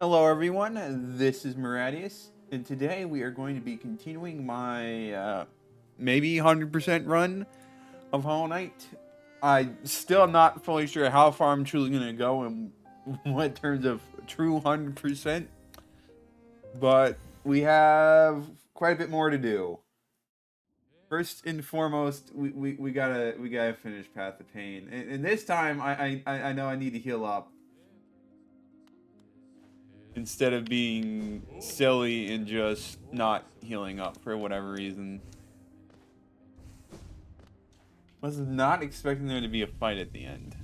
Hello everyone, this is Radiance, and today we are going to be continuing my maybe 100% run of Hollow Knight. I'm still not fully sure how far I'm truly going to go in what terms of true 100%, but we have quite a bit more to do. First and foremost, we gotta finish Path of Pain, and this time I know I need to heal up instead of being silly and just not healing up for whatever reason. Was not expecting there to be a fight at the end.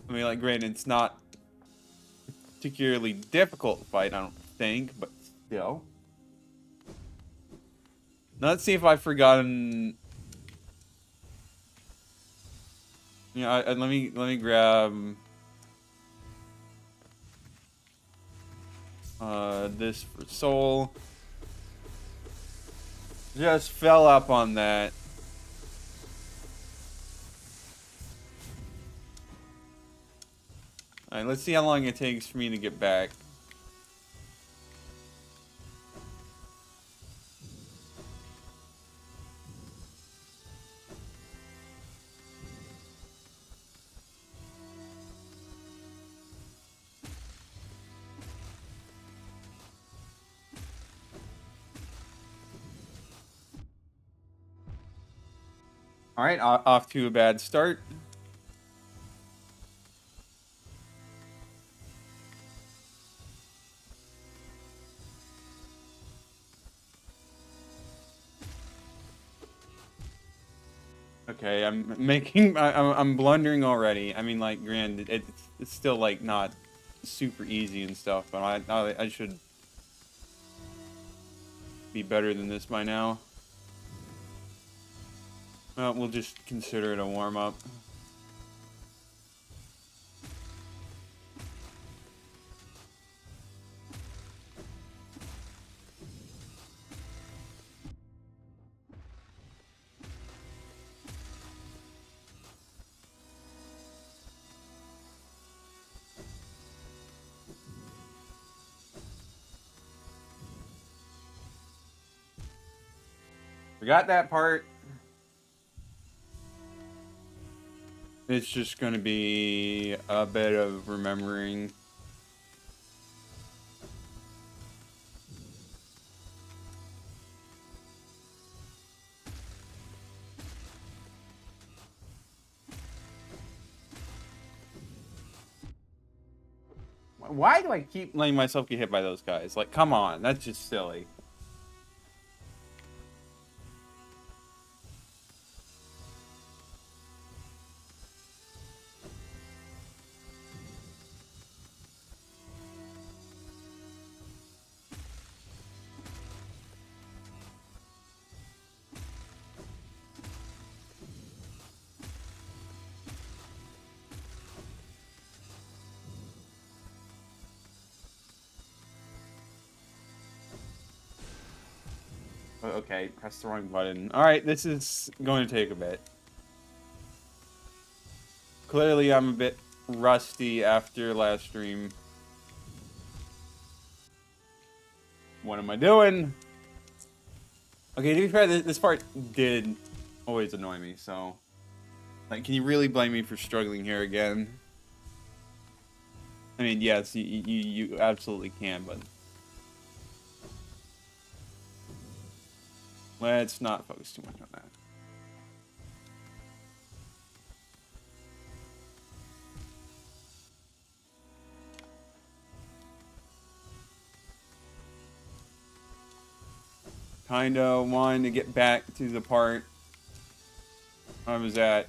I mean, like, granted, it's not a particularly difficult fight, I don't think, but still. Now, let's see if I've forgotten. You know, let me grab this for soul. Just fell up on that. Alright, let's see how long it takes for me to get back. Alright, off to a bad start. Okay, I'm blundering already. I mean, like, granted, it's still, like, not super easy and stuff, but I should be better than this by now. Well, we'll just consider it a warm-up. Forgot that part. It's just gonna be a bit of remembering. Why do I keep letting myself get hit by those guys? Like, come on, that's just silly. Okay, press the wrong button. Alright, this is going to take a bit. Clearly, I'm a bit rusty after last stream. What am I doing? Okay, to be fair, this part did always annoy me, so... Like, can you really blame me for struggling here again? I mean, yes, you absolutely can, but... Let's not focus too much on that. Kinda wanting to get back to the part I was at.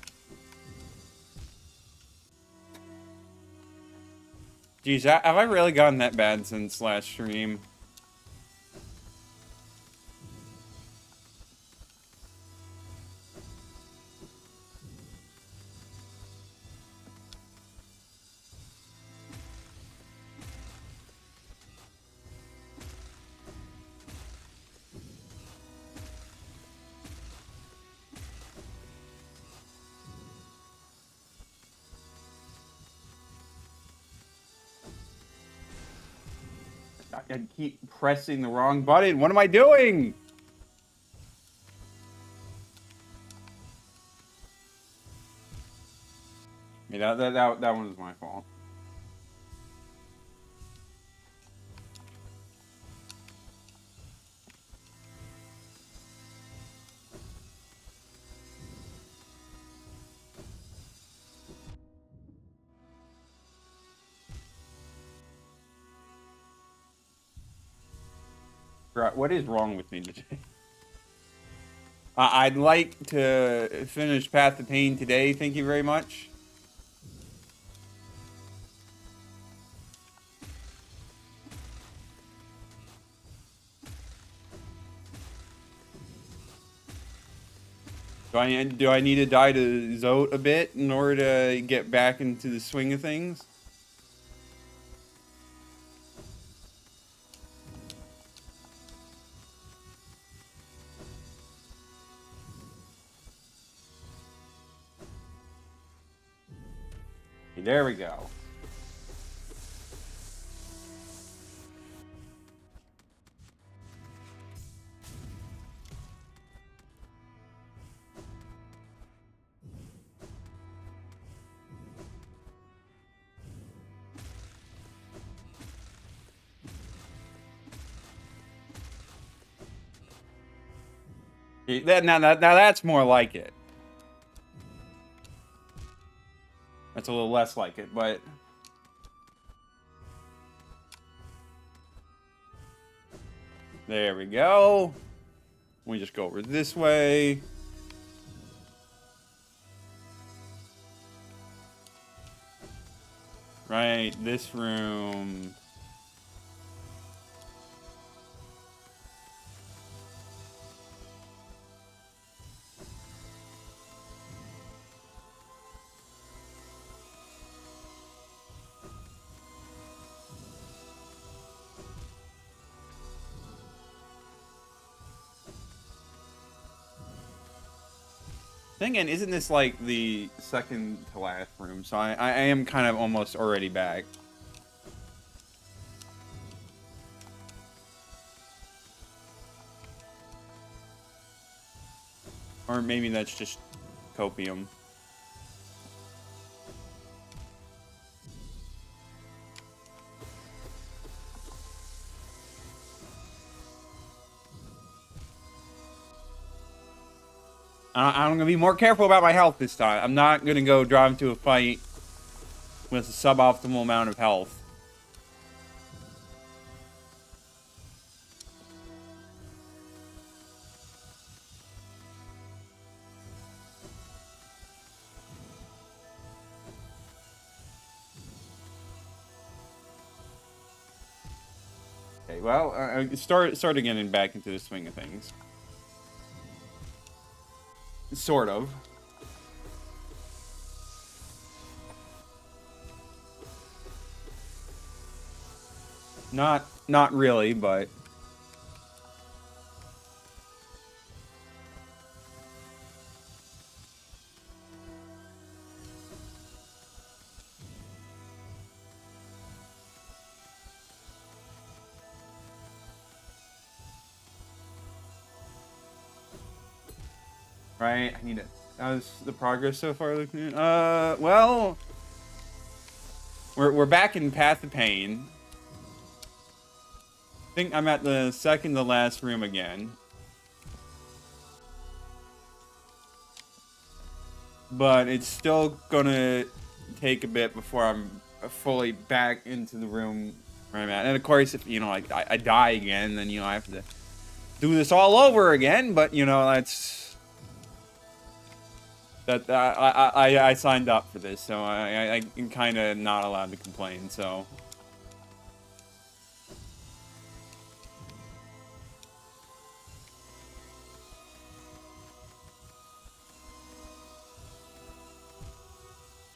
Geez, have I really gotten that bad since last stream? I keep pressing the wrong button. What am I doing? Yeah, that one was my fault. Right, what is wrong with me today? I'd like to finish Path of Pain today. Thank you very much. Do I need to die to Zote a bit in order to get back into the swing of things? There we go. Now that's more like it. That's a little less like it, but... There we go. We just go over this way. Right, this room. Thinking, isn't this like the second to last room? So I am kind of almost already back. Or maybe that's just copium. I'm going to be more careful about my health this time. I'm not going to go drive into a fight with a suboptimal amount of health. Okay, well, start again and back into the swing of things. Sort of. Not really, but... Right, I need it. How's the progress so far looking? Well... We're back in Path of Pain. I think I'm at the second to last room again. But it's still gonna take a bit before I'm fully back into the room where I'm at. And of course, if, you know, I die again, then, you know, I have to do this all over again. But, you know, that's... I signed up for this, so I'm kind of not allowed to complain, so...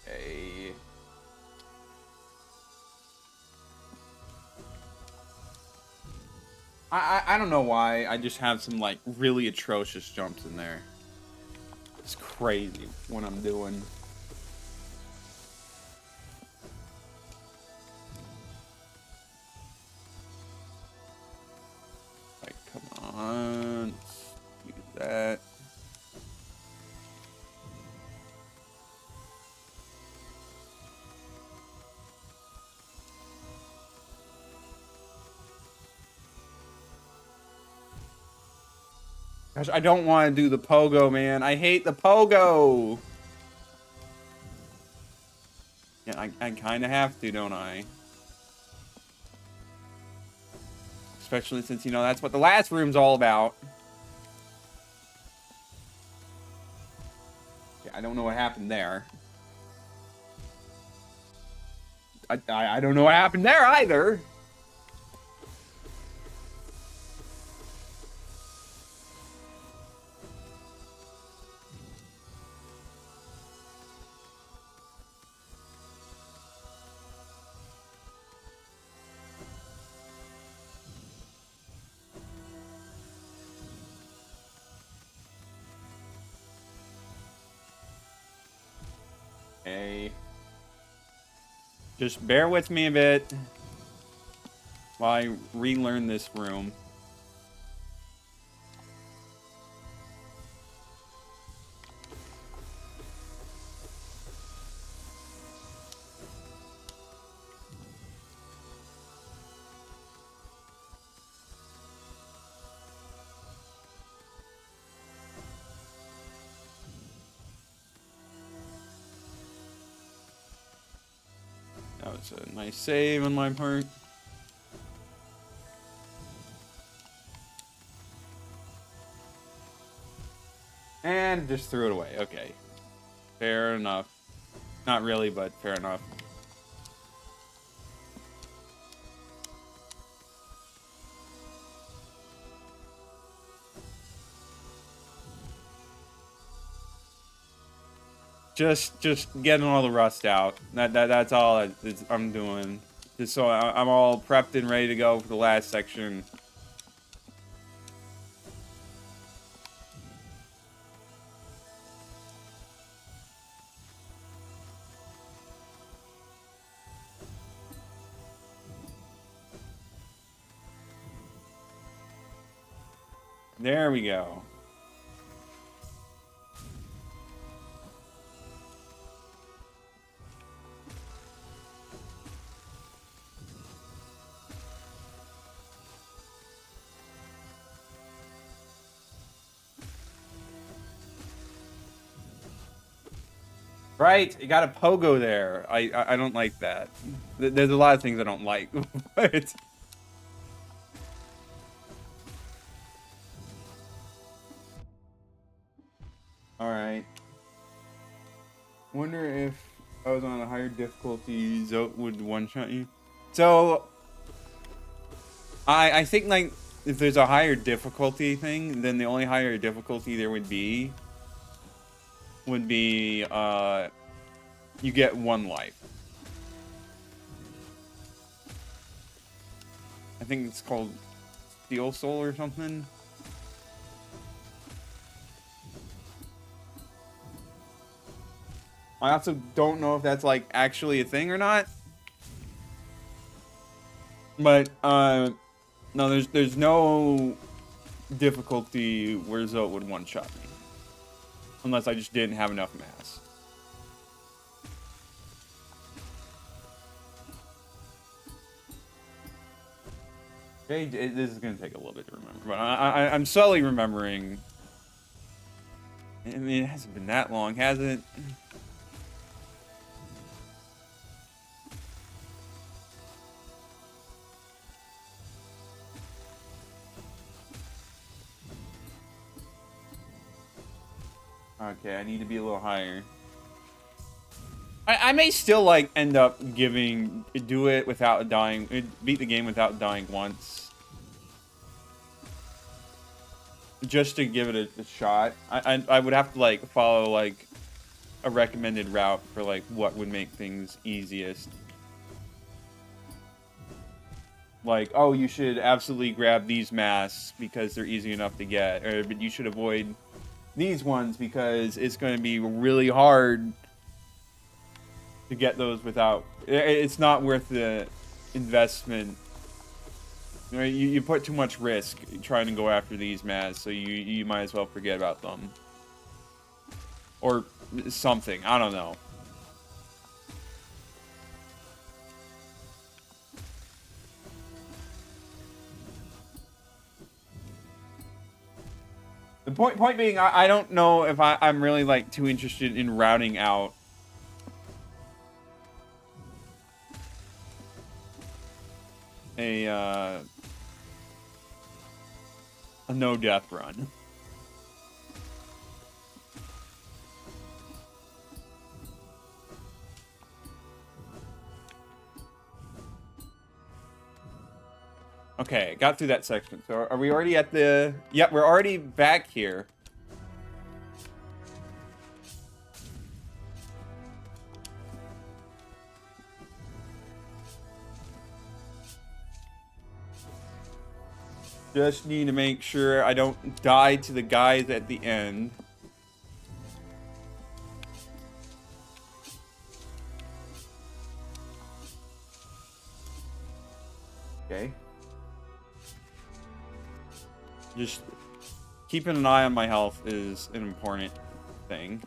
Okay. I don't know why, I just have some, like, really atrocious jumps in there. It's crazy what I'm doing. Gosh, I don't want to do the pogo, man. I hate the pogo. Yeah, I kind of have to, don't I? Especially since, you know, that's what the last room's all about. Yeah, I don't know what happened there. I don't know what happened there either. Hey. Just bear with me a bit while I relearn this room. That was a nice save on my part. And just threw it away. Okay. Fair enough. Not really, but fair enough. Just getting all the rust out. That's all I'm doing. Just so I'm all prepped and ready to go for the last section. There we go. Right, you got a pogo there. I don't like that. There's a lot of things I don't like. But all right. Wonder if I was on a higher difficulty, Zote would one-shot you. So I think like if there's a higher difficulty thing, then the only higher difficulty there would be you get 1 life. I think it's called Steel Soul or something. I also don't know if that's like actually a thing or not. But no, there's no difficulty where Zote would one-shot me. Unless I just didn't have enough mass. Okay, this is gonna take a little bit to remember, but I'm slowly remembering. I mean, it hasn't been that long, has it? Okay, I need to be a little higher. I may still like end up do it without dying, beat the game without dying once, just to give it a shot. I would have to like follow like a recommended route for like what would make things easiest. Like, oh, you should absolutely grab these masks because they're easy enough to get, but you should avoid these ones because it's going to be really hard to get those without. It's not worth the investment. You put too much risk trying to go after these masks, so you might as well forget about them. Or something. I don't know. The point being, I don't know if I'm really like too interested in routing out a no death run. Okay, got through that section. So are we already at the... Yep, we're already back here. Just need to make sure I don't die to the guys at the end. Okay. Just keeping an eye on my health is an important thing.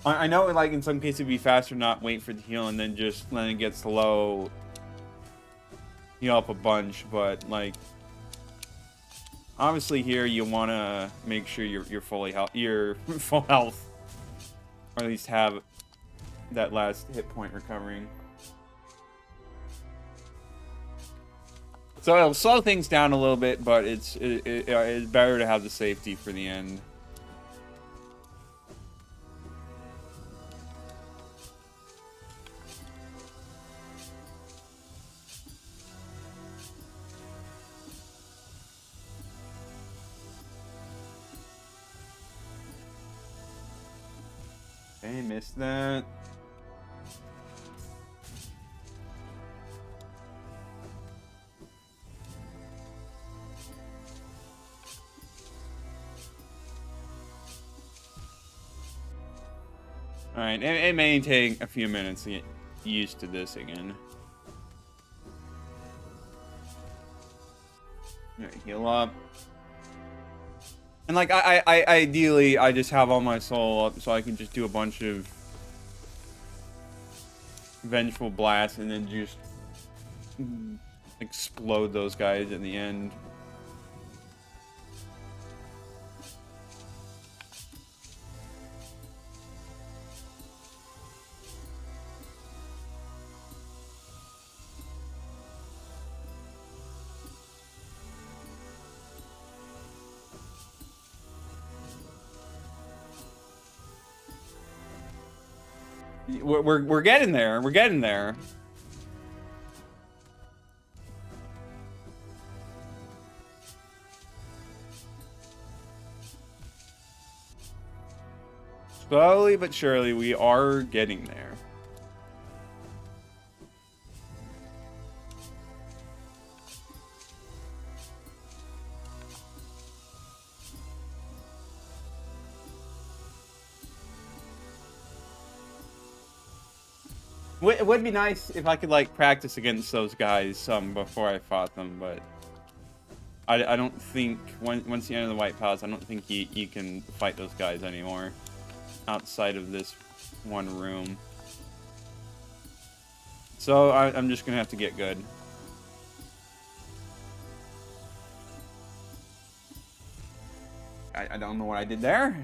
I know, like, in some cases it'd be faster not wait for the heal and then just when it gets low, heal up a bunch, but, like, obviously here you want to make sure you're fully you're full health, or at least have that last hit point recovering. So it'll slow things down a little bit, but it's better to have the safety for the end. Okay, missed that. Alright, it may take a few minutes to get used to this again. Alright, heal up. And like, I ideally, I just have all my soul up so I can just do a bunch of vengeful blasts and then just explode those guys in the end. We're getting there. We're getting there. Slowly but surely, we are getting there. It would be nice if I could, like, practice against those guys some before I fought them, but I don't think, once you enter the White Palace, I don't think you can fight those guys anymore outside of this one room. So I'm just gonna have to get good. I don't know what I did there.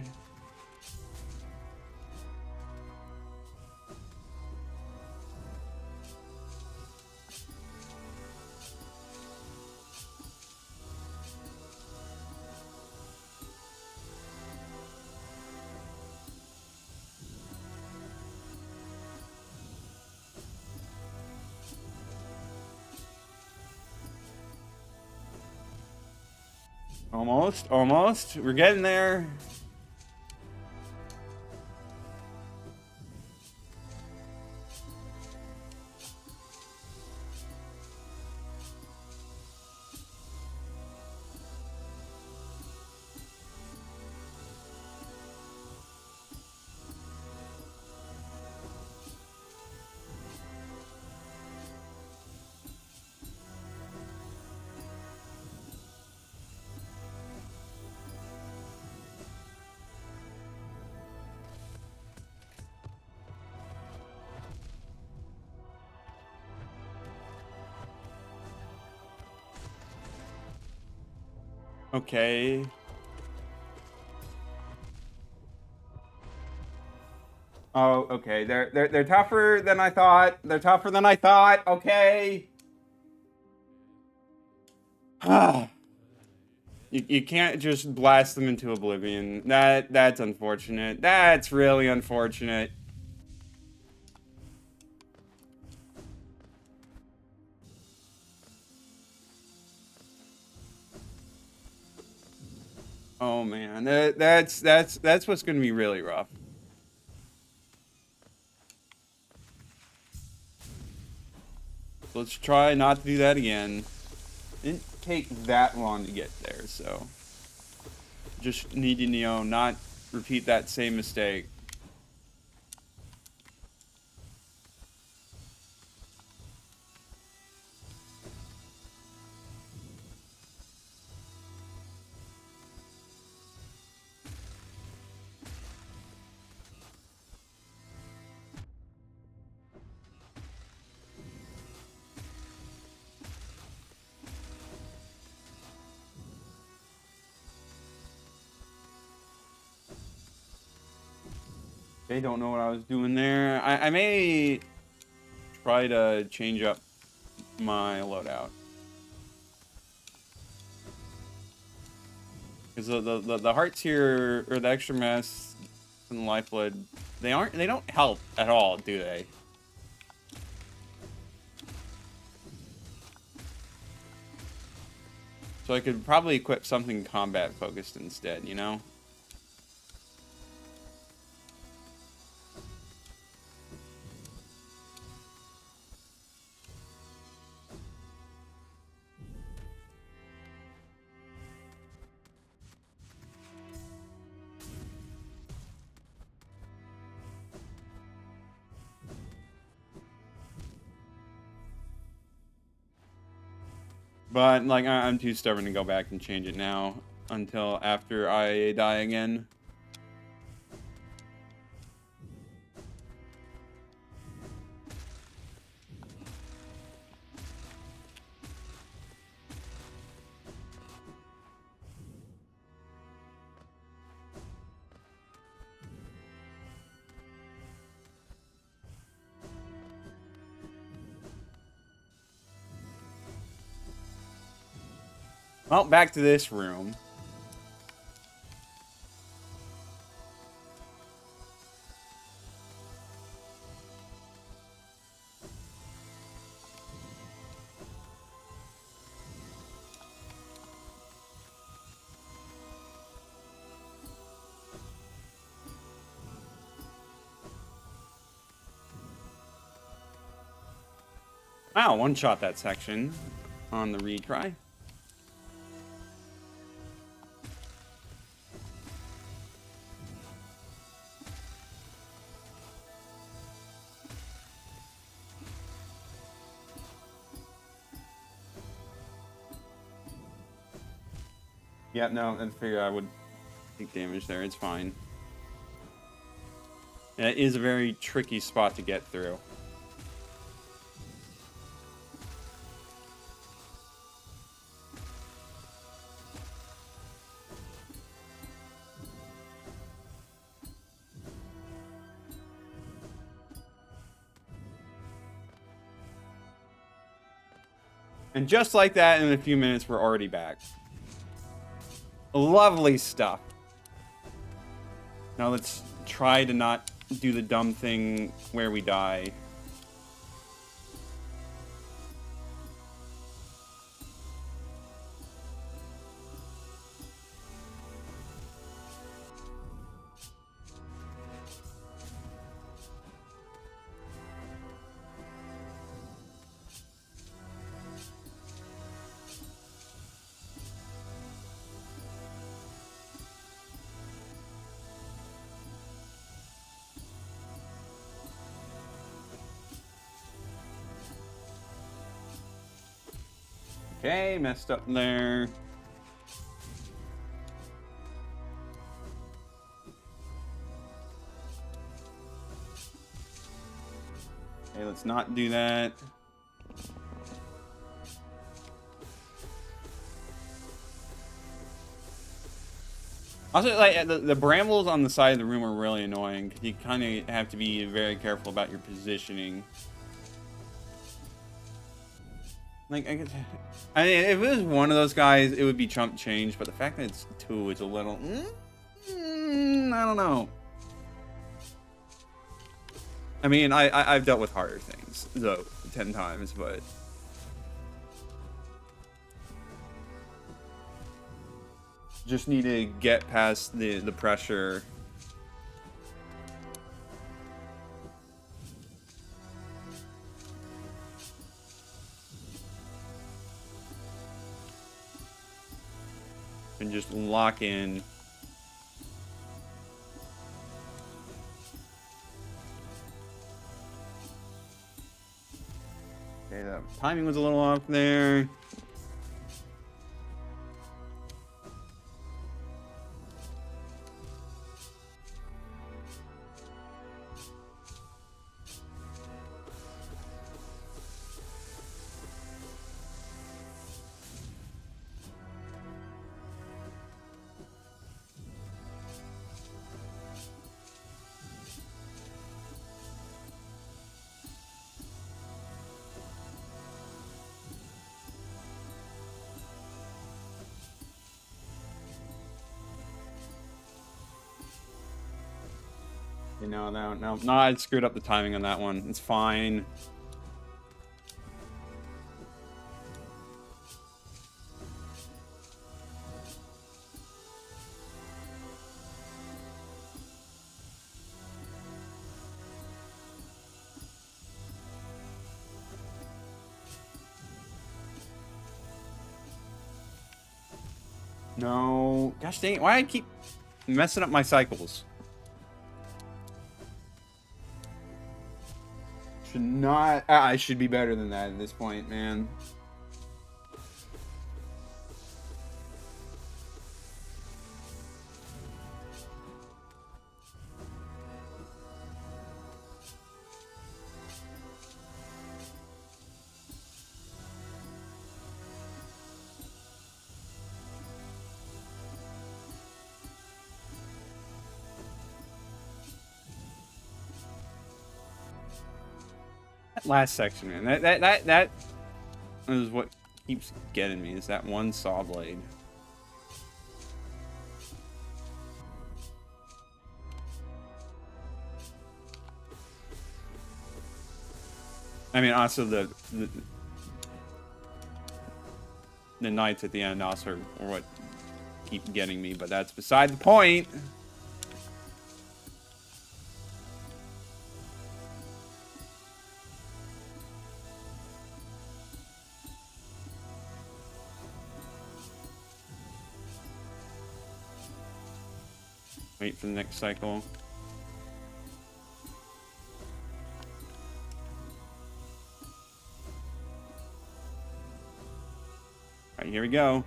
Almost. We're getting there. Okay. Oh, okay. They're tougher than I thought. They're tougher than I thought. Okay. You can't just blast them into oblivion. That's unfortunate. That's really unfortunate. Oh man, that's what's gonna be really rough. Let's try not to do that again. Didn't take that long to get there, so just need to, you know, not repeat that same mistake. They don't know what I was doing there. I may try to change up my loadout. Because the hearts here, or the extra mess and the lifeblood, they don't help at all, do they? So I could probably equip something combat focused instead, you know? But, like, I'm too stubborn to go back and change it now until after I die again. Well, back to this room. Wow, one-shot that section on the retry. Yeah, no, I figured I would take damage there. It's fine. Yeah, it is a very tricky spot to get through. And just like that, in a few minutes, we're already back. Lovely stuff. Now let's try to not do the dumb thing where we die. Okay, messed up there. Okay, let's not do that. Also, like, the brambles on the side of the room are really annoying. You kind of have to be very careful about your positioning. Like, I mean, if it was one of those guys, it would be chump change. But the fact that it's two is a little... I don't know. I mean, I've dealt with harder things, though, 10 times, but... Just need to get past the pressure. And just lock in. Okay, the timing was a little off there. You know, no, I screwed up the timing on that one. It's fine. No, gosh dang it, why I keep messing up my cycles? Should not. I should be better than that at this point, man. That last section, man. That is what keeps getting me. Is that one saw blade. I mean, also the knights at the end also are what keep getting me, but that's beside the point. Wait for the next cycle. Alright, here we go.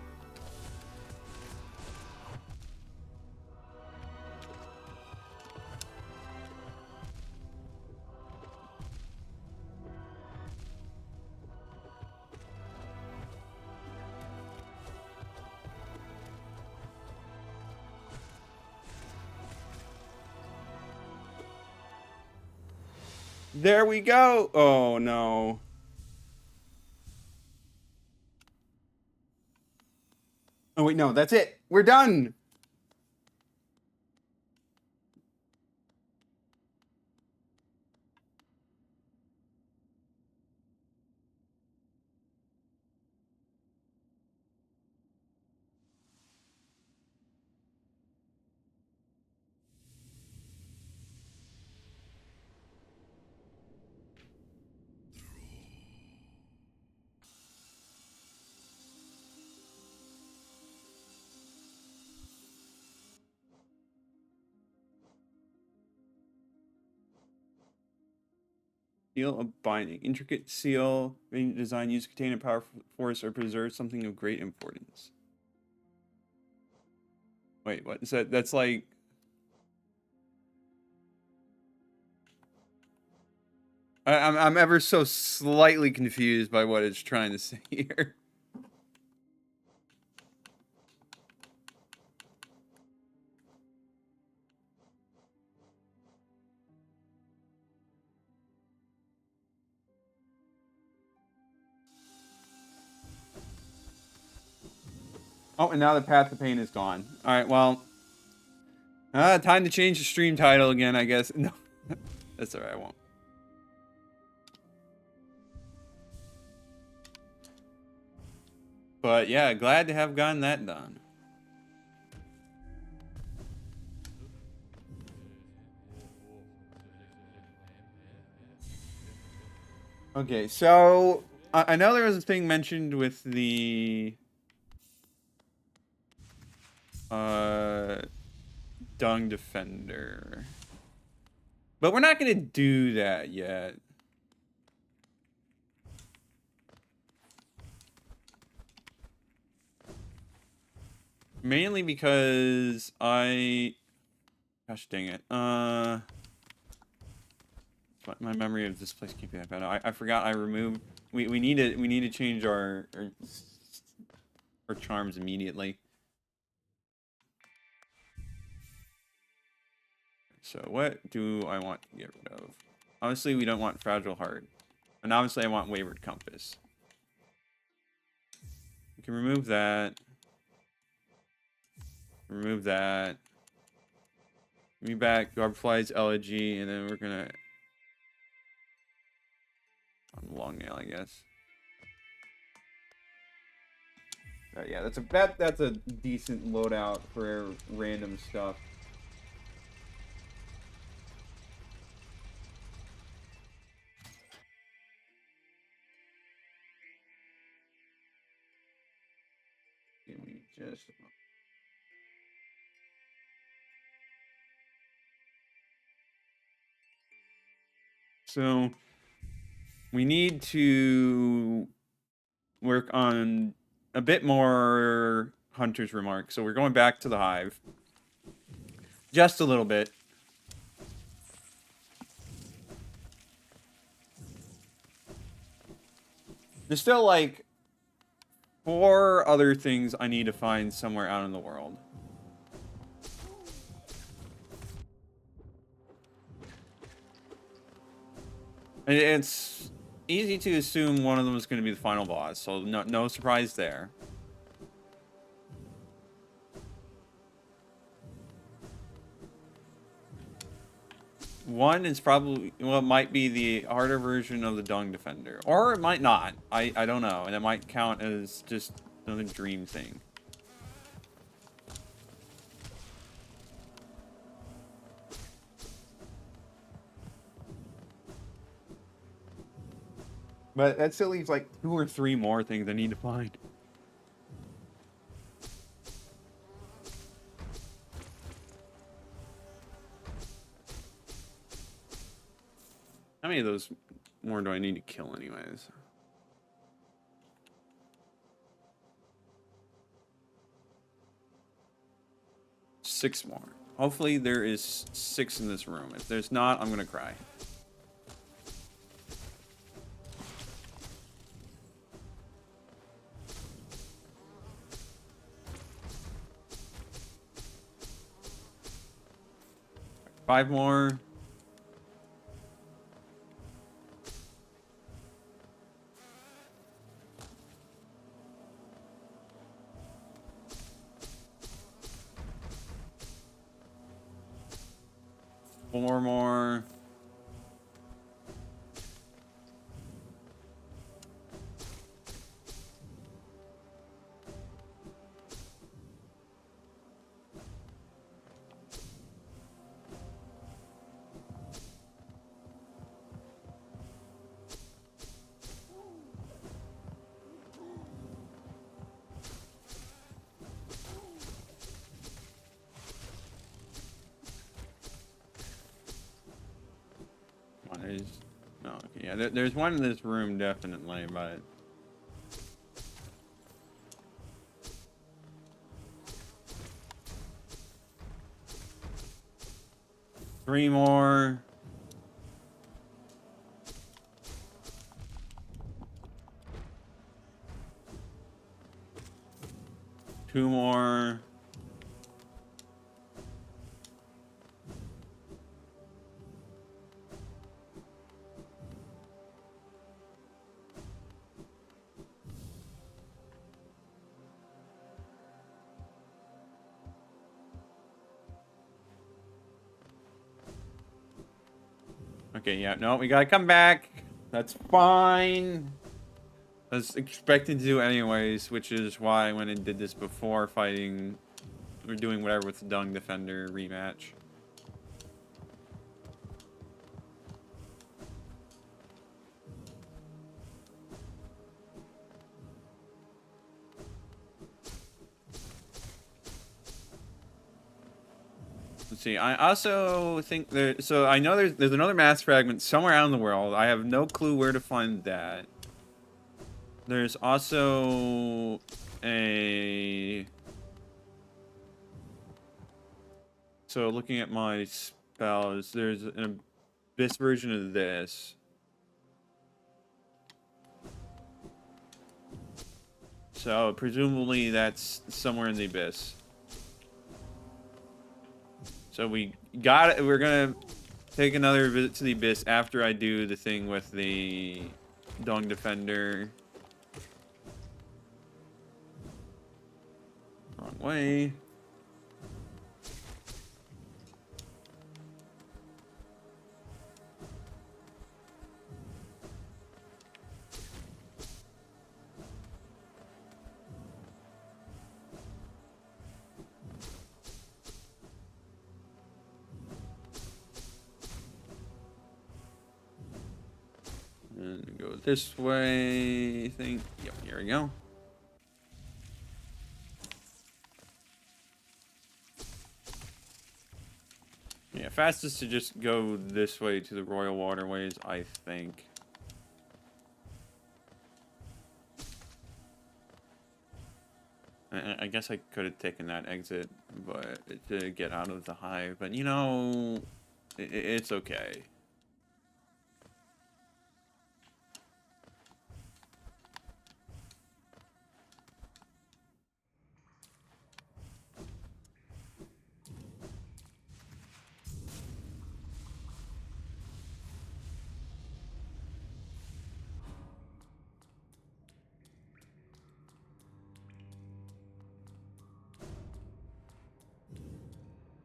There we go. Oh, no. Oh, wait, no, that's it. We're done. Seal of binding. Intricate seal. Design used to contain a powerful force or preserve something of great importance. Wait, what is that? That's like... I'm ever so slightly confused by what it's trying to say here. Oh, and now the Path of Pain is gone. All right, well, time to change the stream title again, I guess. No, that's all right. I won't. But yeah, glad to have gotten that done. Okay, so I know there was a thing mentioned with the Dung Defender, but we're not gonna do that yet. Mainly because gosh dang it, my memory of this place can't be that bad. I forgot I removed. We need to change our charms immediately. So what do I want to get rid of? Obviously, we don't want Fragile Heart. And obviously, I want Wayward Compass. We can remove that. Remove that. Give me back Garbfly's Elegy, and then we're gonna... Long Nail, I guess. Yeah, that's a decent loadout for random stuff. Give me just a moment. So we need to work on a bit more Hunter's Remark. So we're going back to the hive. Just a little bit. There's still like 4 other things I need to find somewhere out in the world. And it's easy to assume one of them is going to be the final boss, so no surprise there. One is probably, well, it might be the harder version of the Dung Defender. Or it might not. I don't know. And it might count as just another dream thing. But that still leaves like 2 or 3 more things I need to find. How many of those more do I need to kill anyways? Six more. Hopefully there is 6 in this room. If there's not, I'm gonna cry. Five more. Four more. No, okay, yeah, there's one in this room definitely, but three more. Two more. Okay, yeah, no, we gotta come back. That's fine. I was expecting to do anyways, which is why I went and did this before fighting, or doing whatever with the Dung Defender rematch. Let's see. I also think there. So I know there's another mass fragment somewhere out in the world. I have no clue where to find that. There's also a. So looking at my spells, there's an abyss version of this. So presumably that's somewhere in the abyss. So we got it. We're gonna take another visit to the abyss after I do the thing with the Dung Defender. Wrong way. And go this way, I think. Yep, here we go. Yeah, fastest to just go this way to the Royal Waterways, I think. I guess I could have taken that exit, but to get out of the hive. But you know, it's okay.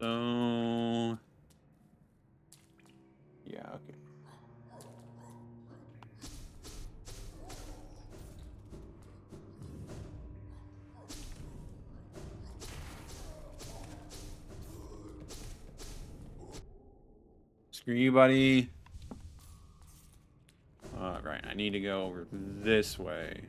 So, yeah, okay. Screw you, buddy. Right, I need to go over this way.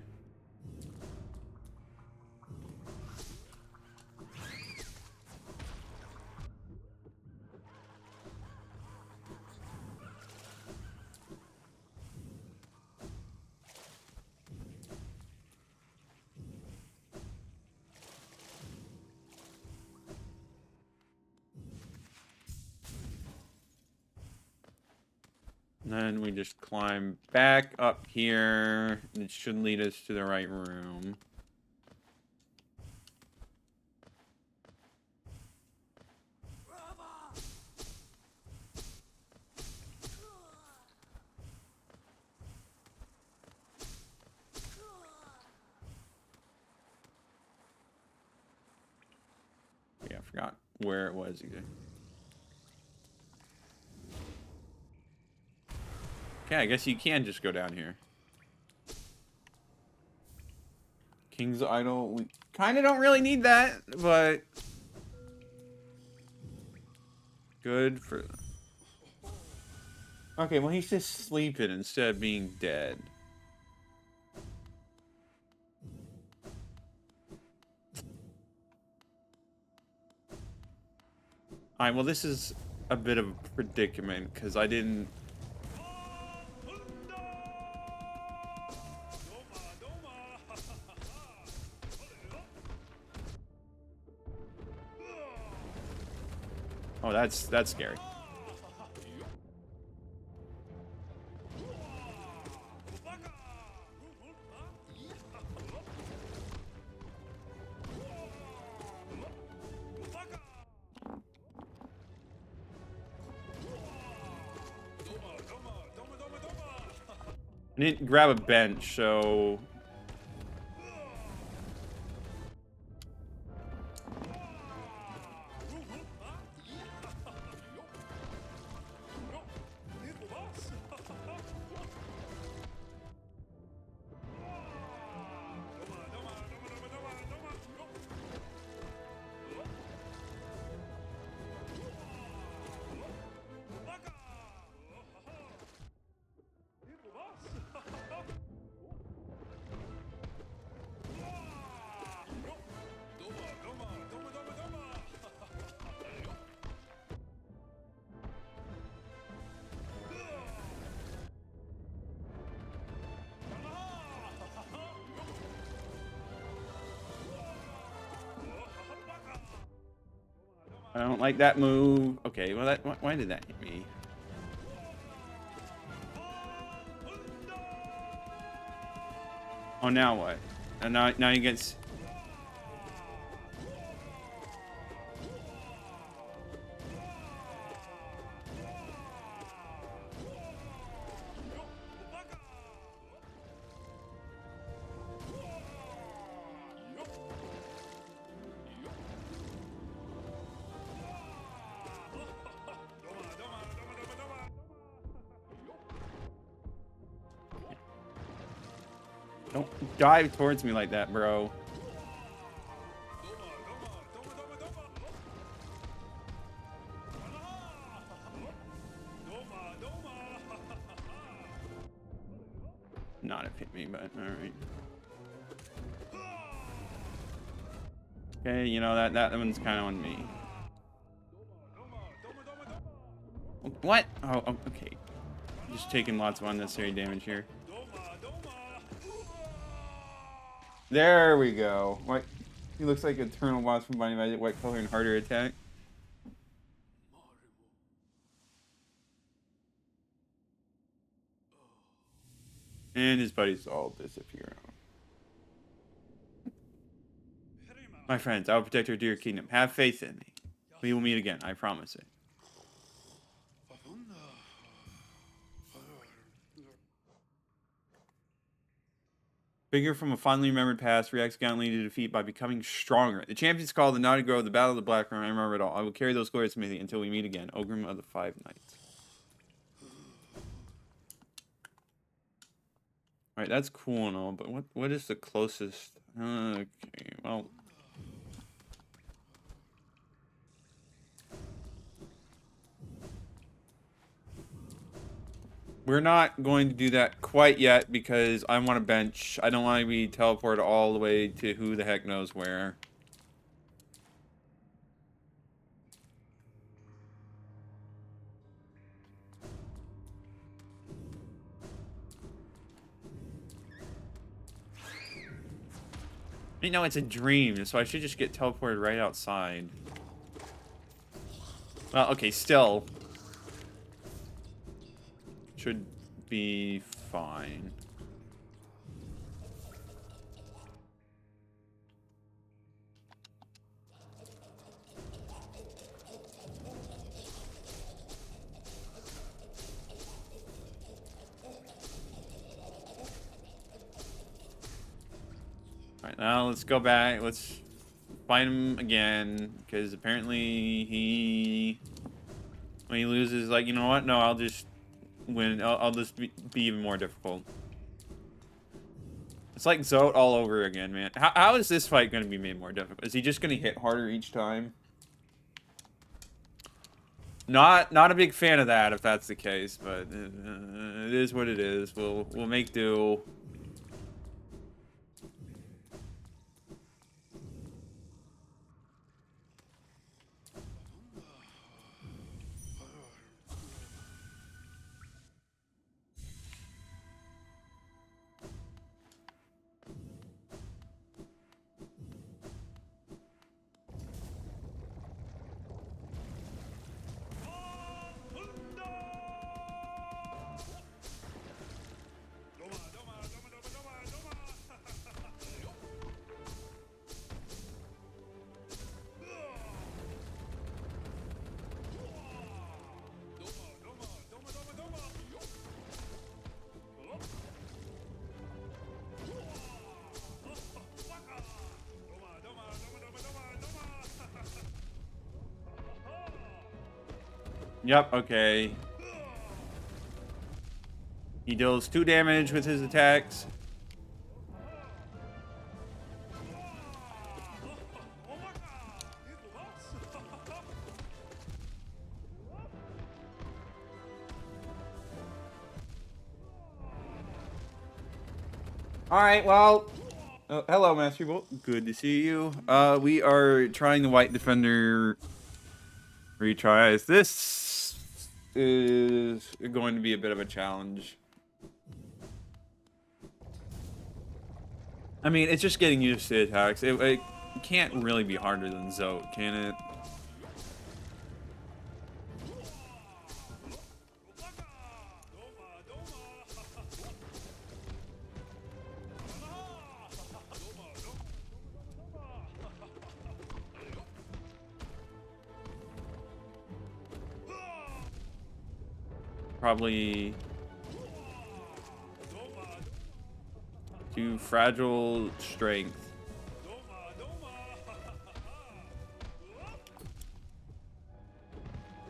And then we just climb back up here. It should lead us to the right room. Yeah, I forgot where it was either. Okay, I guess you can just go down here. King's Idol. We kind of don't really need that, but good for... Okay, well, he's just sleeping instead of being dead. Alright, well, this is a bit of a predicament, because I didn't... Oh, that's scary. I didn't grab a bench, so... I don't like that move. Okay, well, why did that hit me? Oh, now what? And now he gets... Don't dive towards me like that, bro. Not have hit me, but alright. Okay, you know, that one's kind of on me. What? Oh, okay. Just taking lots of unnecessary damage here. There we go. What? He looks like Eternal Boss from Binding Magic, white color and harder attack. And his buddies all disappear. My friends, I will protect our dear kingdom. Have faith in me. We will meet again. I promise it. Figure from a fondly remembered past reacts gallantly to defeat by becoming stronger. The champion's called the Naughty Grove, the Battle of the Black Room. I remember it all. I will carry those glories with me until we meet again. Ogrim of the Five Knights. Alright, that's cool and all, but what is the closest? Okay, well... We're not going to do that quite yet because I want to bench. I don't want to be teleported all the way to who the heck knows where. You know, it's a dream, so I should just get teleported right outside. Well, okay, still. Should be fine. Alright, now let's go back. Let's fight him again, because apparently when he loses, like, you know what? No, I'll just win. I'll just be even more difficult. It's like Zote all over again, man. How is this fight going to be made more difficult? Is he just going to hit harder each time? Not a big fan of that if that's the case, but it is what it is. We'll make do. Yep, okay. He deals 2 damage with his attacks. Alright, well... Oh, hello, Master Bolt. Good to see you. We are trying the White Defender retries. This is going to be a bit of a challenge. I mean, it's just getting used to attacks. It can't really be harder than Zote, can it? Probably too fragile strength.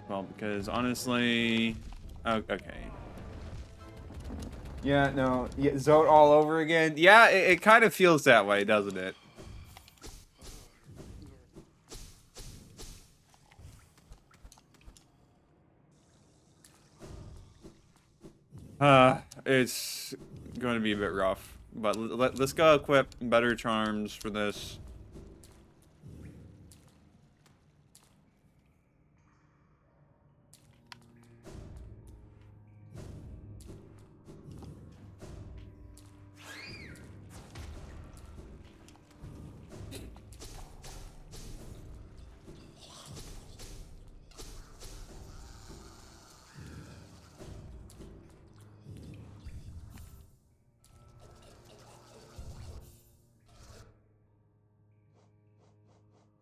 Well, because honestly, oh, okay. Yeah, no, yeah, Zote all over again. Yeah, it kind of feels that way, doesn't it? It's going to be a bit rough, but let's go equip better charms for this.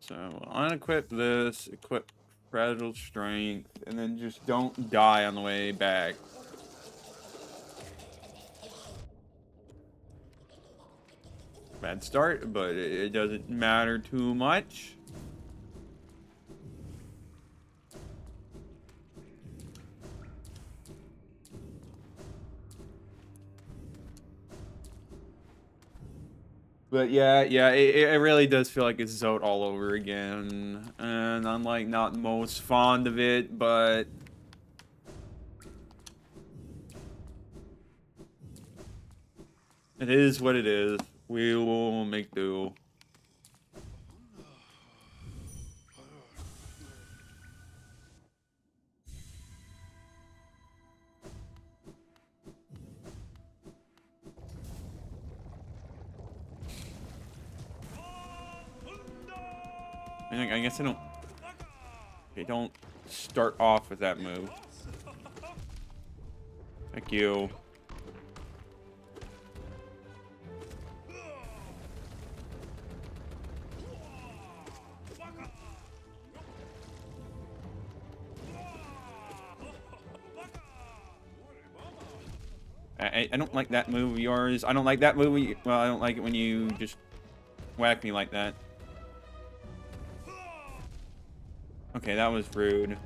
So unequip this, equip fragile strength, and then just don't die on the way back. Bad start, but it doesn't matter too much. But yeah, it really does feel like it's Zote all over again. And I'm like not most fond of it, but it is what it is. We will make do. I guess I don't. Okay, don't start off with that move. Thank you. I don't like that move of yours. I don't like that move. Well, I don't like it when you just whack me like that. Okay, that was rude.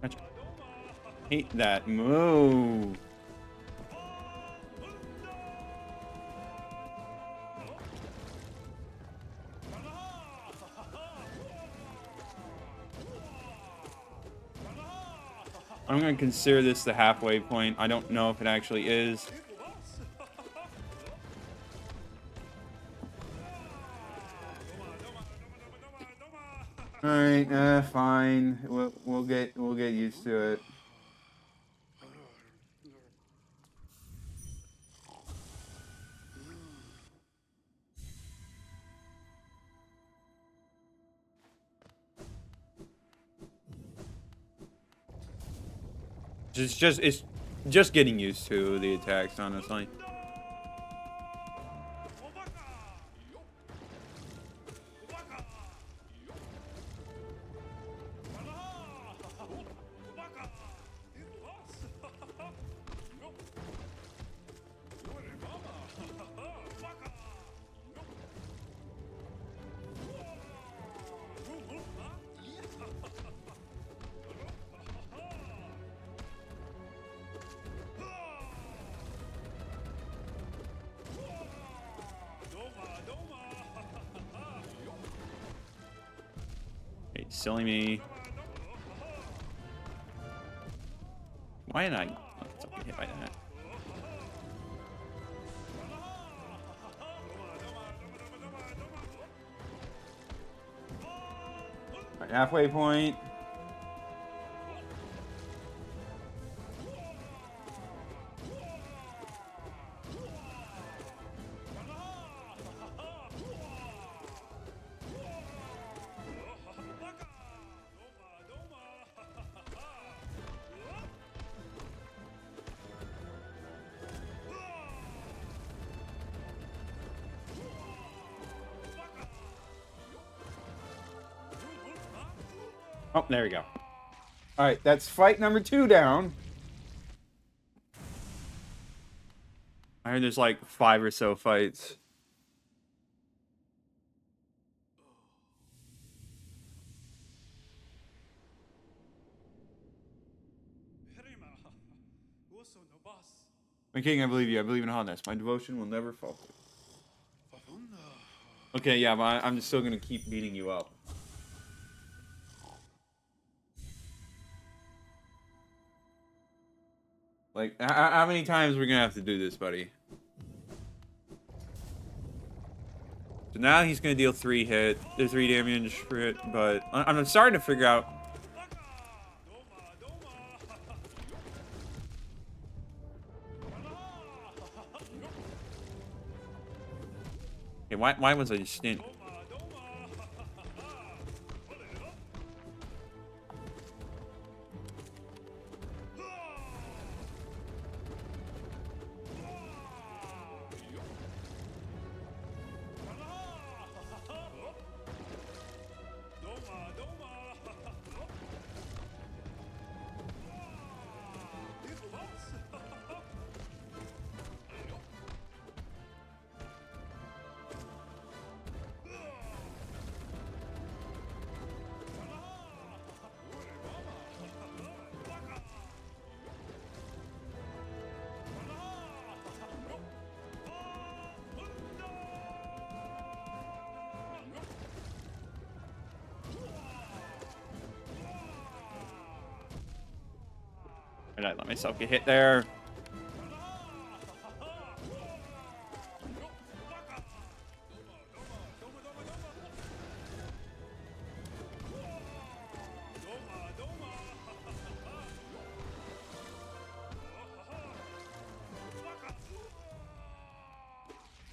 I hate that move. I'm going to consider this the halfway point. I don't know if it actually is. All right, fine. We'll get used to it. It's just getting used to the attacks, honestly. Silly me. Why did I get hit by that? Right, halfway point. Oh, there we go. Alright, that's fight number 2 down. I heard there's like 5 or so fights. My king, I believe you. I believe in Honest. My devotion will never falter. Okay, yeah, but I'm still gonna keep beating you up. Like, how many times are we gonna have to do this, buddy? So now he's gonna deal 3 damage for it, but I'm starting to figure out. Okay, why was I just standing? Why did I let myself get hit there?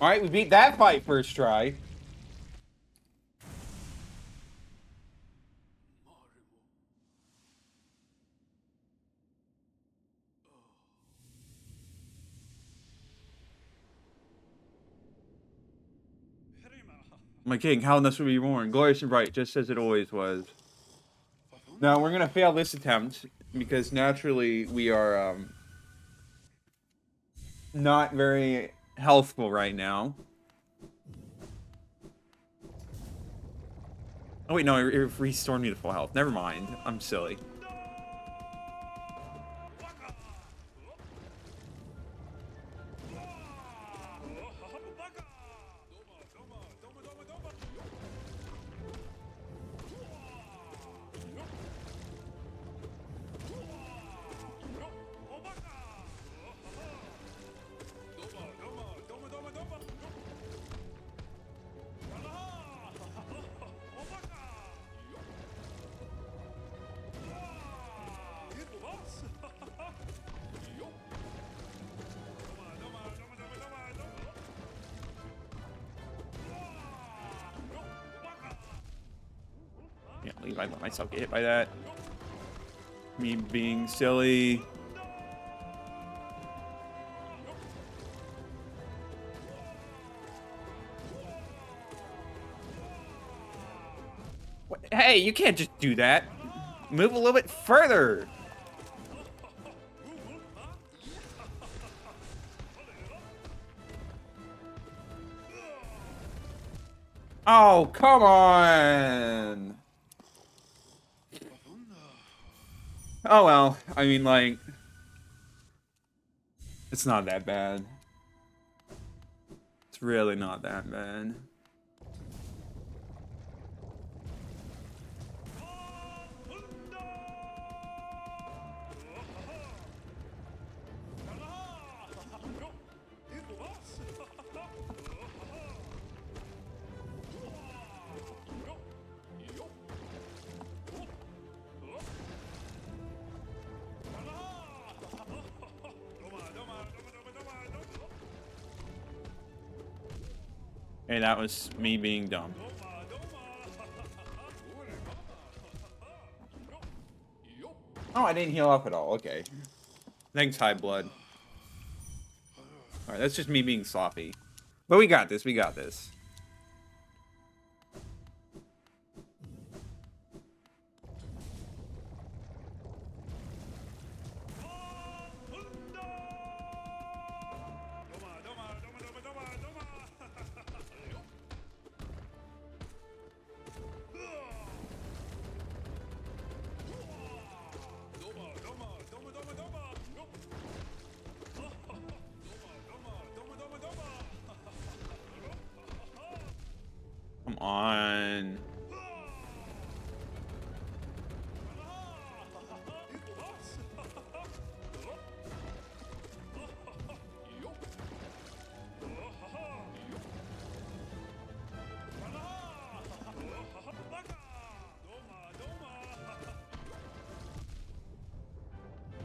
Alright, we beat that fight first try. My king, how this will be born, glorious and bright, just as it always was. Now, we're gonna fail this attempt, because naturally we are, not very healthful right now. Oh wait, no, it restored me to full health. Never mind, I'm silly. Can't believe I let myself get hit by that. Me being silly. What? Hey, you can't just do that. Move a little bit further. Oh, come on. Oh, well. I mean, like, it's not that bad. It's really not that bad. Hey, that was me being dumb. Oh, I didn't heal up at all. Okay. Thanks, High Blood. Alright, that's just me being sloppy. But we got this, we got this.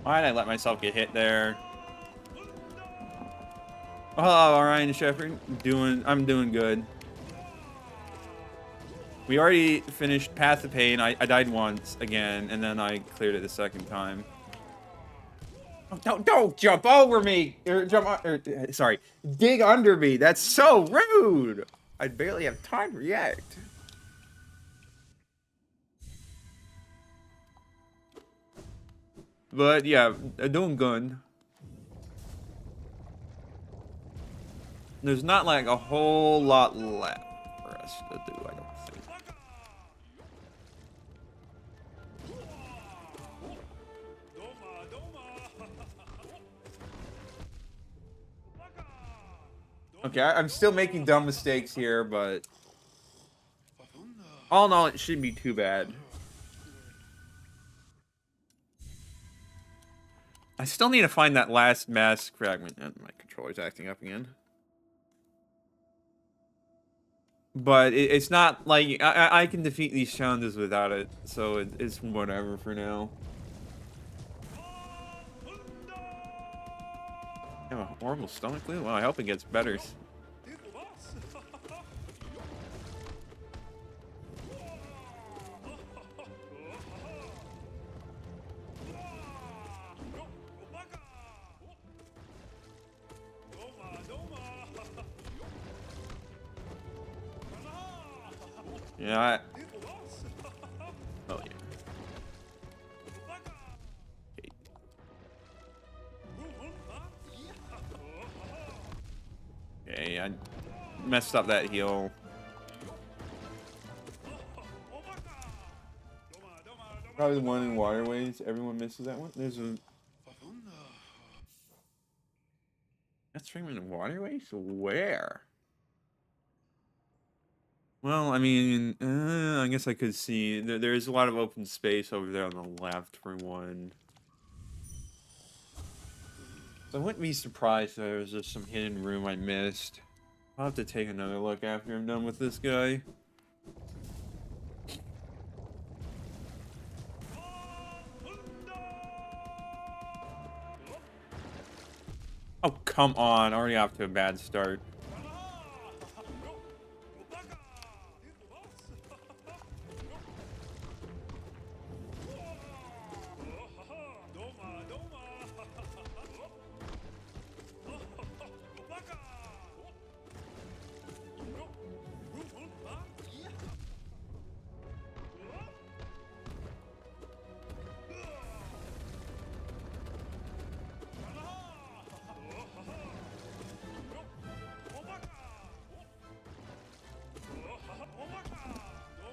Why did I let myself get hit there? Oh, Orion Shepherd. I'm doing good. We already finished Path of Pain. I died once again, and then I cleared it the second time. Oh, don't jump over me! Sorry, dig under me. That's so rude. I barely have time to react. But yeah, doing good. There's not like a whole lot left for us to do, I don't think. Okay, I'm still making dumb mistakes here, but all in all, it shouldn't be too bad. I still need to find that last mask fragment. And my controller's acting up again. But it's not like I can defeat these challenges without it, so it's whatever for now. I have a horrible stomach flu? Well, I hope it gets better. Yeah, oh, yeah. Okay, I messed up that heal. Probably the one in Waterways. Everyone misses that one. There's a... That's streaming in Waterways? Where? Well, I mean, I guess I could see. There's a lot of open space over there on the left for one. So I wouldn't be surprised if there was just some hidden room I missed. I'll have to take another look after I'm done with this guy. Oh, come on. Already off to a bad start.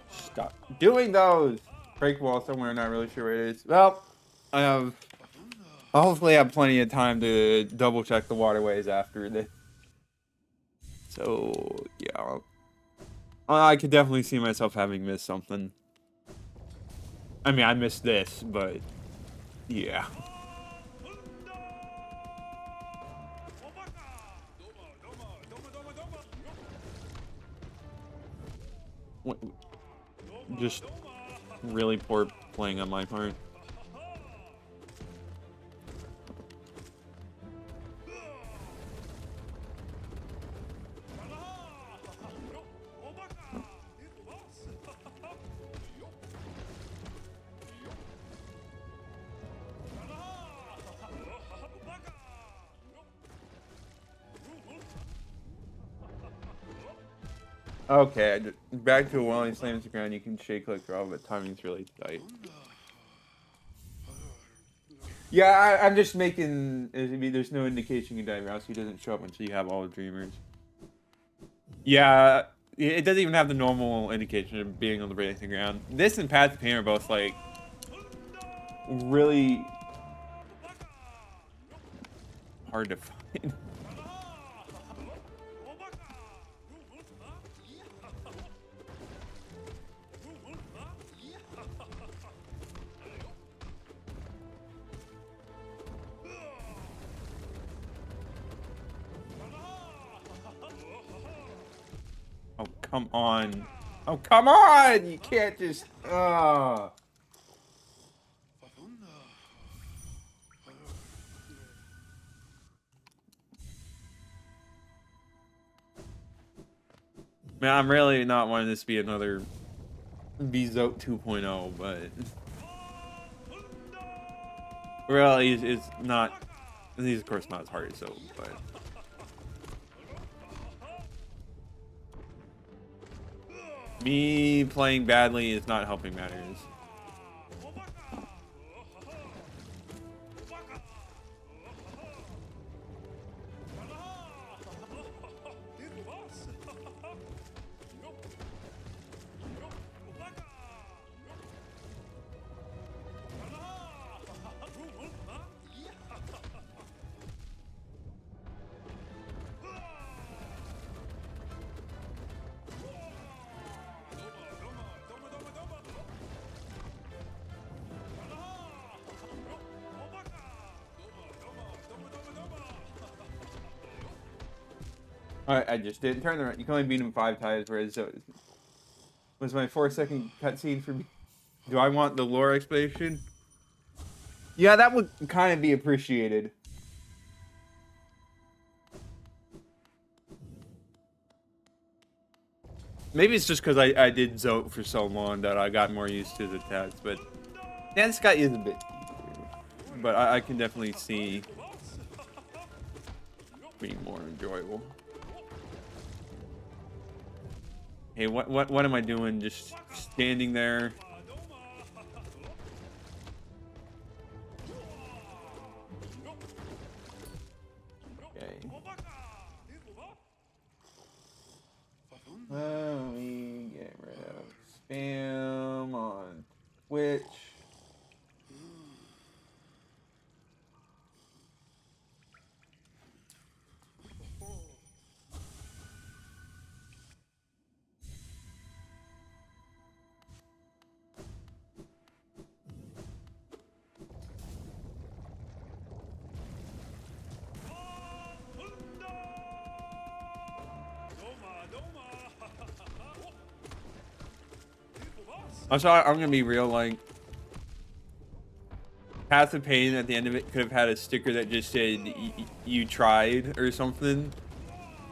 Stop doing those! Break wall somewhere, not really sure where it is. Well, I'll hopefully have plenty of time to double check the waterways after this. So, yeah. I could definitely see myself having missed something. I mean, I missed this, but yeah. Just really poor playing on my part. Okay, back to while he slams the ground, you can shake click draw, but timing's really tight. Yeah, I'm just making. I mean, there's no indication you die Rouse. He doesn't show up until you have all the dreamers. Yeah, it doesn't even have the normal indication of being on the break the ground. This and Path of Pain are both like really hard to find. Oh, come on. Oh, come on! You can't just... Man, I'm really not wanting this to be another Zote 2.0, but really, it's not. He's of course not as hard as Zote, but me playing badly is not helping matters. I just didn't turn around. You can only beat him 5 times, whereas was my 4-second cutscene for me. Do I want the lore explanation? Yeah, that would kind of be appreciated. Maybe it's just because I did Zote for so long that I got more used to the attacks, but Dance Sky is a bit easier. But I can definitely see being more enjoyable. Hey, what am I doing? Just standing there. Okay. Let me get rid of spam on Twitch. I'm sorry, I'm gonna be real, like, Path of Pain at the end of it could have had a sticker that just said, you tried, or something,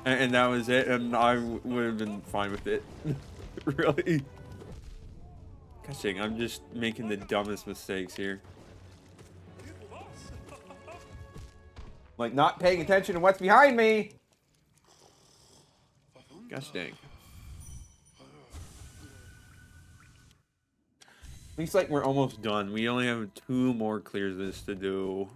and that was it, and I would have been fine with it. Really? Gosh dang, I'm just making the dumbest mistakes here. Like, not paying attention to what's behind me! Gosh dang. Looks like we're almost done. We only have 2 more clears this to do.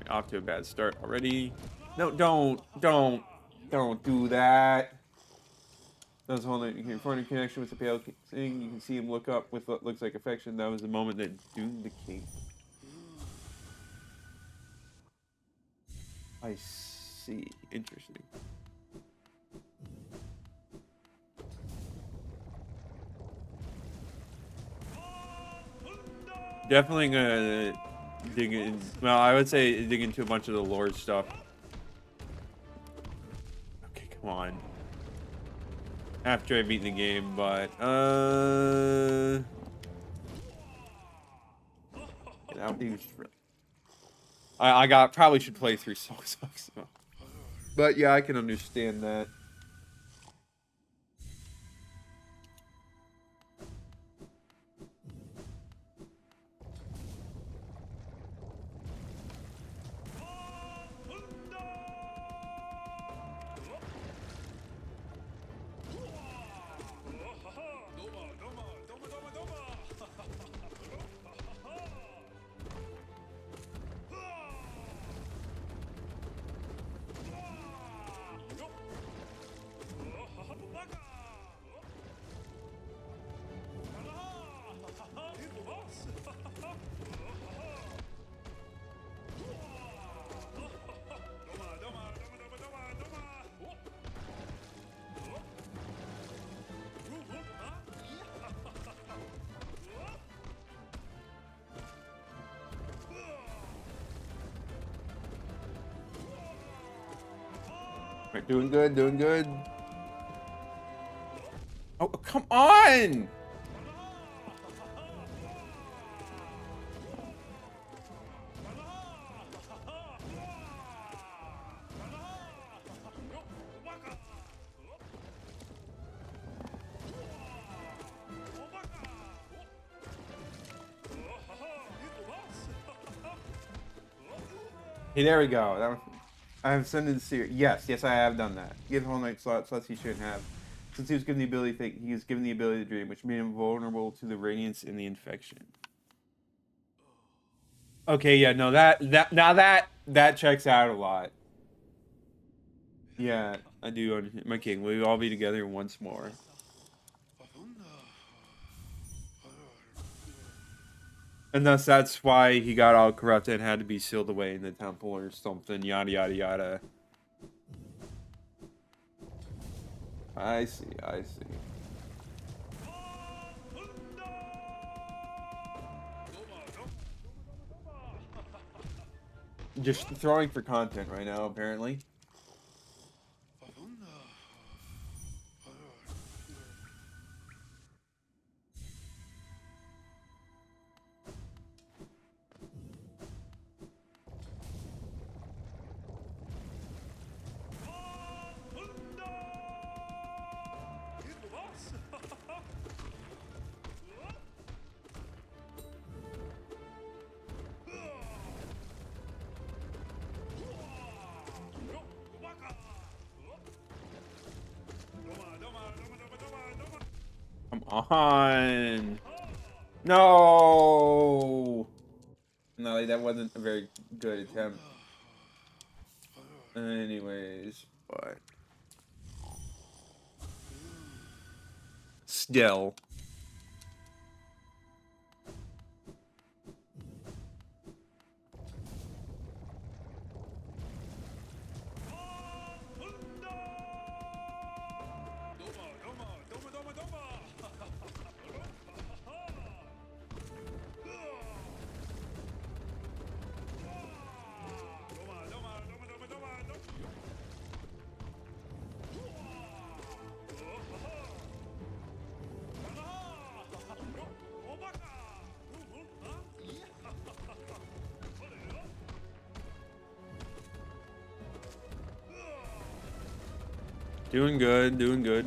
Off to a bad start already. No, don't do that. That's one that you can form a connection with the pale thing. You can see him look up with what looks like affection. That was the moment that doomed the king. I see. Interesting. Definitely gonna dig in. Well, I would say dig into a bunch of the lore stuff. Okay, come on. After I beat the game, but that was really. I probably should play through songs, but yeah, I can understand that. Right, doing good, doing good. Oh, come on! Hey, there we go. I have sent in Seer. Yes, yes, I have done that. Give Hollow Knight slots he shouldn't have. Since he was given the ability to think, he was given the ability to dream, which made him vulnerable to the radiance and the infection. Okay, yeah, no, that checks out a lot. Yeah, I do understand. My king, we'll all be together once more. And thus, that's why he got all corrupted and had to be sealed away in the temple or something, yada, yada, yada. I see, I see. Just throwing for content right now, apparently. Come on. No. No, that wasn't a very good attempt. Anyways, but still. Doing good, doing good.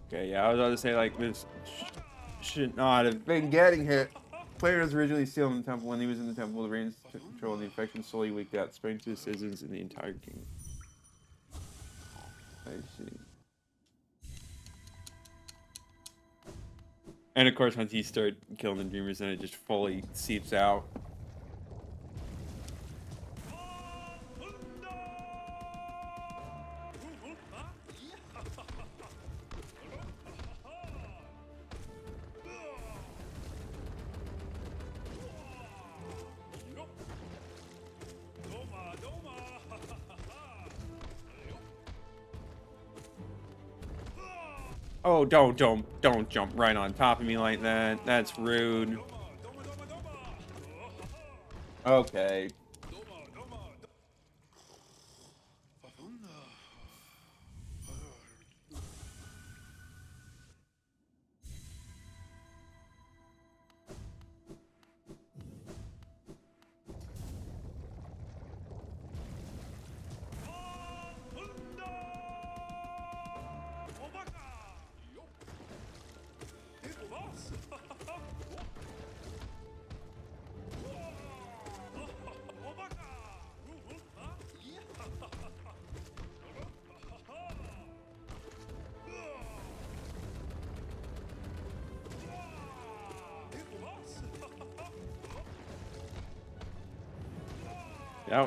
Okay, yeah, I was about to say, like, this should not have been getting hit. Player was originally sealed in the temple. When he was in the temple, the Radiance control and the infection slowly leaked out, spreading to the citizens in the entire kingdom. I see. And of course, once you start killing the dreamers, then it just fully seeps out. Oh, don't jump right on top of me like that. That's rude. Okay.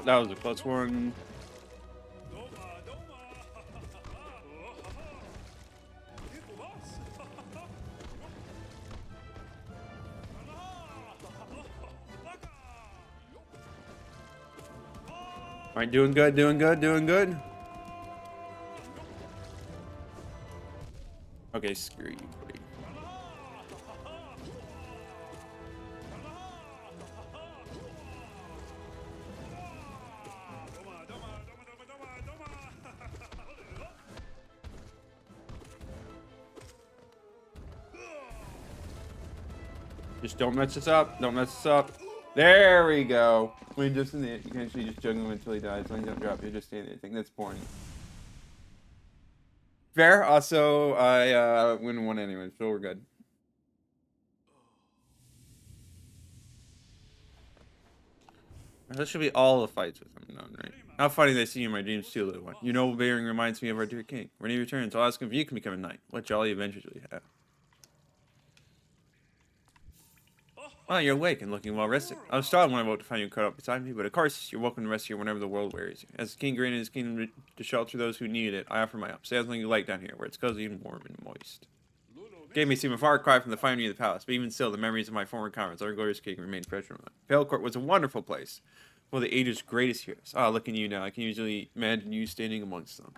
That was a close one. All right, doing good, doing good, doing good. Okay, screw you, buddy. Just don't mess this up. Don't mess this up. There we go. When just in the, you can actually just juggle him until he dies. When you don't drop, you just stand there. I think that's boring. Fair. Also, I wouldn't want anyone, so we're good. That should be all the fights with him done, right? How funny they see you in my dreams too, little one. You know, bearing reminds me of our dear king. When he returns, I'll ask him if you can become a knight. What jolly adventures will you have? Oh, you're awake and looking well rested. I was startled when I woke to find you caught up beside me, but of course, you're welcome to rest here whenever the world wearies you. As the king granted his kingdom to shelter those who needed it, I offer my help. Stay as long as you like down here, where it's cozy and warm and moist. Gave me seem a far cry from the finery of the palace, but even still, the memories of my former comrades, our glorious king, remain fresh in my mind. Pale Court was a wonderful place, for the age's greatest heroes. Ah, look at you now. I can usually imagine you standing amongst them.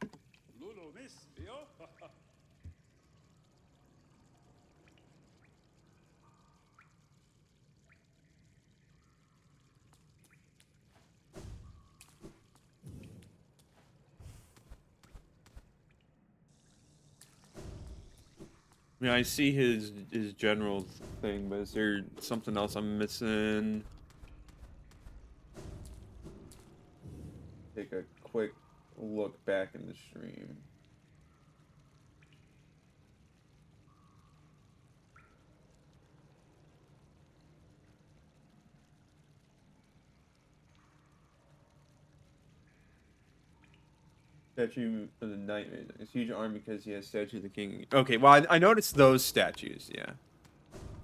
I mean, I see his general thing, but is there something else I'm missing? Take a quick look back in the stream. Statue of the Nightmare. It's a huge arm because he has statue of the king. Okay, well, I noticed those statues, yeah.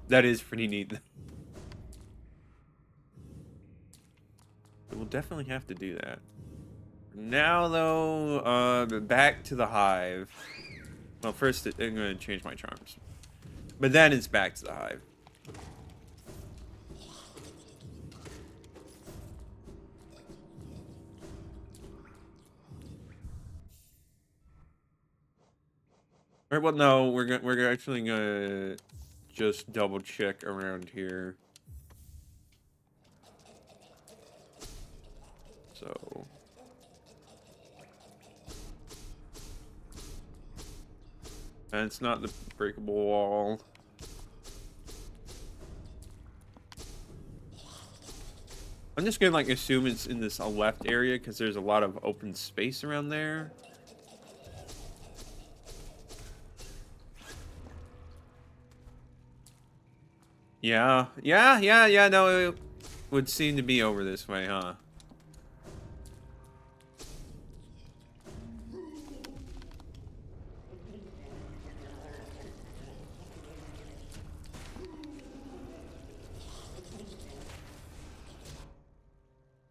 That is pretty neat. We'll definitely have to do that. Now, though, back to the hive. Well, first, I'm going to change my charms. But then it's back to the hive. All right, well, no, we're actually gonna just double check around here. So, and it's not the breakable wall. I'm just gonna like assume it's in this left area because there's a lot of open space around there. Yeah, no, it would seem to be over this way, huh?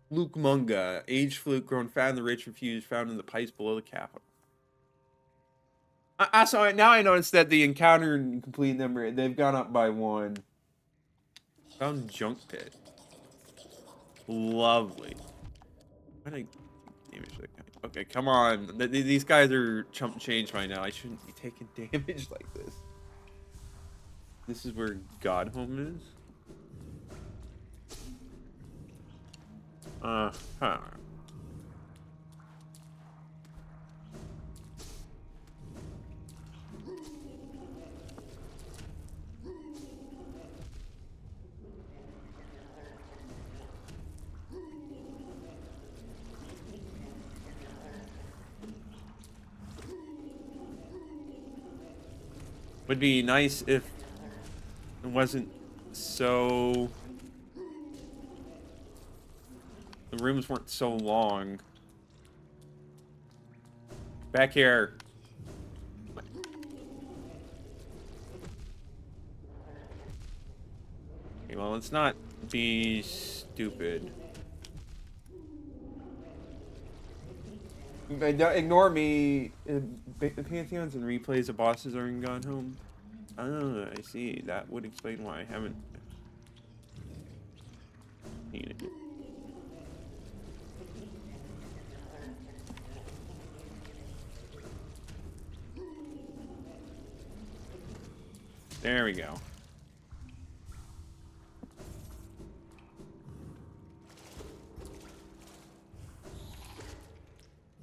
Luke Munga, aged flute grown fat in the rich refuse found in the pipes below the capital. I saw it. Now I noticed that the encounter and complete number, they've gone up by 1. Found junk pit. Lovely. What a damage that guy. Okay, come on. These guys are chump change right now. I shouldn't be taking damage like this. This is where Godhome is? Huh. Would be nice if it wasn't so... The rooms weren't so long. Back here. Okay, well, let's not be stupid. Ignore me. The Pantheons and replays of bosses are in Godhome. Oh, I see. That would explain why I haven't seen it. There we go.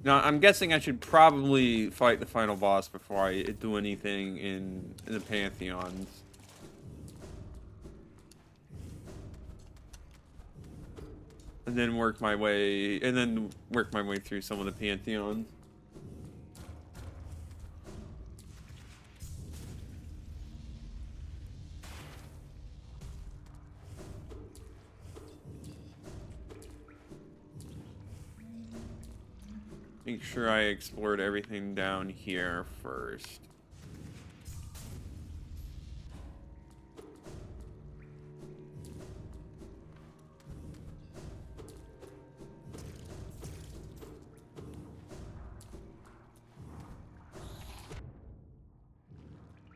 Now, I'm guessing I should probably fight the final boss before I do anything in the Pantheons. And then work my way through some of the Pantheon. Make sure I explored everything down here first.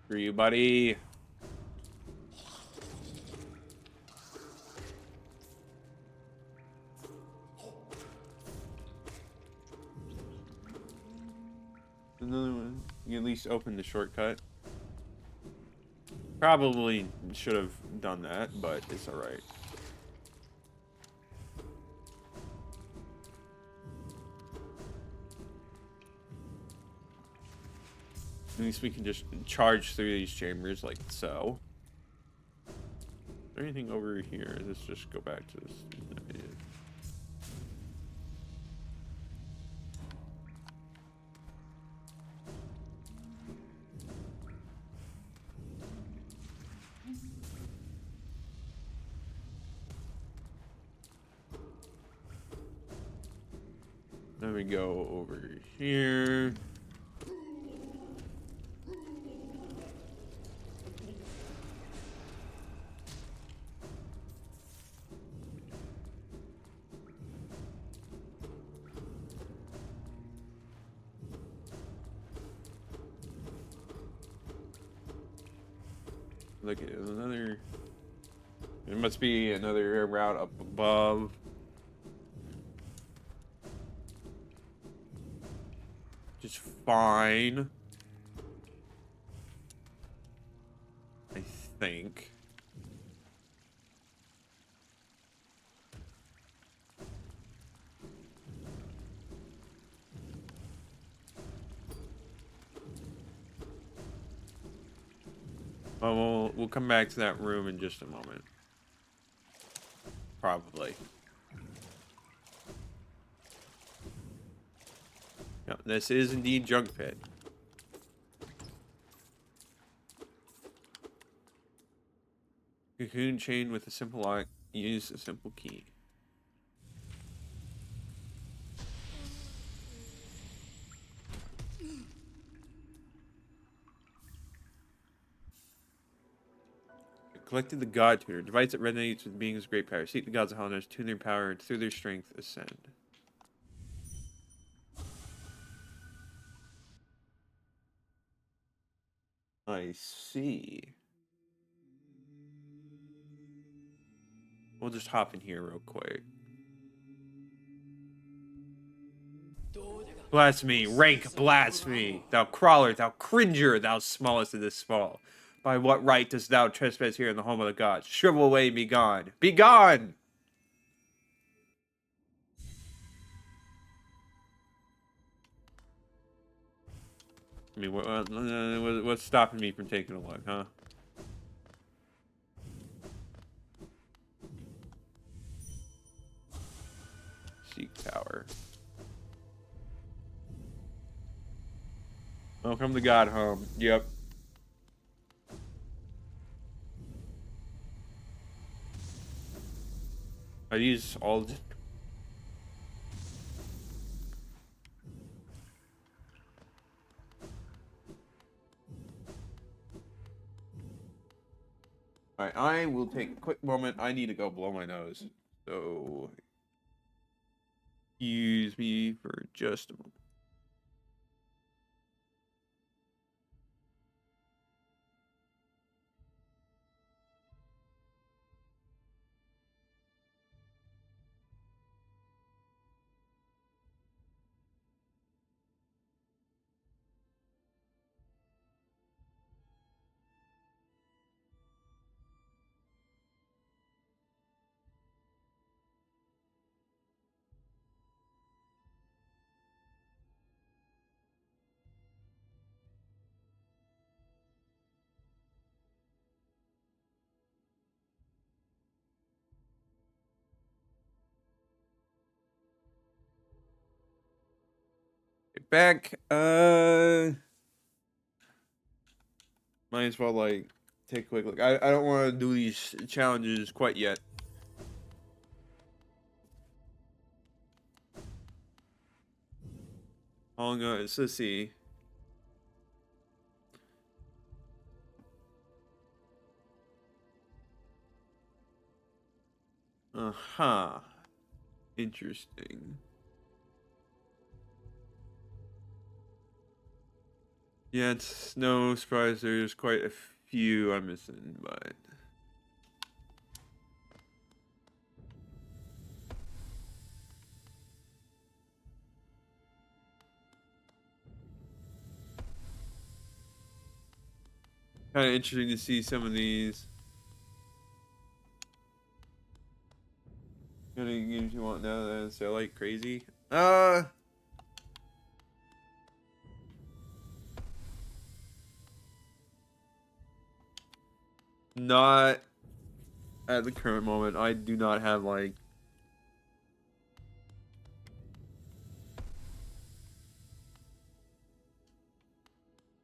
For you, buddy. Another one. You at least opened the shortcut. Probably should have done that, but it's alright. At least we can just charge through these chambers like so. Is there anything over here? Let's just go back to this. Then we go over here. Look at another. There must be another route up above. Just fine. I think. Well, we'll come back to that room in just a moment. Probably. Yep, this is indeed Junk Pit. Cocoon chain with a simple lock. Use a simple key. Collected the God Tutor. Device that resonates with beings of great power. Seek the gods of Helleners, tune their power, and through their strength, ascend. I see. We'll just hop in here real quick. Blasphemy, rank blasphemy. Thou crawler, thou cringer, thou smallest of this small. By what right dost thou trespass here in the home of the gods? Shrivel away and be gone. Be gone! I mean, what's stopping me from taking a look, huh? Seek tower. Welcome to Godhome. Yep. Are these all... Alright, I will take a quick moment. I need to go blow my nose. So... Excuse me for just a moment. back. Might as well like take a quick look. I don't want to do these challenges quite yet. How long ago? Let's see. Uh-huh. Interesting. Yeah, it's no surprise there's quite a few I'm missing, but kind of interesting to see some of these. How many games you want now that so like crazy? Not at the current moment. I do not have like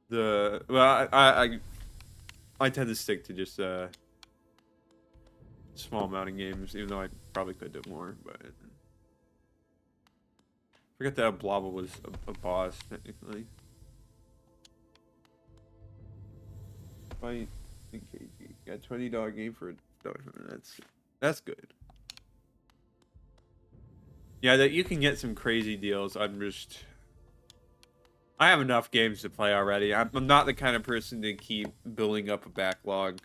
the well. I tend to stick to just small amount of games, even though I probably could do more. But I forget that Blobble was a boss technically. Fight in KG. Got $20 game for $1. That's good. Yeah, that you can get some crazy deals. I have enough games to play already. I'm not the kind of person to keep building up a backlog.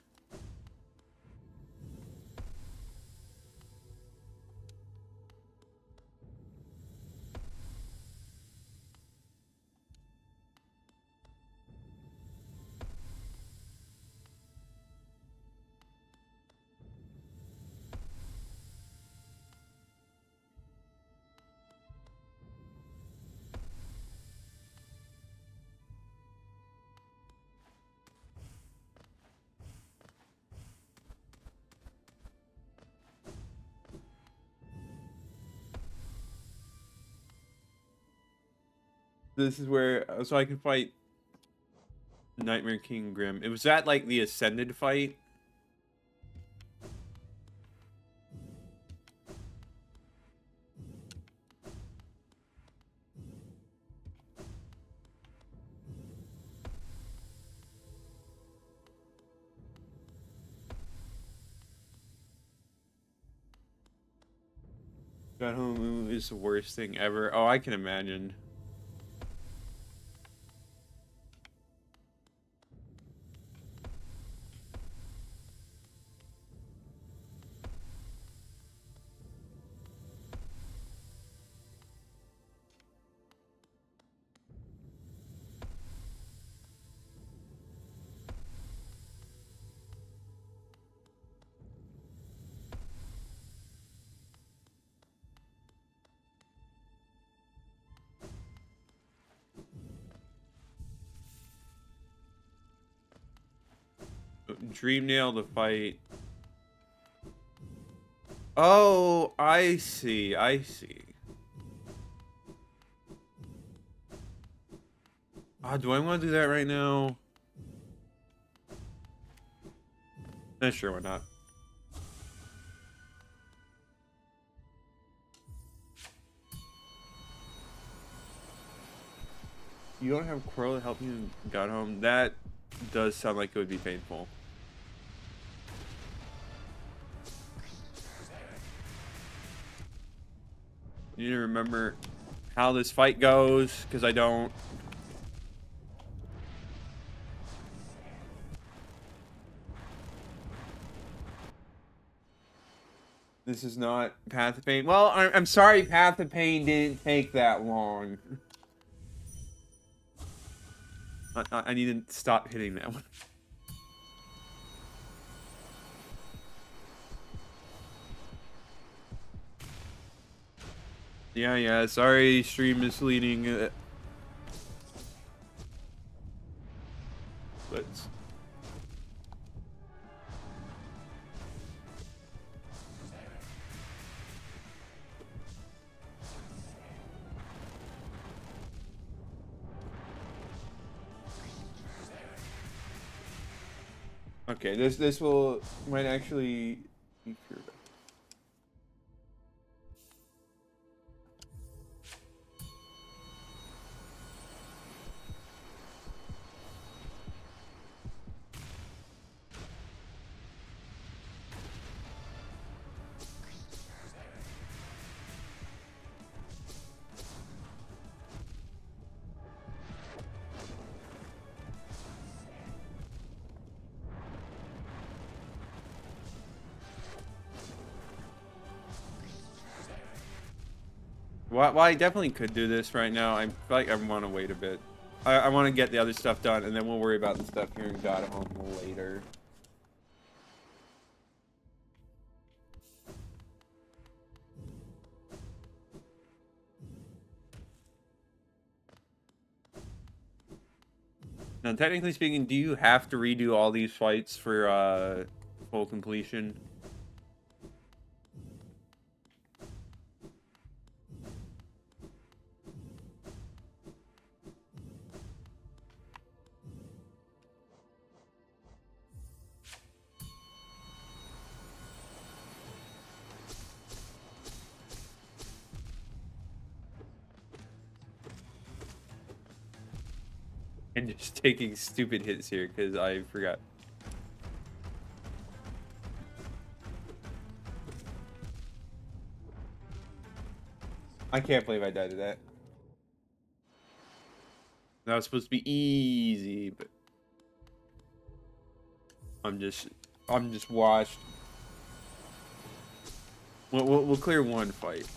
This is where so I can fight Nightmare King Grim. It was that like the Ascended fight. Godhome is the worst thing ever. Oh, I can imagine. Dream Nail to fight. Oh, I see. I see. Do I want to do that right now? Sure, why not? You don't have Quirrell to help you in Godhome? That does sound like it would be painful. You need to remember how this fight goes, because I don't. This is not Path of Pain. Well, I'm sorry Path of Pain didn't take that long. I need to stop hitting that one. Yeah, sorry, stream misleading. But Okay, this will might actually be cured. Well, I definitely could do this right now. I feel like I want to wait a bit. I want to get the other stuff done, and then we'll worry about the stuff here in Godhome later. Now, technically speaking, do you have to redo all these fights for full completion? And just taking stupid hits here because I forgot. I can't believe I died to that. That was supposed to be easy, but I'm just washed. We'll clear one fight.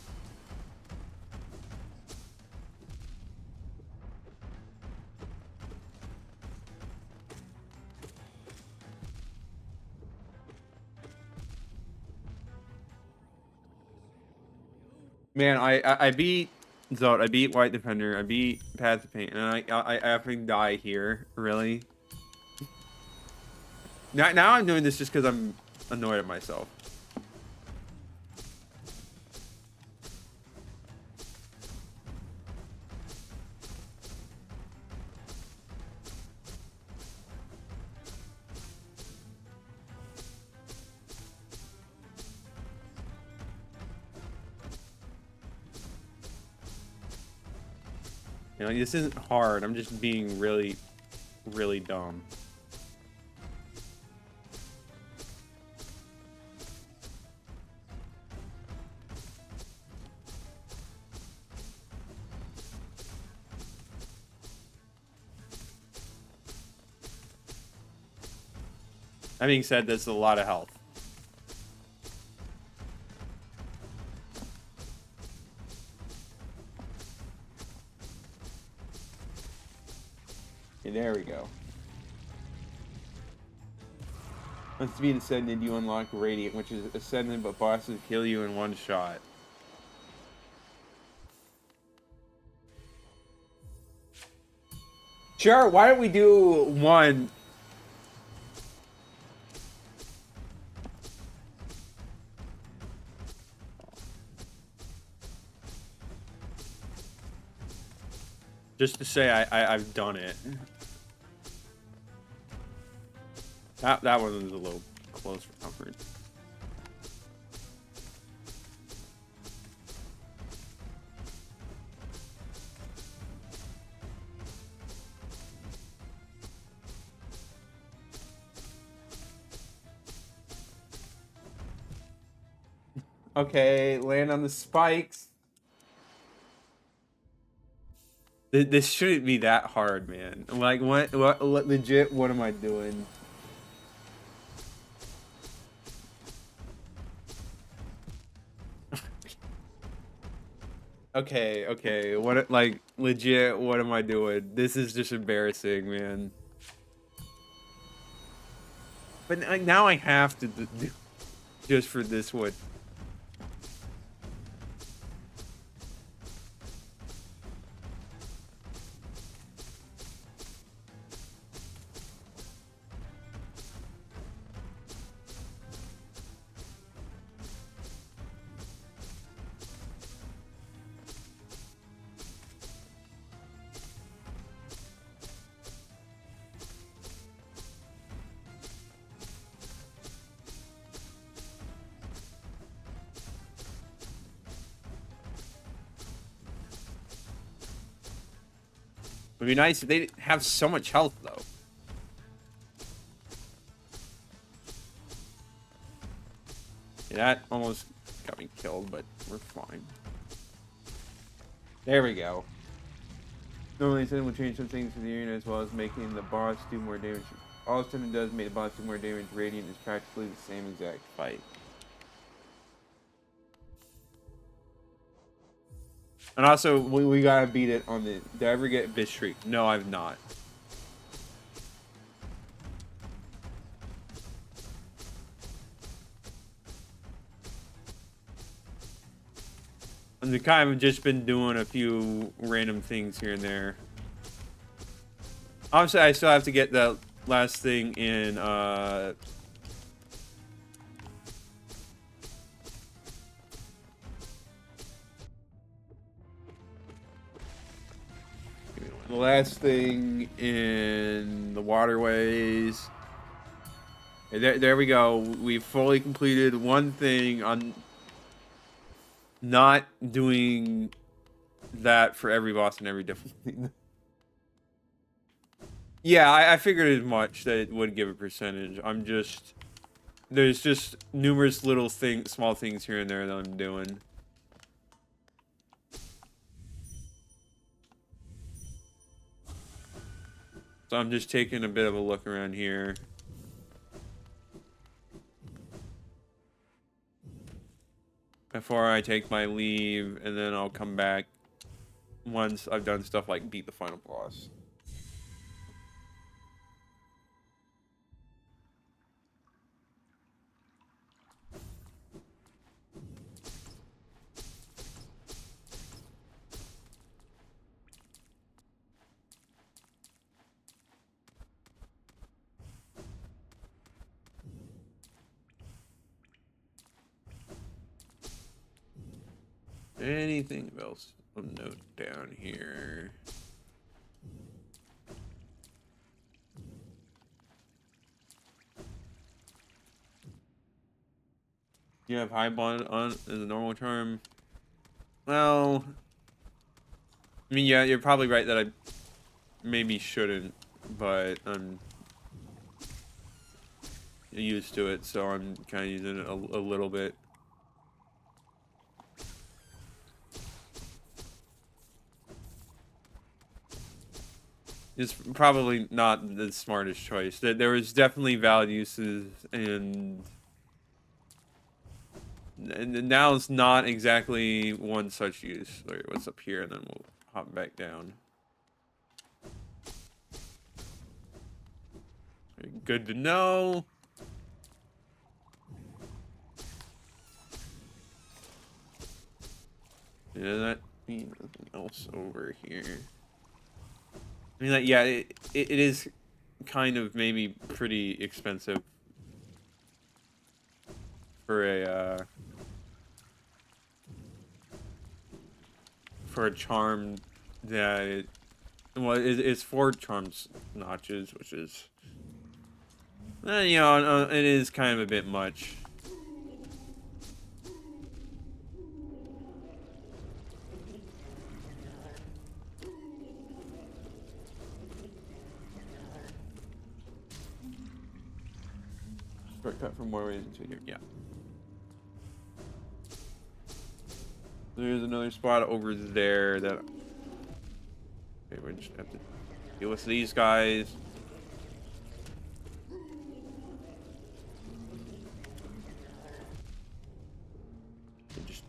Man, I beat Zod, I beat White Defender, I beat Path of Pain, and I effing die here. Really? Now I'm doing this just because I'm annoyed at myself. You know, this isn't hard. I'm just being really, really dumb. That being said, that's a lot of health. Okay, there we go. Once to be ascended, you unlock Radiant, which is ascended, but bosses kill you in one shot. Sure, why don't we do one? Just to say I've done it. That one was a little close for comfort. Okay, land on the spikes. This shouldn't be that hard, man. Like, what legit, what am I doing? Okay, what, like, legit, what am I doing? This is just embarrassing, man. But like, now I have to do just for this one. Would be nice if they didn't have so much health, though. Yeah, that almost got me killed, but we're fine. There we go. Normally, Sin will change some things to the arena as well as making the boss do more damage. All Sin does make the boss do more damage. Radiant is practically the same exact fight. And also, we gotta beat it on the... Did I ever get Bitch Streak? No, I've not. And the kind of just been doing a few random things here and there. Obviously, I still have to get the last thing in, the last thing in the waterways. There we go. We fully completed one thing on not doing that for every boss and every different thing. Yeah, I figured as much that it would give a percentage. There's just numerous little small things here and there that I'm doing. So I'm just taking a bit of a look around here. Before I take my leave, and then I'll come back once I've done stuff like beat the final boss. Anything else of note down here? You have high bond on as a normal term. Well, I mean, yeah, you're probably right that I maybe shouldn't, but I'm used to it, so I'm kind of using it a little bit. It's probably not the smartest choice. There was definitely valid uses, and now it's not exactly one such use. Like, what's up here, and then we'll hop back down. Good to know. Yeah, that means nothing else over here. I mean, like, yeah, it is kind of maybe pretty expensive for a charm that it's 4 charms notches, which is you know, it is kind of a bit much. Shortcut from Warways into here, yeah. There's another spot over there that... Okay, we just have to deal with these guys.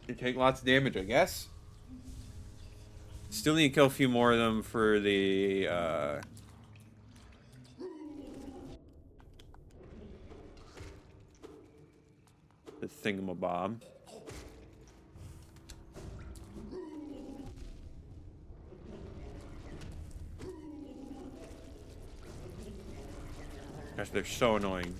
They take lots of damage, I guess. Still need to kill a few more of them for the, the thingamabob. Gosh, they're so annoying.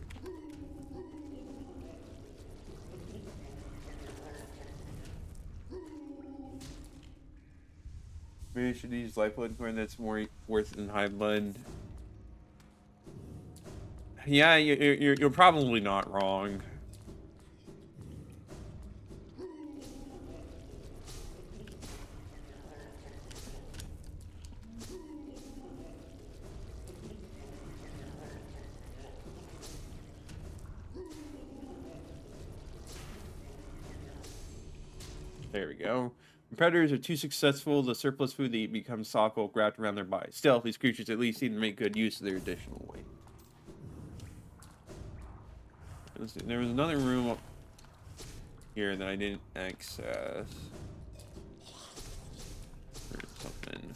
Maybe I should use life blood coin. That's more worth than high blood. Yeah, you're probably not wrong. There we go. When predators are too successful, the surplus food they eat becomes stockpile wrapped around their bodies. Still, these creatures at least seem to make good use of their additional weight. Let's see. There was another room up here that I didn't access. Or something.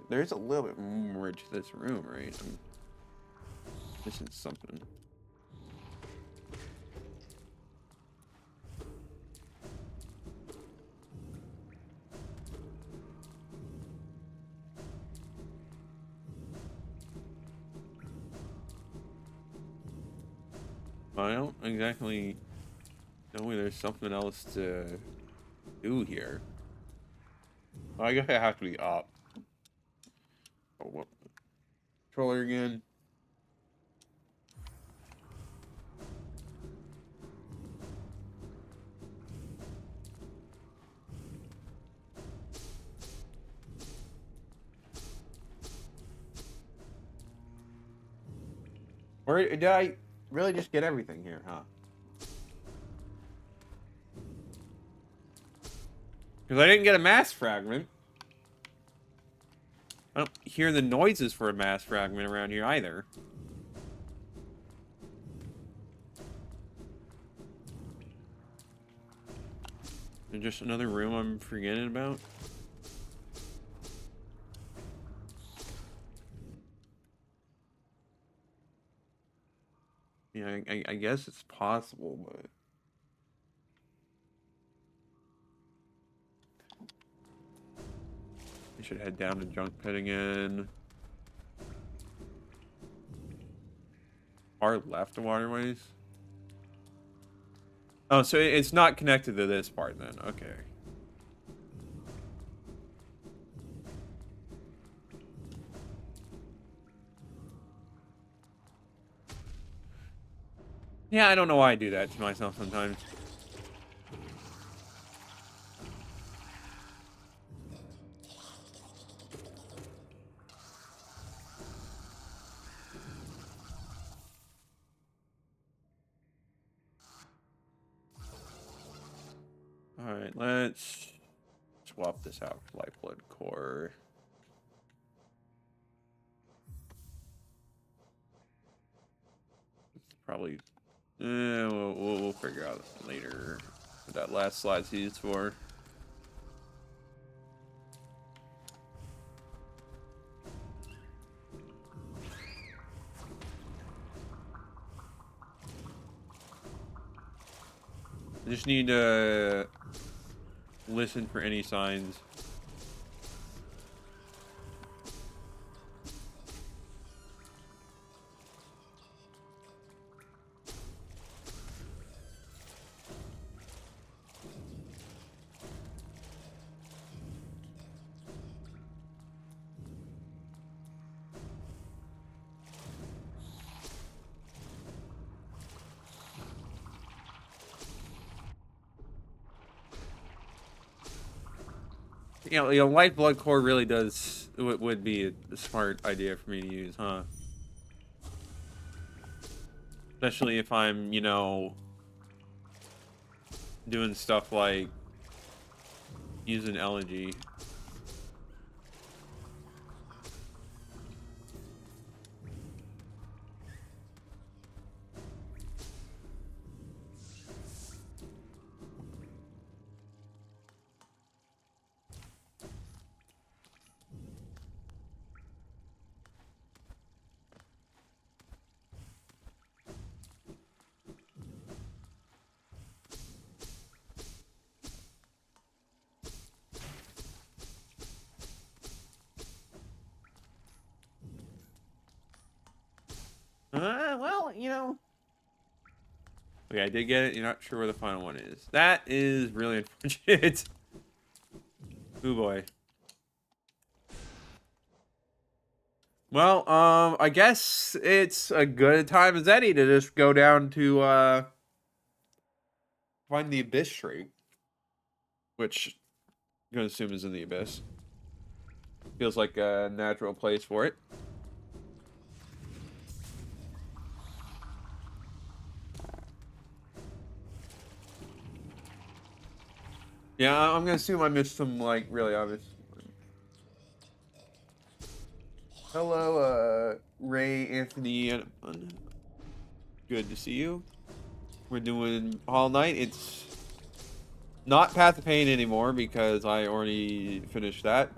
There's a little bit more to this room, right? I'm missing something. I don't exactly know there's something else to do here. I guess I have to be up. Oh, what? Controller again. Or did I really just get everything here, huh? Because I didn't get a mass fragment. I don't hear the noises for a mass fragment around here either. Is there just another room I'm forgetting about? Yeah, I guess it's possible, but... I should head down to Junk Pit again. Far left waterways? Oh, so it's not connected to this part then. Okay. Yeah, I don't know why I do that to myself sometimes. Alright, let's swap this out for Lifeblood Core. It's probably... we'll figure out later what that last slide's used for. I just need to listen for any signs. White blood core really does would be a smart idea for me to use, huh? Especially if I'm, doing stuff like using elegy. Well, Okay, I did get it. You're not sure where the final one is. That is really unfortunate. Oh boy. Well, I guess it's a good time as any to just go down to find the Abyss Tree, which I'm gonna assume is in the abyss. Feels like a natural place for it. Yeah, I'm gonna assume I missed some, like, really obvious. Hello, Ray, Anthony, and good to see you. We're doing Hollow Knight. It's not Path of Pain anymore because I already finished that.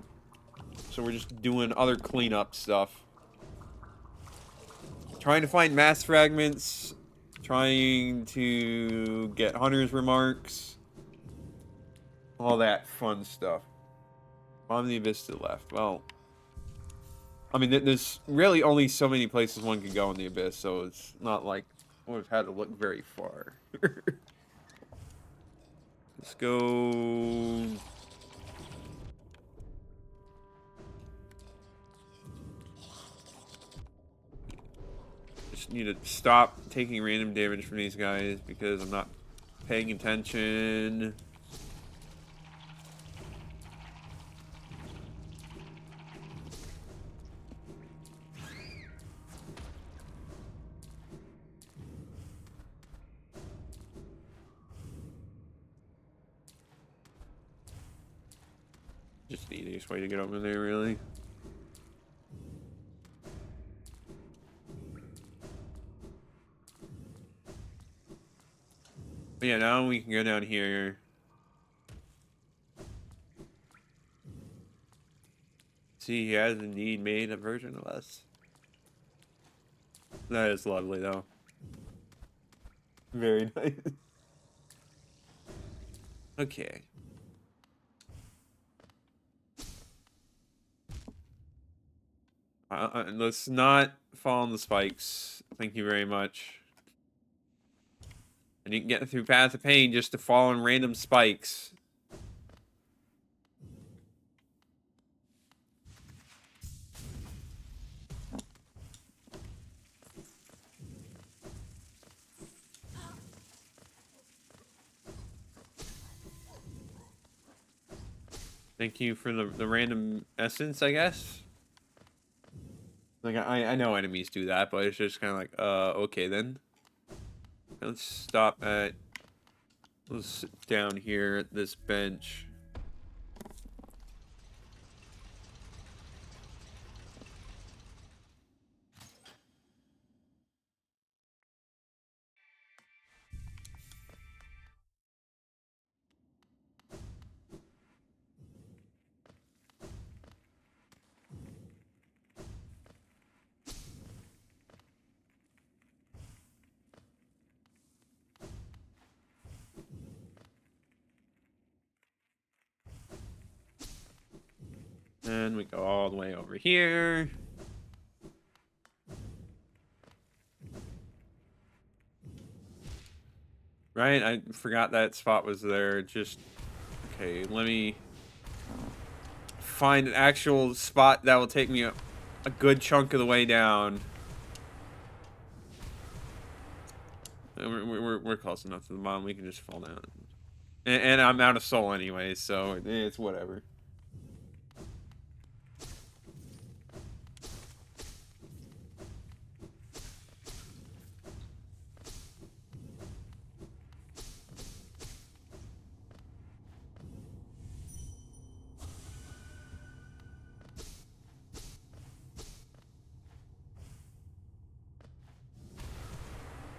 So we're just doing other cleanup stuff. Trying to find mass fragments. Trying to get hunter's remarks. All that fun stuff. Bottom of the abyss to the left. Well, I mean, there's really only so many places one can go in the abyss, so it's not like we've had to look very far. Let's go. Just need to stop taking random damage from these guys because I'm not paying attention. Just the easiest way to get over there, really. But yeah, now we can go down here. See, he has indeed made a version of us. That is lovely, though. Very nice. Okay. Let's not fall on the spikes. Thank you very much. I didn't get through Path of Pain just to fall on random spikes. Thank you for the random essence, I guess. Like, I know enemies do that, but it's just kind of like, okay then. Let's stop at... Let's sit down here at this bench. And we go all the way over here. Right? I forgot that spot was there. Just... Okay, let me find an actual spot that will take me a good chunk of the way down. We're close enough to the bottom. We can just fall down. And I'm out of soul anyway, so it's whatever.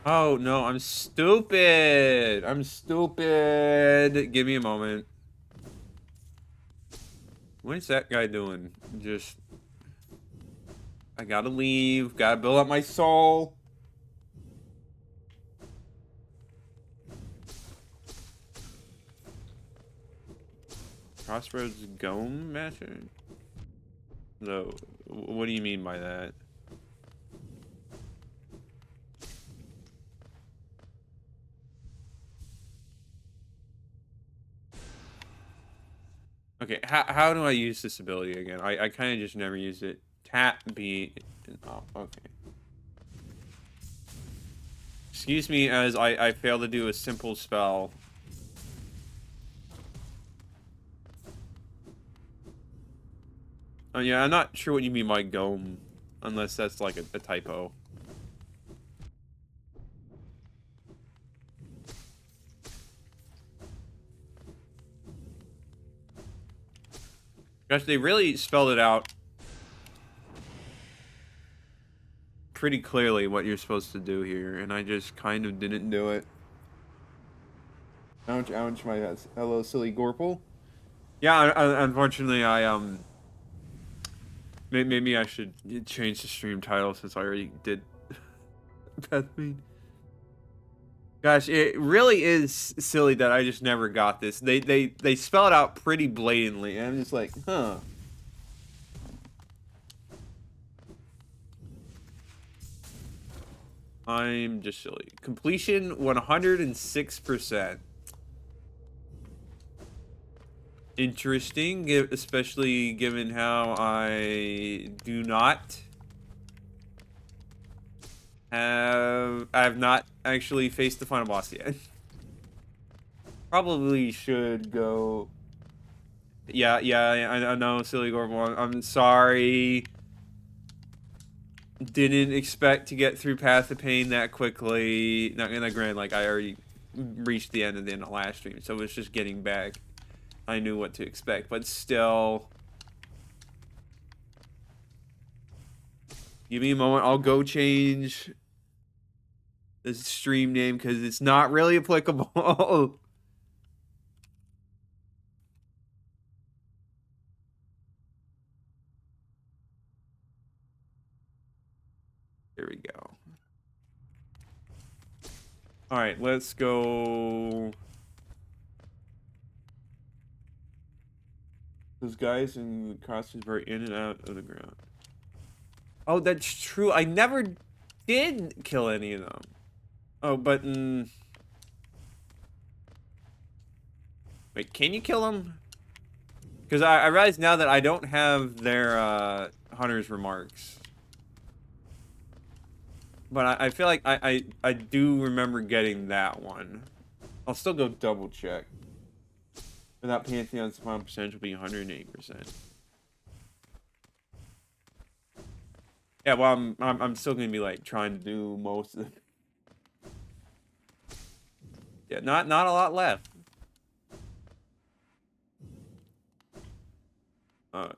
Oh, no, I'm stupid. I'm stupid. Give me a moment. What is that guy doing? Just... I gotta leave. Gotta build up my soul. Crossroads Godhome Master? No. What do you mean by that? Okay, how do I use this ability again? I kind of just never used it. Tap B. Oh, okay. Excuse me as I fail to do a simple spell. Yeah, I'm not sure what you mean by Godhome, unless that's like a typo. Gosh, they really spelled it out pretty clearly what you're supposed to do here, and I just kind of didn't do it. Ouch, ouch, my ass. Hello, silly Gorple. Yeah, unfortunately, maybe I should change the stream title since I already did. Bethmead. Gosh, it really is silly that I just never got this. They spell it out pretty blatantly, and I'm just like, huh. I'm just silly. Completion 106%. Interesting, especially given how I do not have... I have not actually faced the final boss yet. Probably should go... Yeah, I know, silly Gorble. I'm sorry. Didn't expect to get through Path of Pain that quickly. Not gonna grant, like, I already reached the end of the last stream, so it's just getting back. I knew what to expect, but still. Give me a moment. I'll go change the stream name because it's not really applicable. There we go. All right, let's go. Those guys in costumes are in and out of the ground. Oh, that's true. I never did kill any of them. Oh, but... Wait, can you kill them? Because I realize now that I don't have their hunter's remarks. But I feel like I do remember getting that one. I'll still go double check. Without Pantheon's final percentage will be 108%. Yeah, well, I'm still gonna be like trying to do most of it. Yeah, not a lot left.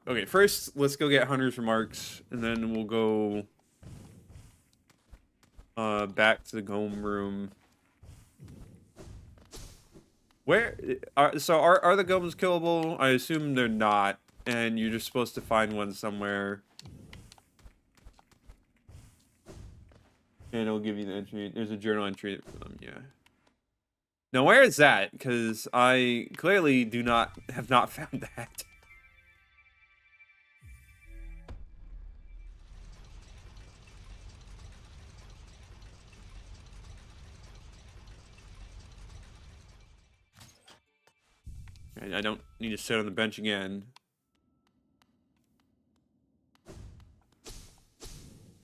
Okay, first let's go get Hunter's Remarks, and then we'll go back to the Godhome room. Where are the Golems killable? I assume they're not, and you're just supposed to find one somewhere. And it'll give you the entry. There's a journal entry for them, yeah. Now, where is that? Because I clearly have not found that. I don't need to sit on the bench again.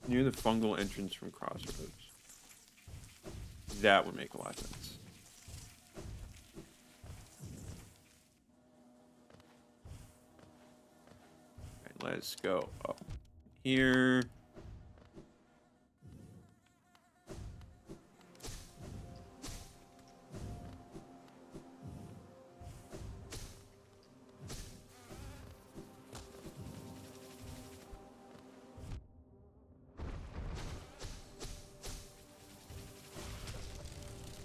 Near the fungal entrance from Crossroads. That would make a lot of sense. Alright, let's go up here.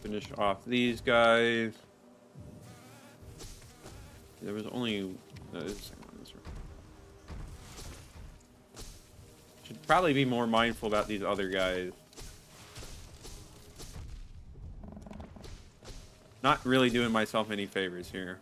Finish off these guys. There was only this one. Should probably be more mindful about these other guys. Not really doing myself any favors here.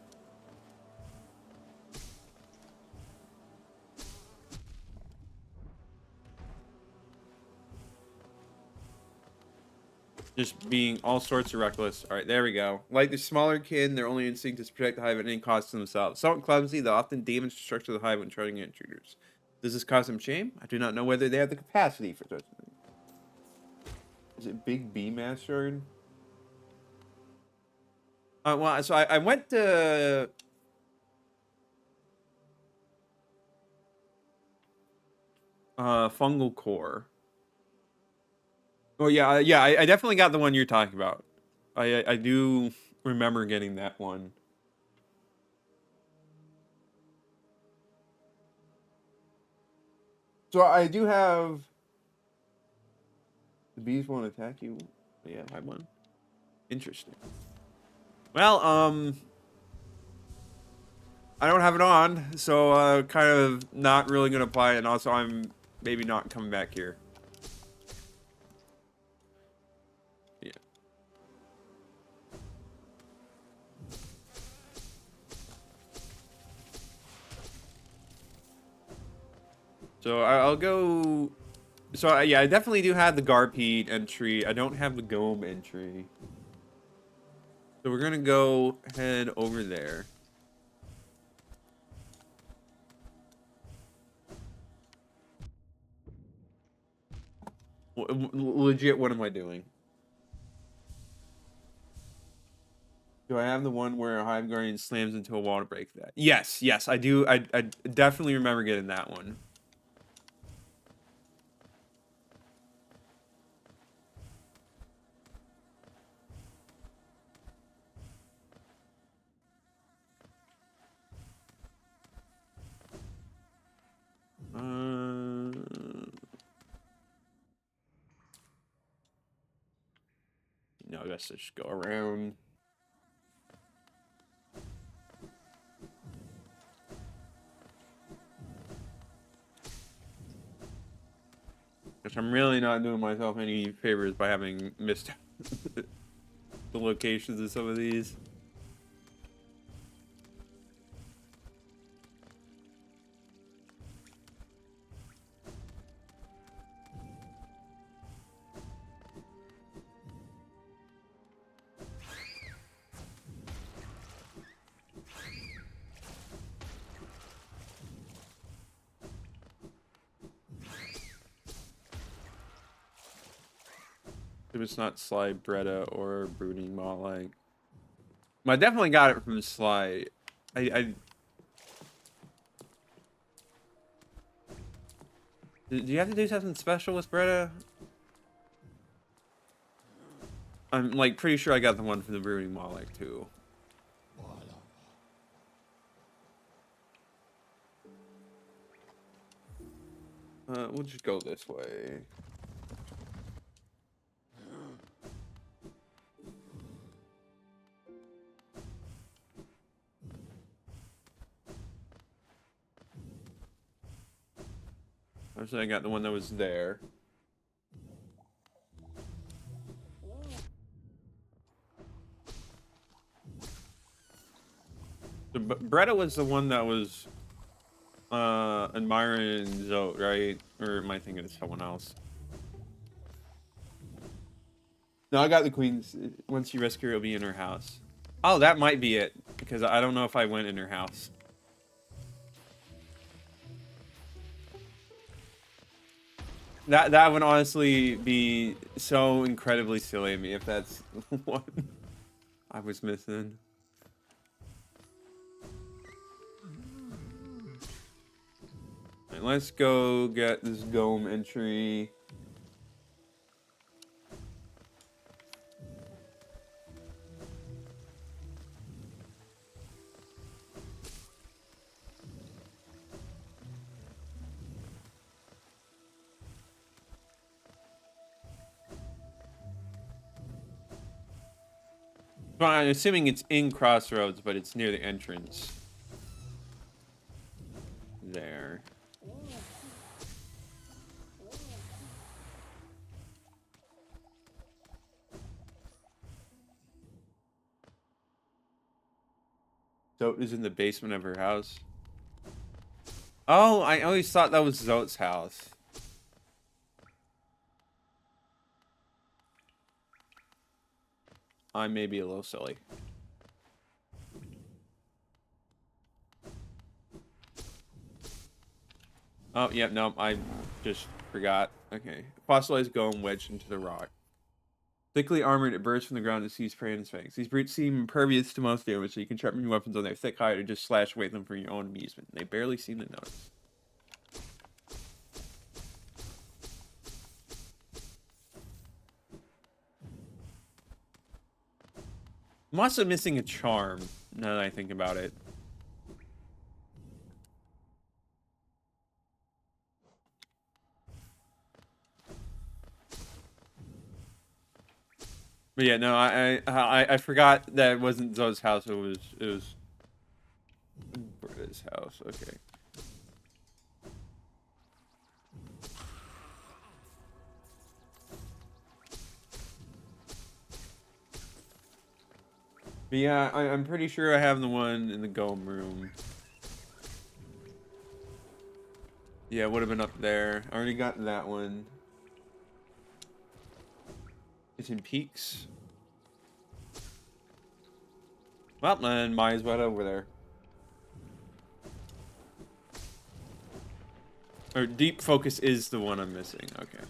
Just being all sorts of reckless. All right, there we go. Like the smaller kin, their only instinct is to protect the hive at any cost to themselves. Somewhat clumsy, they often damage the structure of the hive when trying intruders. Does this cause them shame? I do not know whether they have the capacity for such a thing. Is it Big B Master? Well, so I went to... Fungal core. Oh yeah, yeah. I definitely got the one you're talking about. I do remember getting that one. So I do have. The bees won't attack you. Yeah, I have one. Interesting. Well, I don't have it on, so kind of not really gonna apply it. And also, I'm maybe not coming back here. Yeah. So I'll go. So yeah, I definitely do have the Garpede entry. I don't have the Gome entry. So we're gonna go head over there. Legit, what am I doing? Do I have the one where a Hive Guardian slams into a wall to break that? Yes, yes, I do. I definitely remember getting that one. No, I guess I should go around. Because I'm really not doing myself any favors by having missed the locations of some of these. If it's not Sly, Bretta, or Brooding Maw, like... I definitely got it from Sly. Do you have to do something special with Bretta? I'm, like, pretty sure I got the one from the Brooding Maw, like, too. We'll just go this way. Actually, I got the one that was there. So, Bretta was the one that was admiring Zote, right? Or am I thinking of someone else? No, I got the queen's. Once you rescue her, it'll be in her house. Oh, that might be it. Because I don't know if I went in her house. That would honestly be so incredibly silly of me if that's what I was missing. Right, let's go get this Gome entry. Well, I'm assuming it's in Crossroads, but it's near the entrance. There. Zote is in the basement of her house. Oh, I always thought that was Zote's house. I may be a little silly. Oh, yep, yeah, no, I just forgot. Okay. Fossilized Golem wedged into the rock. Thickly armored, it bursts from the ground to seize prey in its fangs. These brutes seem impervious to most damage, so you can sharpen your weapons on their thick hide or just slash away at them for your own amusement. They barely seem to notice. I'm also missing a charm, now that I think about it. But yeah, no, I forgot that it wasn't Zoe's house. It was Britta's house. Okay. But yeah, I'm pretty sure I have the one in the Godhome room. Yeah, it would have been up there. I already got that one. It's in Peaks. Well, then might as well over there. Or Deep Focus is the one I'm missing. Okay.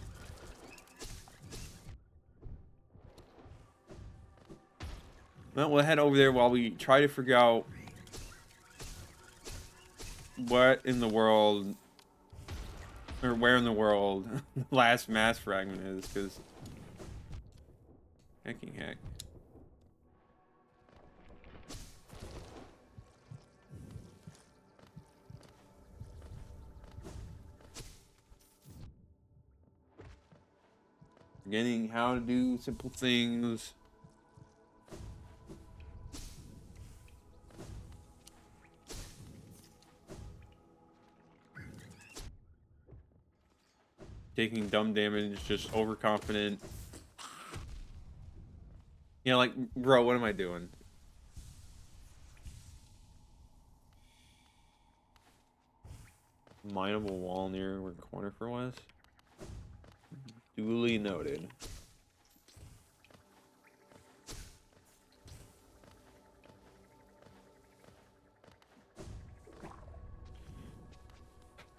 Well, we'll head over there while we try to figure out what in the world, or where in the world, the last mass fragment is, because hacking heck. Forgetting how to do simple things. Taking dumb damage, just overconfident. You know, like, bro, what am I doing? Mineable wall near where Cornifer was. Duly noted.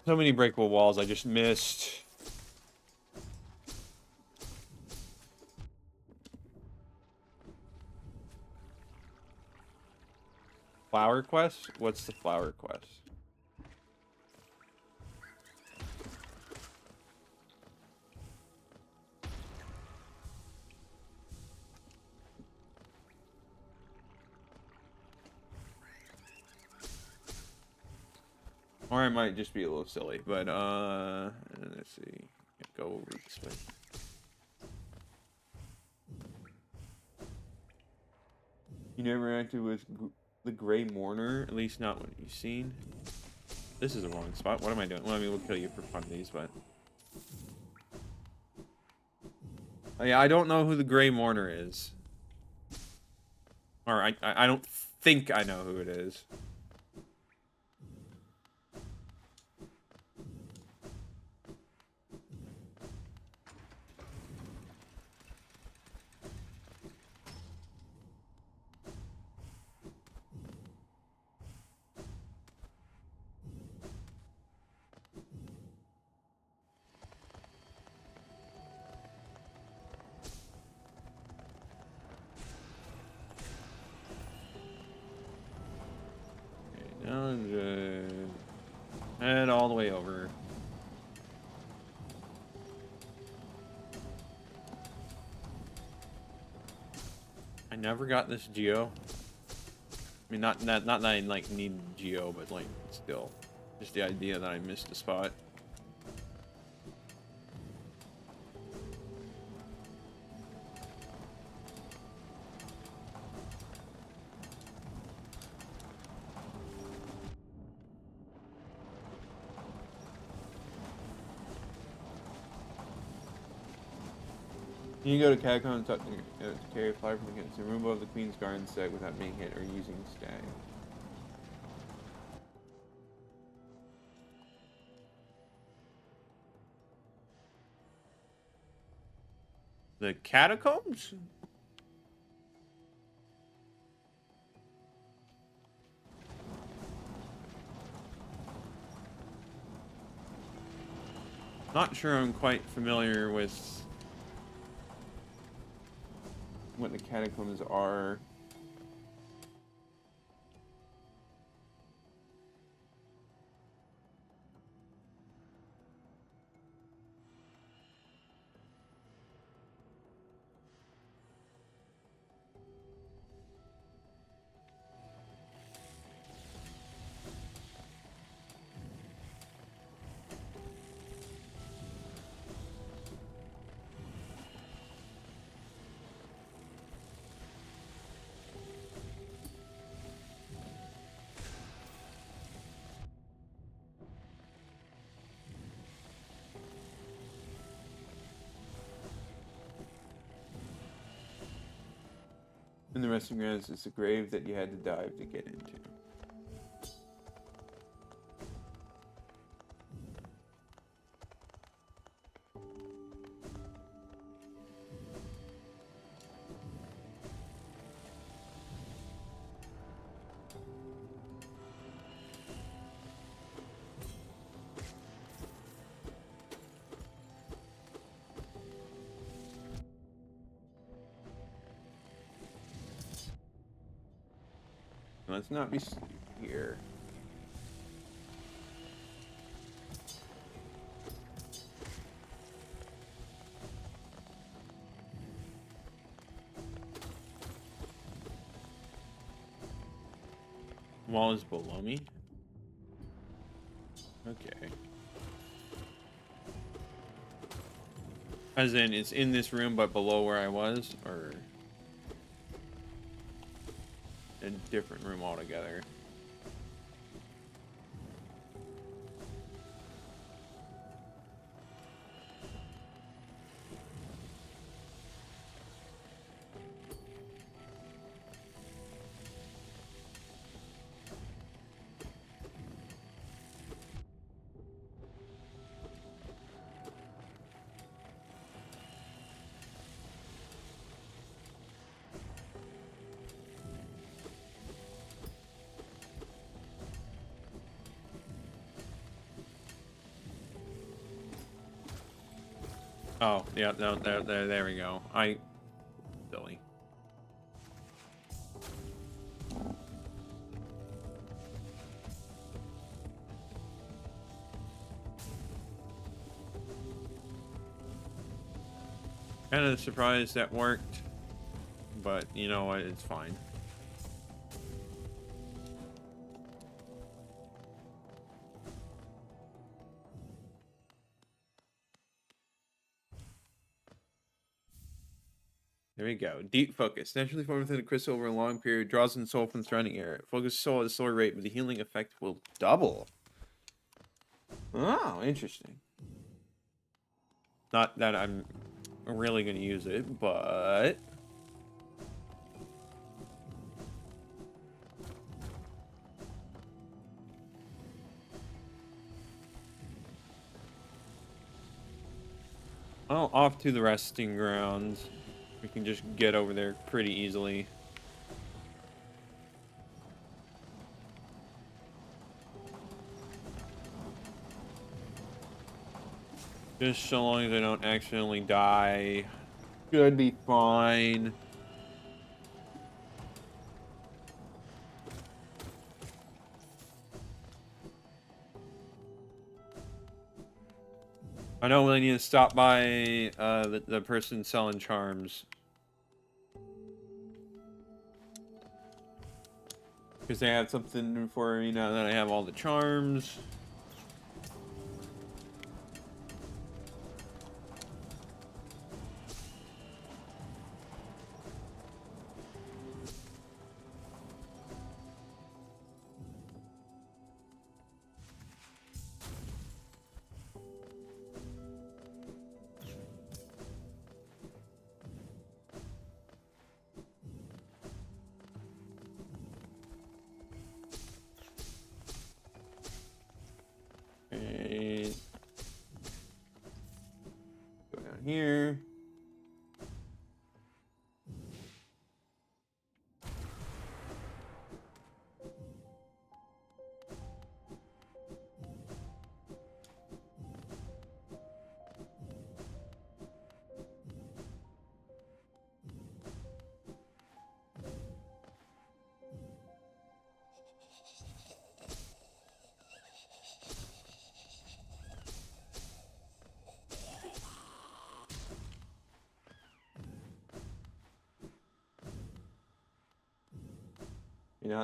So many breakable walls I just missed. Flower quest? What's the flower quest? Or I might just be a little silly, but let's see. Go over this way. You never interacted with the Gray Mourner, at least not what you've seen. This is the wrong spot. What am I doing? Well, I mean, we'll kill you for funsies, but... Oh, yeah, I don't know who the Gray Mourner is. Or I don't think I know who it is. Okay, now I'm just... Head all the way over. I never got this geo. I mean, not that I like need geo, but like still, just the idea that I missed a spot. You can go to Catacomb and talk to carry a flyer from the removal of the Queen's Garden set without being hit or using stag. The Catacombs? Not sure I'm quite familiar with what the Catacombs are. In the resting grounds is a grave that you had to dive to get into. Let's not be here. Wall is below me. Okay. As in, it's in this room, but below where I was, or a different room altogether. Oh, yeah, no, there we go. Silly. Kind of surprised that worked, but you know what, it's fine. There we go. Deep focus. Naturally formed within a crystal over a long period, draws in soul from the surrounding area. Focus soul at a slower rate, but the healing effect will double. Oh, interesting. Not that I'm really going to use it, but... Oh, off to the resting grounds. We can just get over there pretty easily. Just so long as I don't accidentally die. Should be fine. I don't really need to stop by the person selling charms. Because they have something for me now that I have all the charms. And go down here.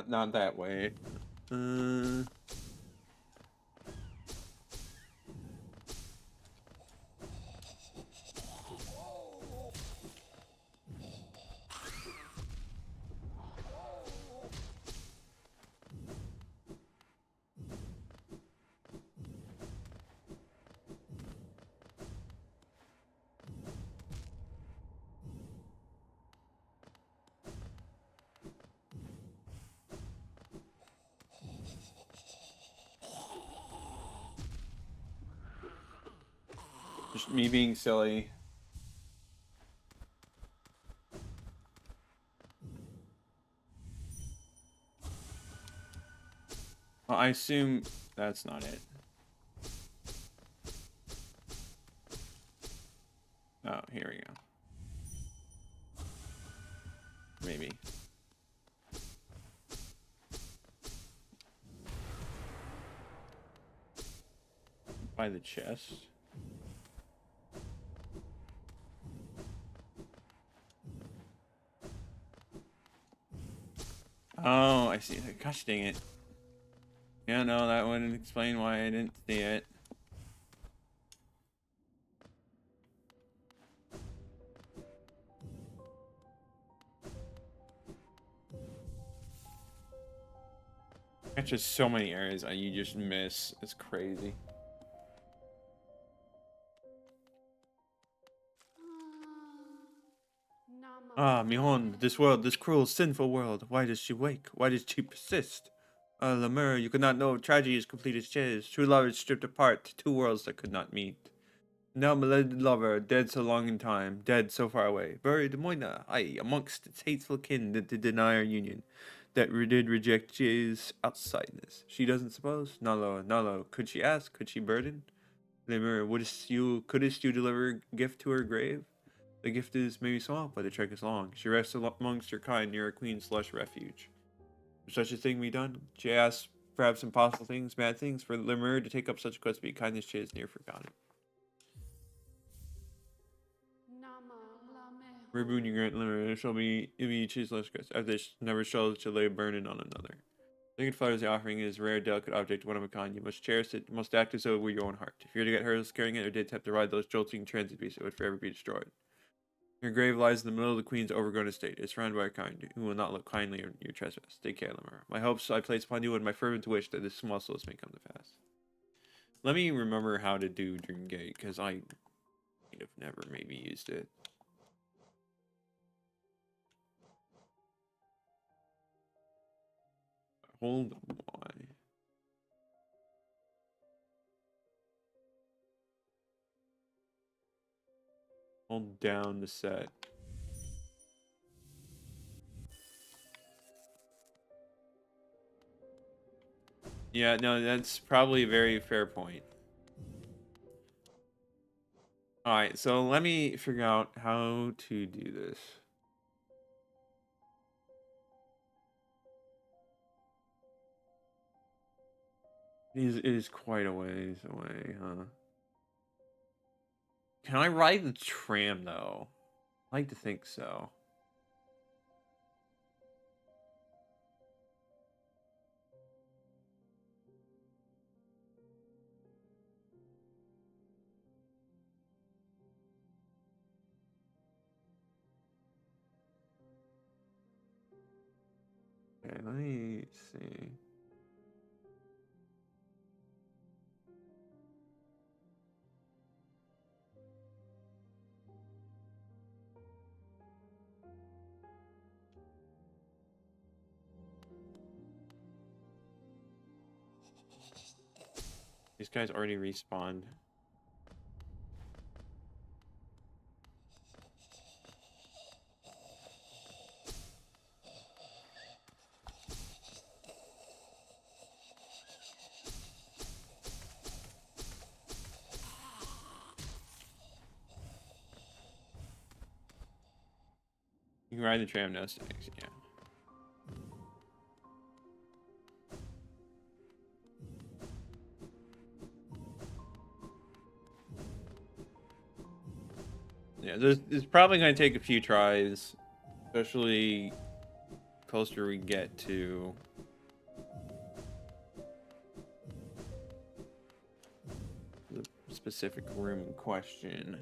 Not that way. Just me being silly. Well, I assume that's not it. Oh, here we go. Maybe. By the chest. Oh, I see. Gosh dang it. Yeah, no, that wouldn't explain why I didn't see it. That's just so many areas that you just miss. It's crazy. Ah, Mihon, this world, this cruel, sinful world. Why does she wake? Why does she persist? Lemur, you could not know tragedy is complete as chase. True love is stripped apart, two worlds that could not meet. Now beloved lover, dead so long in time, dead so far away, buried Moina, aye, amongst its hateful kin that did deny our union, that did reject Jay's outsideness. She doesn't suppose? Nalo, Nalo, could she ask? Could she burden? Lemur, couldst you deliver a gift to her grave? The gift is maybe small, but the trek is long. She rests amongst her kind near a queen's lush refuge. Would such a thing be done? Jay asks perhaps impossible things, mad things, for Lemur to take up such a quest to be kindness Jay is near forgotten. Reboon you grant Lemur, it shall be each his less quest. After this never shall lay a burden on another. Sacred flower is the offering is a rare, delicate object, one of a kind. You must cherish it, must act as though it were your own heart. If you were to get hers carrying it or did attempt to ride those jolting transit beasts, it would forever be destroyed. Your grave lies in the middle of the queen's overgrown estate. It is surrounded by a kind who will not look kindly on your trespass. Take care, Lemur. My hopes I place upon you and my fervent wish that this small solace may come to pass. Let me remember how to do Dreamgate, because I have never maybe used it. Hold on. Hold down the set. Yeah, no, that's probably a very fair point. Alright, so let me figure out how to do this. It is quite a ways away, huh? Can I ride the tram, though? I'd like to think so. Okay, let me see. These guys already respawned. You can ride the tram, no stakes, yeah. Yeah, it's probably going to take a few tries, especially closer we get to the specific room in question.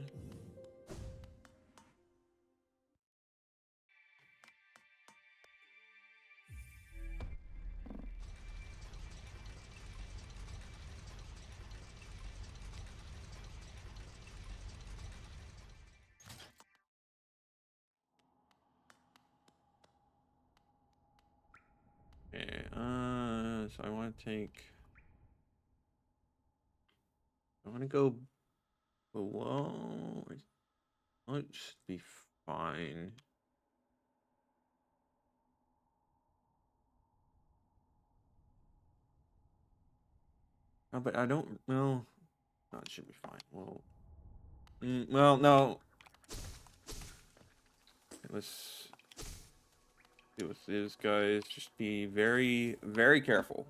Okay, so I want to go Below, it should be fine. Oh, but I don't. Well, no, it should be fine. Well, well, no. Let's see what this, guys. Just be very, very careful.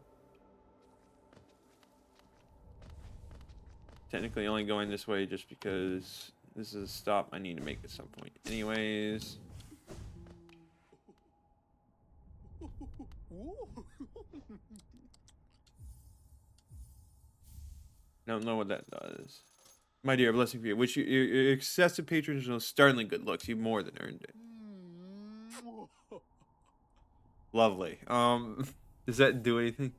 Technically, only going this way just because this is a stop I need to make at some point. Anyways. Don't know what that does. My dear, blessing for you. Which your excessive patronage and startling good looks. You more than earned it. Lovely. Does that do anything?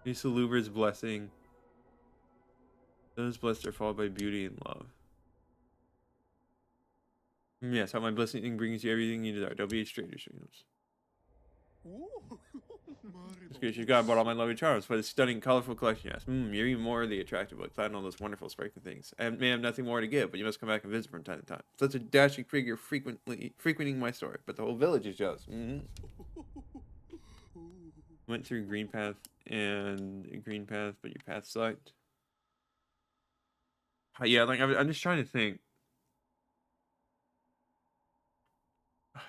Misa Luber's blessing. Those blessed are followed by beauty and love. Yes, how my blessing brings you everything you desire. Don't be a stranger. It's good. She's got bought all my lovely charms for the stunning, colorful collection. Yes, you're even more the attractive look, clad in all those wonderful, sparkling things. I may have nothing more to give, but you must come back and visit from time to time. Such a dashing figure, frequenting my store, but the whole village is jealous. Went through green path and green path, but your path sucked. Yeah, like I'm just trying to think.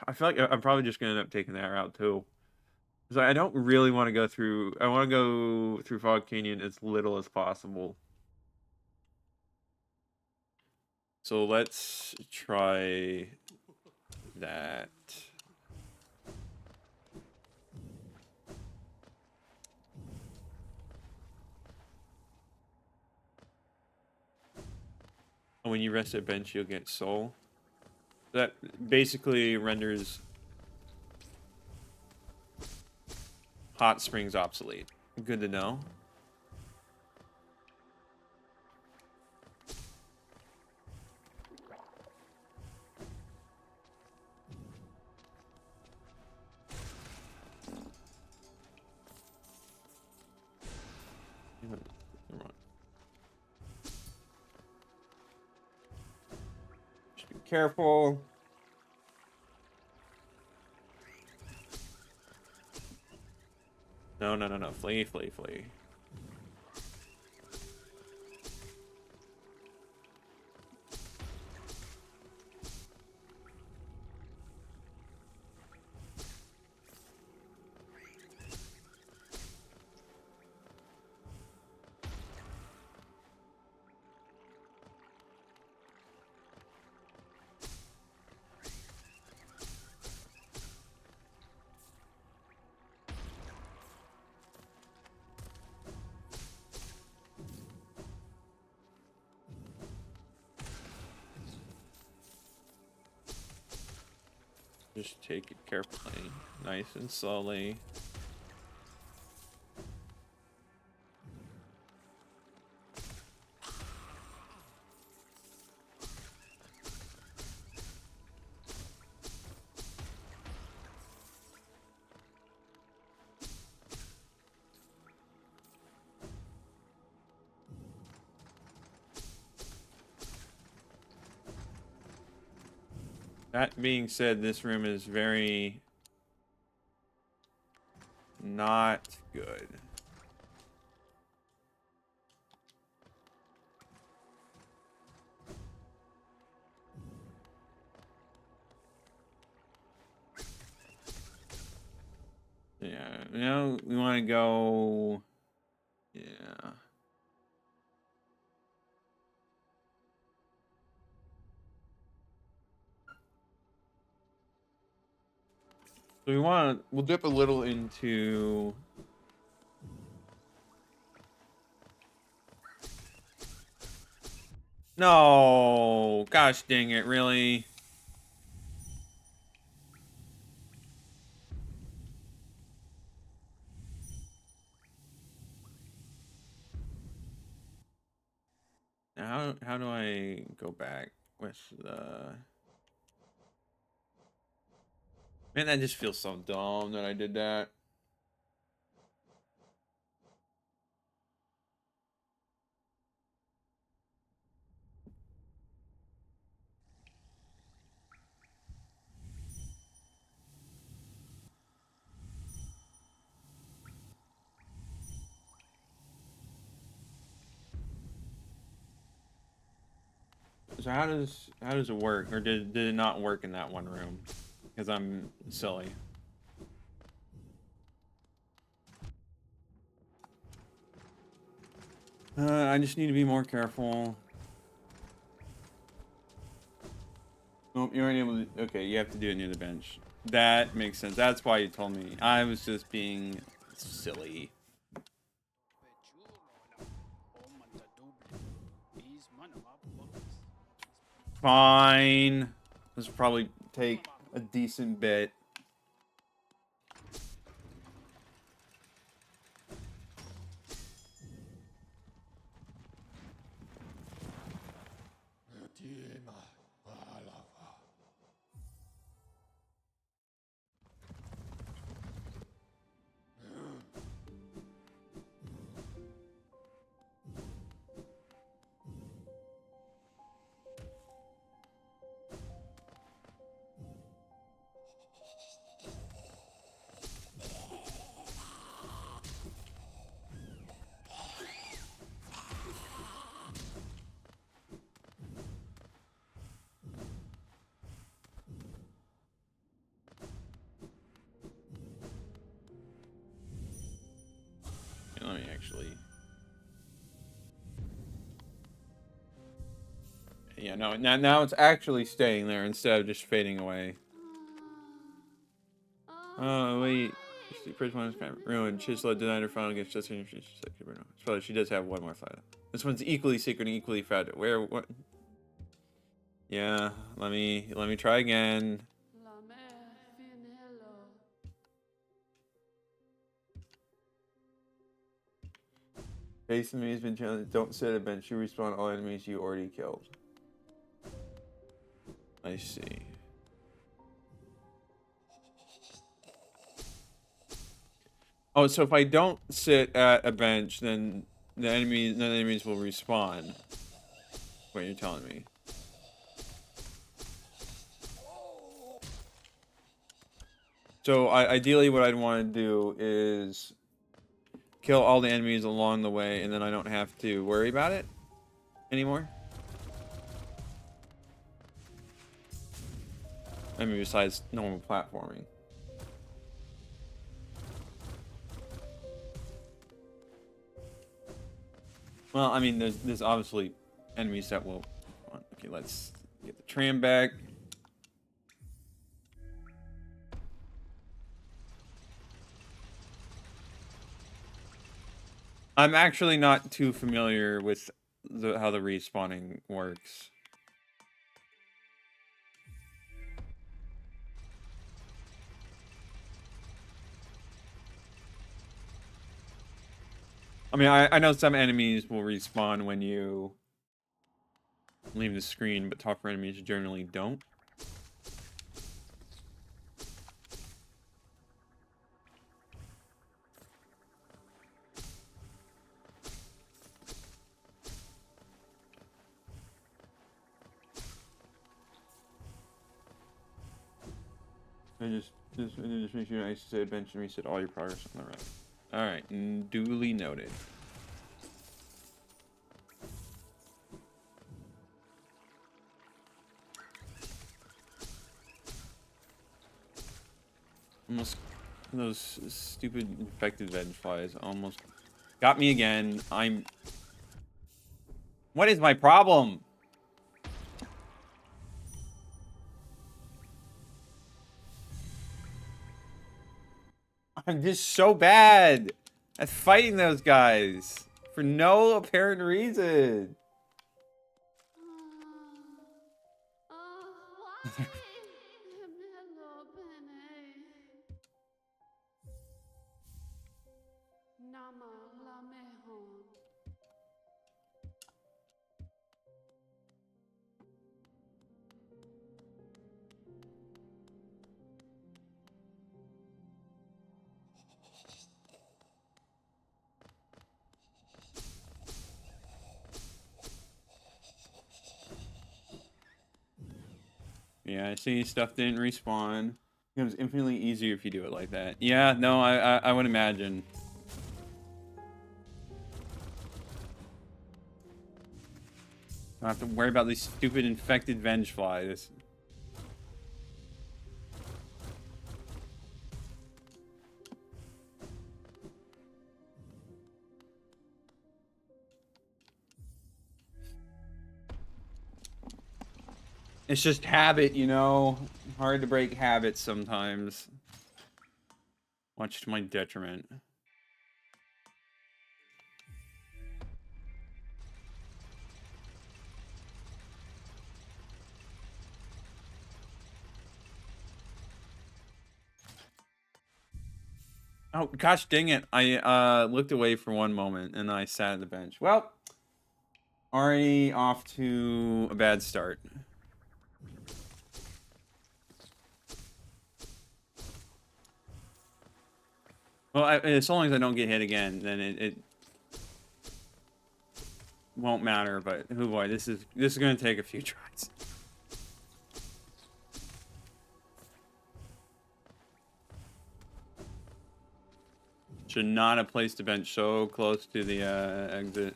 I feel like I'm probably just gonna end up taking that route too. Because I don't really want to go through. I want to go through Fog Canyon as little as possible. So let's try that. And when you rest at bench, you'll get soul. That basically renders hot springs obsolete. Good to know. Just be careful. No, no, no, no. Flee, flee, flee. Just take it carefully, nice and slowly. That being said, this room is very not good. Yeah, now we want to go. Yeah. So we'll dip a little into. No, gosh dang it, really? Now, how do I go back with the... Man, that just feels so dumb that I did that. So how does it work, or did it not work in that one room? Because I'm silly. I just need to be more careful. Nope, you aren't able to. Okay, you have to do it near the bench. That makes sense. That's why you told me. I was just being silly. Fine. This will probably take a decent bit. Let me actually. Yeah, no, now it's actually staying there instead of just fading away. Oh, wait. The first one is kind of ruined. Chisla denied her final against Justin. So she does have one more fight. This one's equally secret and equally fat. Where, what? Yeah, let me try again. Face enemies been challenged. Don't sit at a bench. You respawn all enemies you already killed. I see. Oh, so if I don't sit at a bench, then the enemies will respawn. What you're telling me? So ideally, what I'd want to do is kill all the enemies along the way, and then I don't have to worry about it anymore. I mean, besides normal platforming. Well, I mean, there's obviously enemies that will. Okay, let's get the tram back. I'm actually not too familiar with how the respawning works. I mean, I know some enemies will respawn when you leave the screen, but tougher enemies generally don't. Just make sure I say bench and reset all your progress on the road. All right, duly noted. Almost those stupid infected veg flies almost got me again. What is my problem? I'm just so bad at fighting those guys for no apparent reason. Yeah, I see stuff didn't respawn. It becomes infinitely easier if you do it like that. Yeah, no, I would imagine. Don't have to worry about these stupid infected venge flies. It's just habit, you know? Hard to break habits sometimes. Much to my detriment. Oh, gosh dang it. I looked away for one moment and I sat at the bench. Well, already off to a bad start. Well, as long as I don't get hit again, then it won't matter. But oh boy, this is going to take a few tries. Should not have placed the bench so close to the exit.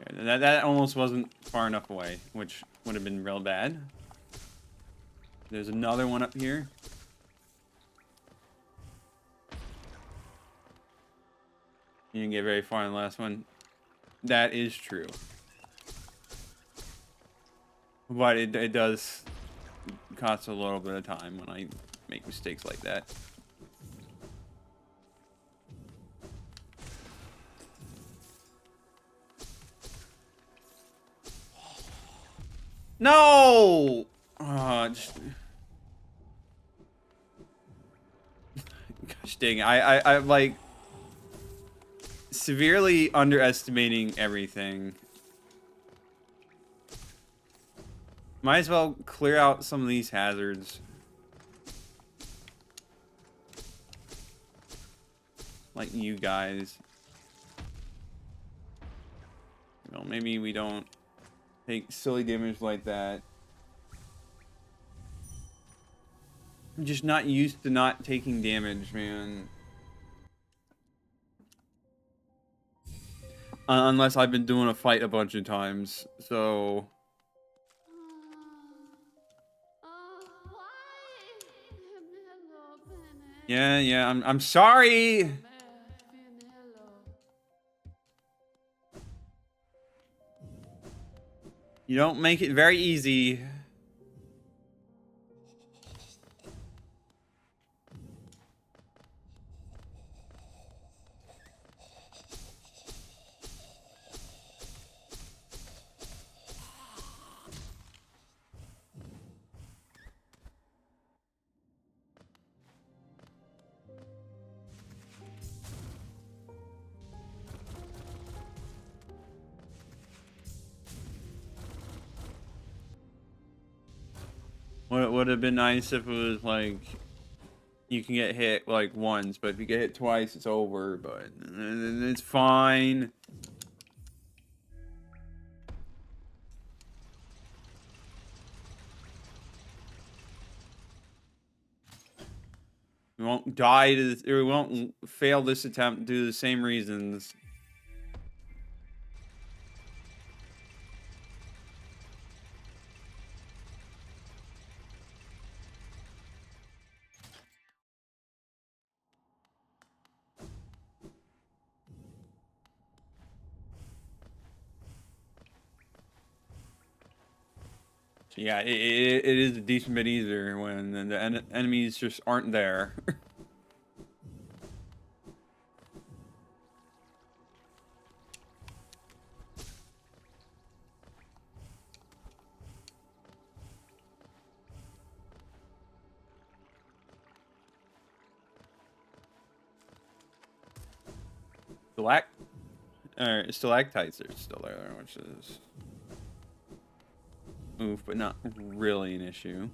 Okay, that almost wasn't far enough away, which would have been real bad. There's another one up here. You didn't get very far in the last one. That is true. But it does cost a little bit of time when I make mistakes like that. No! Gosh dang, I'm like severely underestimating everything. Might as well clear out some of these hazards. Like you guys. Well, maybe we don't take silly damage like that. I'm just not used to not taking damage, man. Unless I've been doing a fight a bunch of times, so... Yeah, I'm sorry! You don't make it very easy. It would have been nice if it was like you can get hit like once, but if you get hit twice, it's over. But it's fine. We won't die to this, or we won't fail this attempt due to the same reasons. So yeah, it is a decent bit easier when the enemies just aren't there. Stalactites are still there, which is oof, but not really an issue.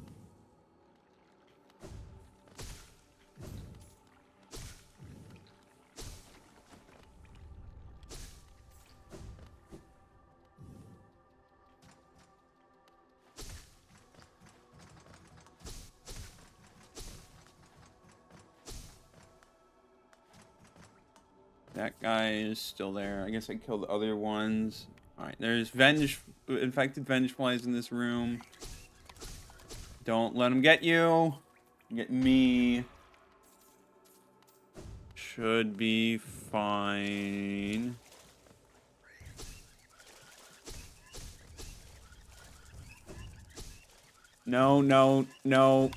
That guy is still there. I guess I killed the other ones. Alright, there's infected venge flies in this room. Don't let them get you. Get me. Should be fine. No, no, no.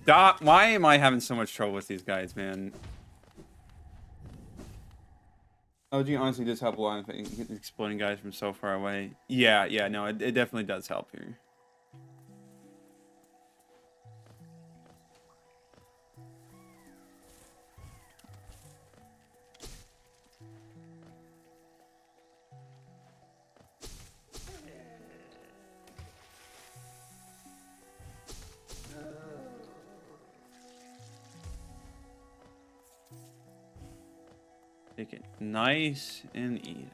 Stop. Why am I having so much trouble with these guys, man? OG honestly does help a lot in exploding guys from so far away. Yeah, yeah, no, it definitely does help here. Take it nice and easy.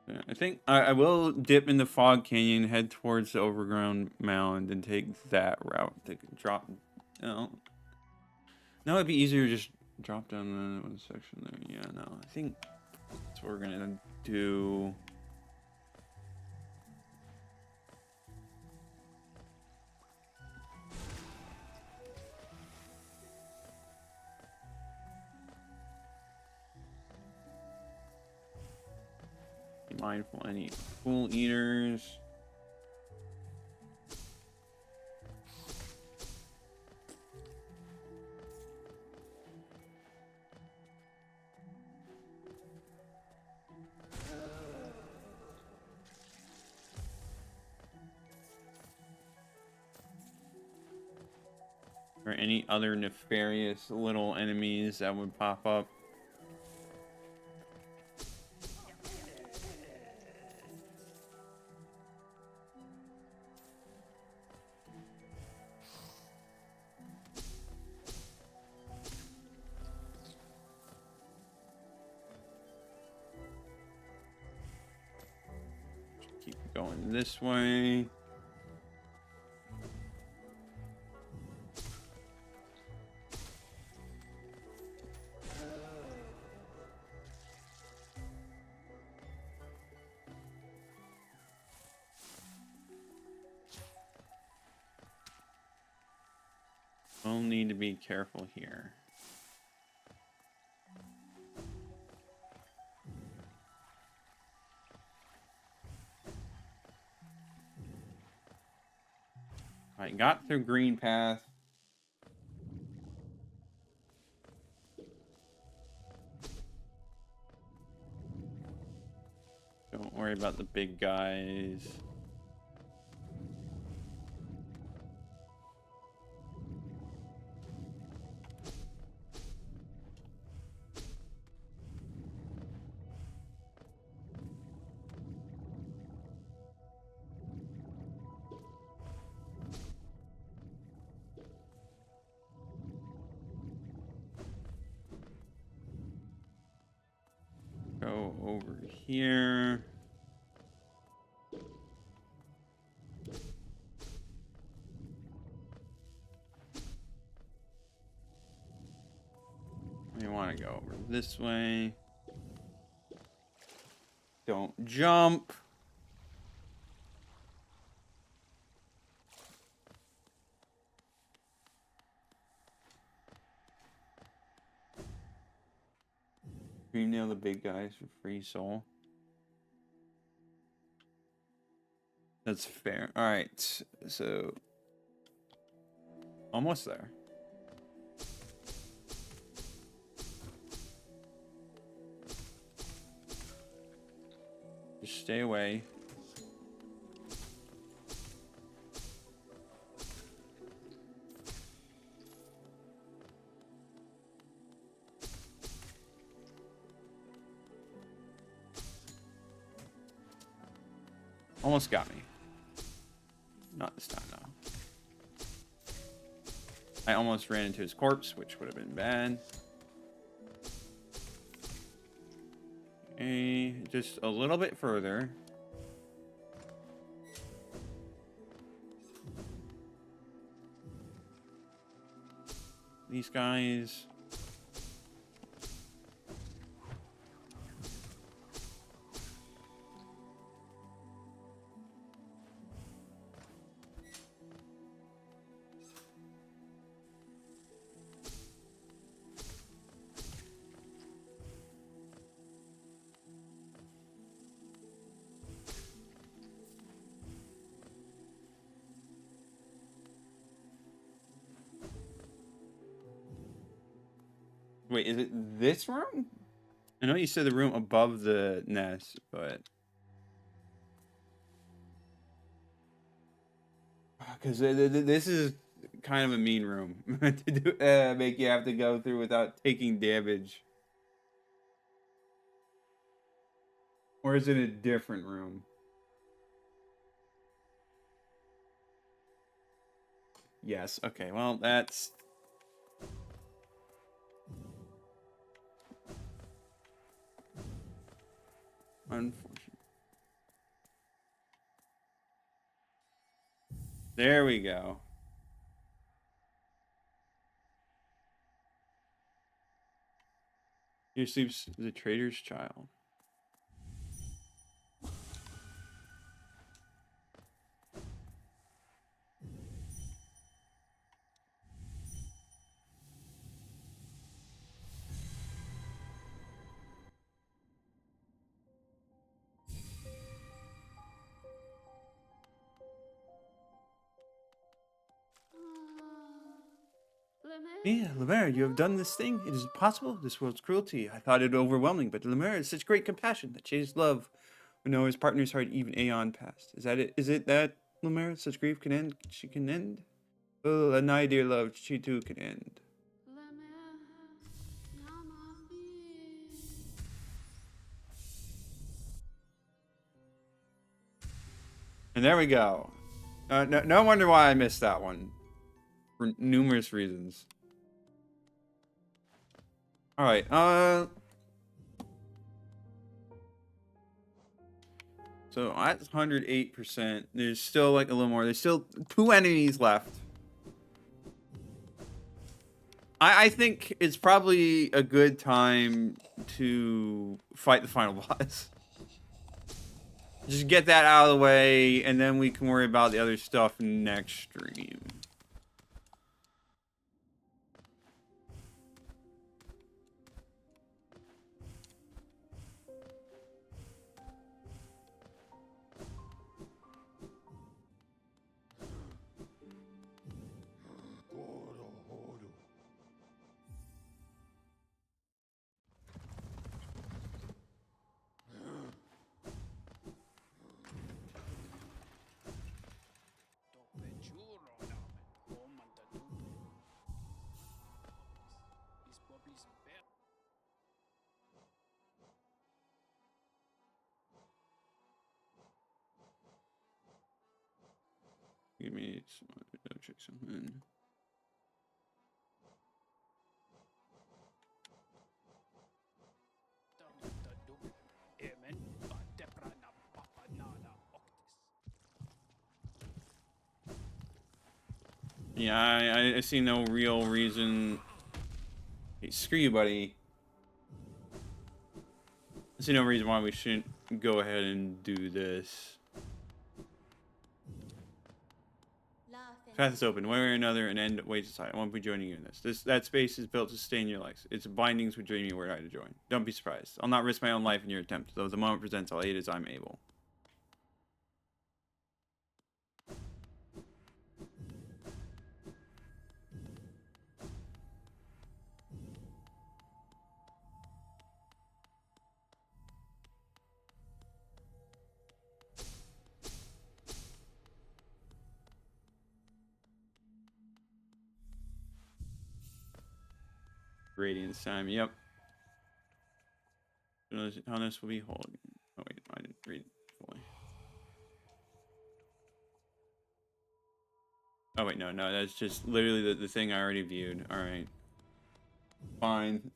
I think I will dip in the fog canyon, head towards the overgrown mound, and take that route. Take a drop. No, it'd be easier to just drop down the one section there. Yeah, no, I think that's what we're gonna do. Be mindful any fool eaters. Or any other nefarious little enemies that would pop up. Keep going this way. We'll need to be careful here. I got through green path. Don't worry about the big guys. Go over here. You want to go over this way. Don't jump. You nail the big guys for free soul. That's fair. All right, so almost there. Just stay away. Almost got me. Not this time, though. I almost ran into his corpse, which would have been bad. Just a little bit further. These guys. Wait, is it this room? I know you said the room above the nest, but because this is kind of a mean room to do, make you have to go through without taking damage. Or is it a different room? Yes. Okay. Well, that's unfortunate. There we go. Here sleeps the trader's child. Yeah, Lemaire, you have done this thing. It is possible. This world's cruelty. I thought it overwhelming, but Lemaire has such great compassion that chased love when no his partner's heart even aeon past. Is that it? Is it that Lemaire such grief can end? She can end. Oh, and I, dear love, she too can end. And there we go. No wonder why I missed that one. For numerous reasons. Alright, so at 108%, there's still like a little more. There's still 2 enemies left. I think it's probably a good time to fight the final boss. Just get that out of the way, and then we can worry about the other stuff next stream. Give me some, check something. Yeah, I see no real reason. Hey, screw you, buddy. I see no reason why we shouldn't go ahead and do this. Path is open. One way or another, an end waits aside. I won't be joining you in this. That space is built to sustain your legs. Its bindings would dream you were I to join. Don't be surprised. I'll not risk my own life in your attempt, though the moment presents, I'll aid as I'm able. Radiance time, yep. How this will be holding. Oh wait, I didn't read it fully. Oh wait, no, that's just literally the thing I already viewed. Alright. Fine.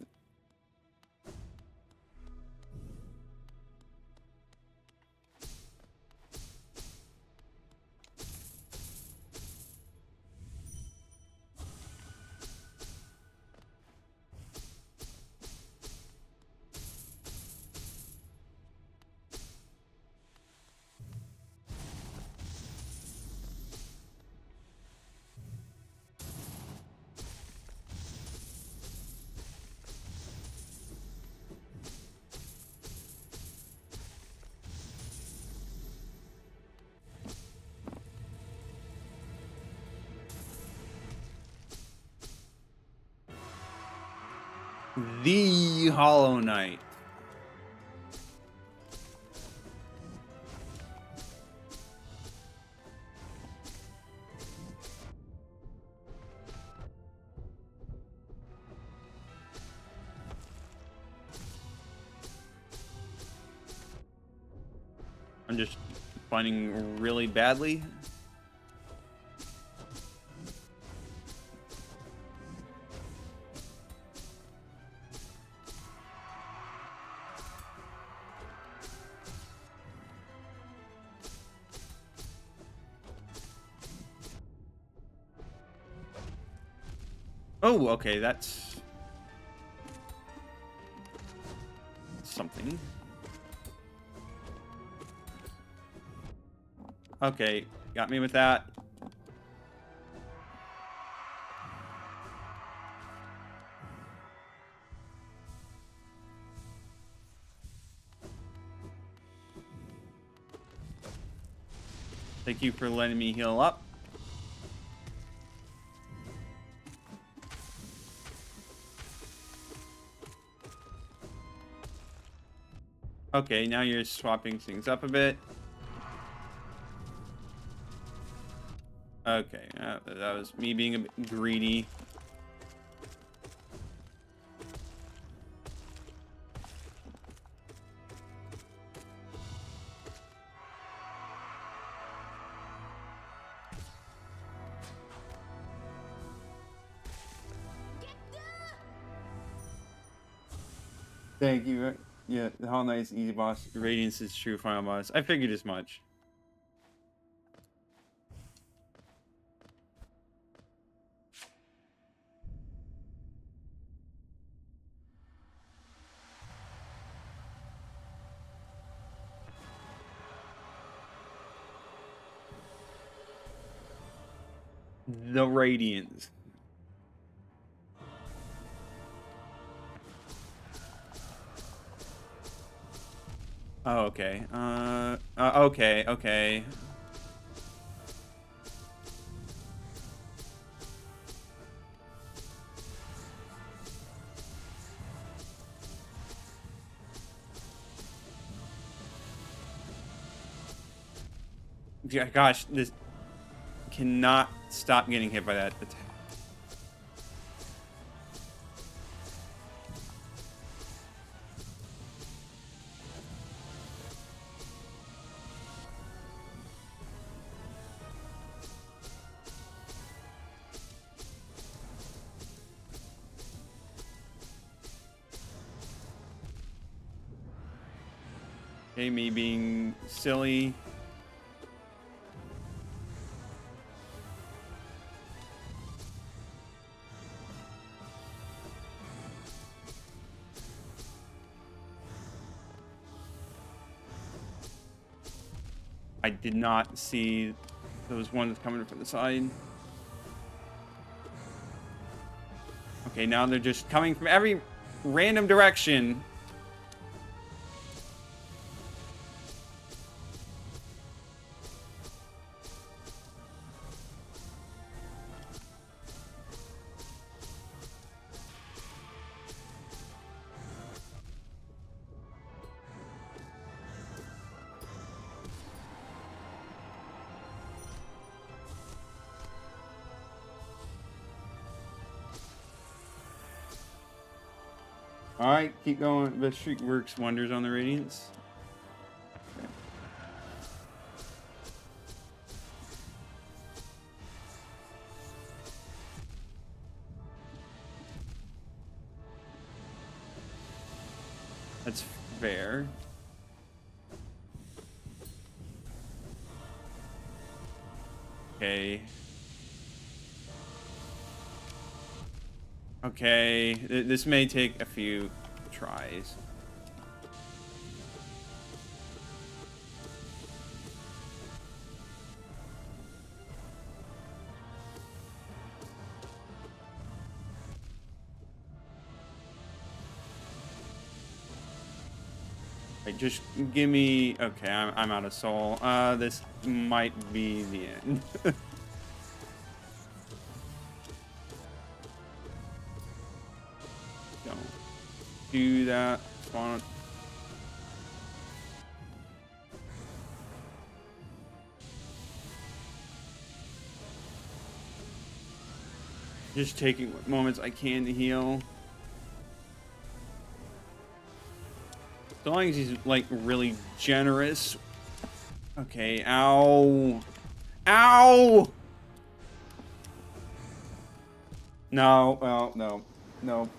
The Hollow Knight. I'm just finding really badly. Oh, okay, that's something. Okay, got me with that. Thank you for letting me heal up. Okay, now you're swapping things up a bit. Okay, that was me being a bit greedy. Thank you. Yeah, the Hollow Knight is easy boss. Radiance is true final boss. I figured as much. The Radiance. Oh, okay. Okay. Yeah, gosh, this cannot stop getting hit by that attack. Okay, me being silly. I did not see those ones coming from the side. Okay, now they're just coming from every random direction. Alright, keep going. The streak works wonders on the Radiance. That's fair. Okay. Okay, this may take a few tries. Like, just give me... Okay, I'm out of soul. This might be the end. Don't do that. Spawn. Just taking what moments I can to heal. As long as he's like really generous. Okay, ow. Ow! No, well, no. No.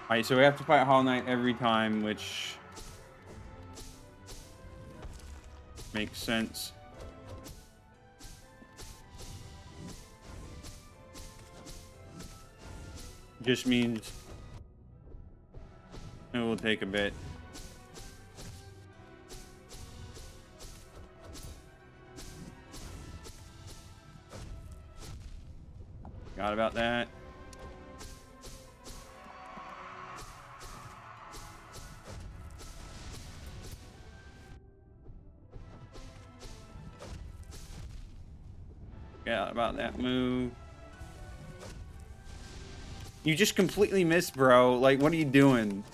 Alright, so we have to fight Hollow Knight every time, which makes sense. Just means it will take a bit. Forgot about that. Forgot about that move. You just completely missed, bro. Like, what are you doing?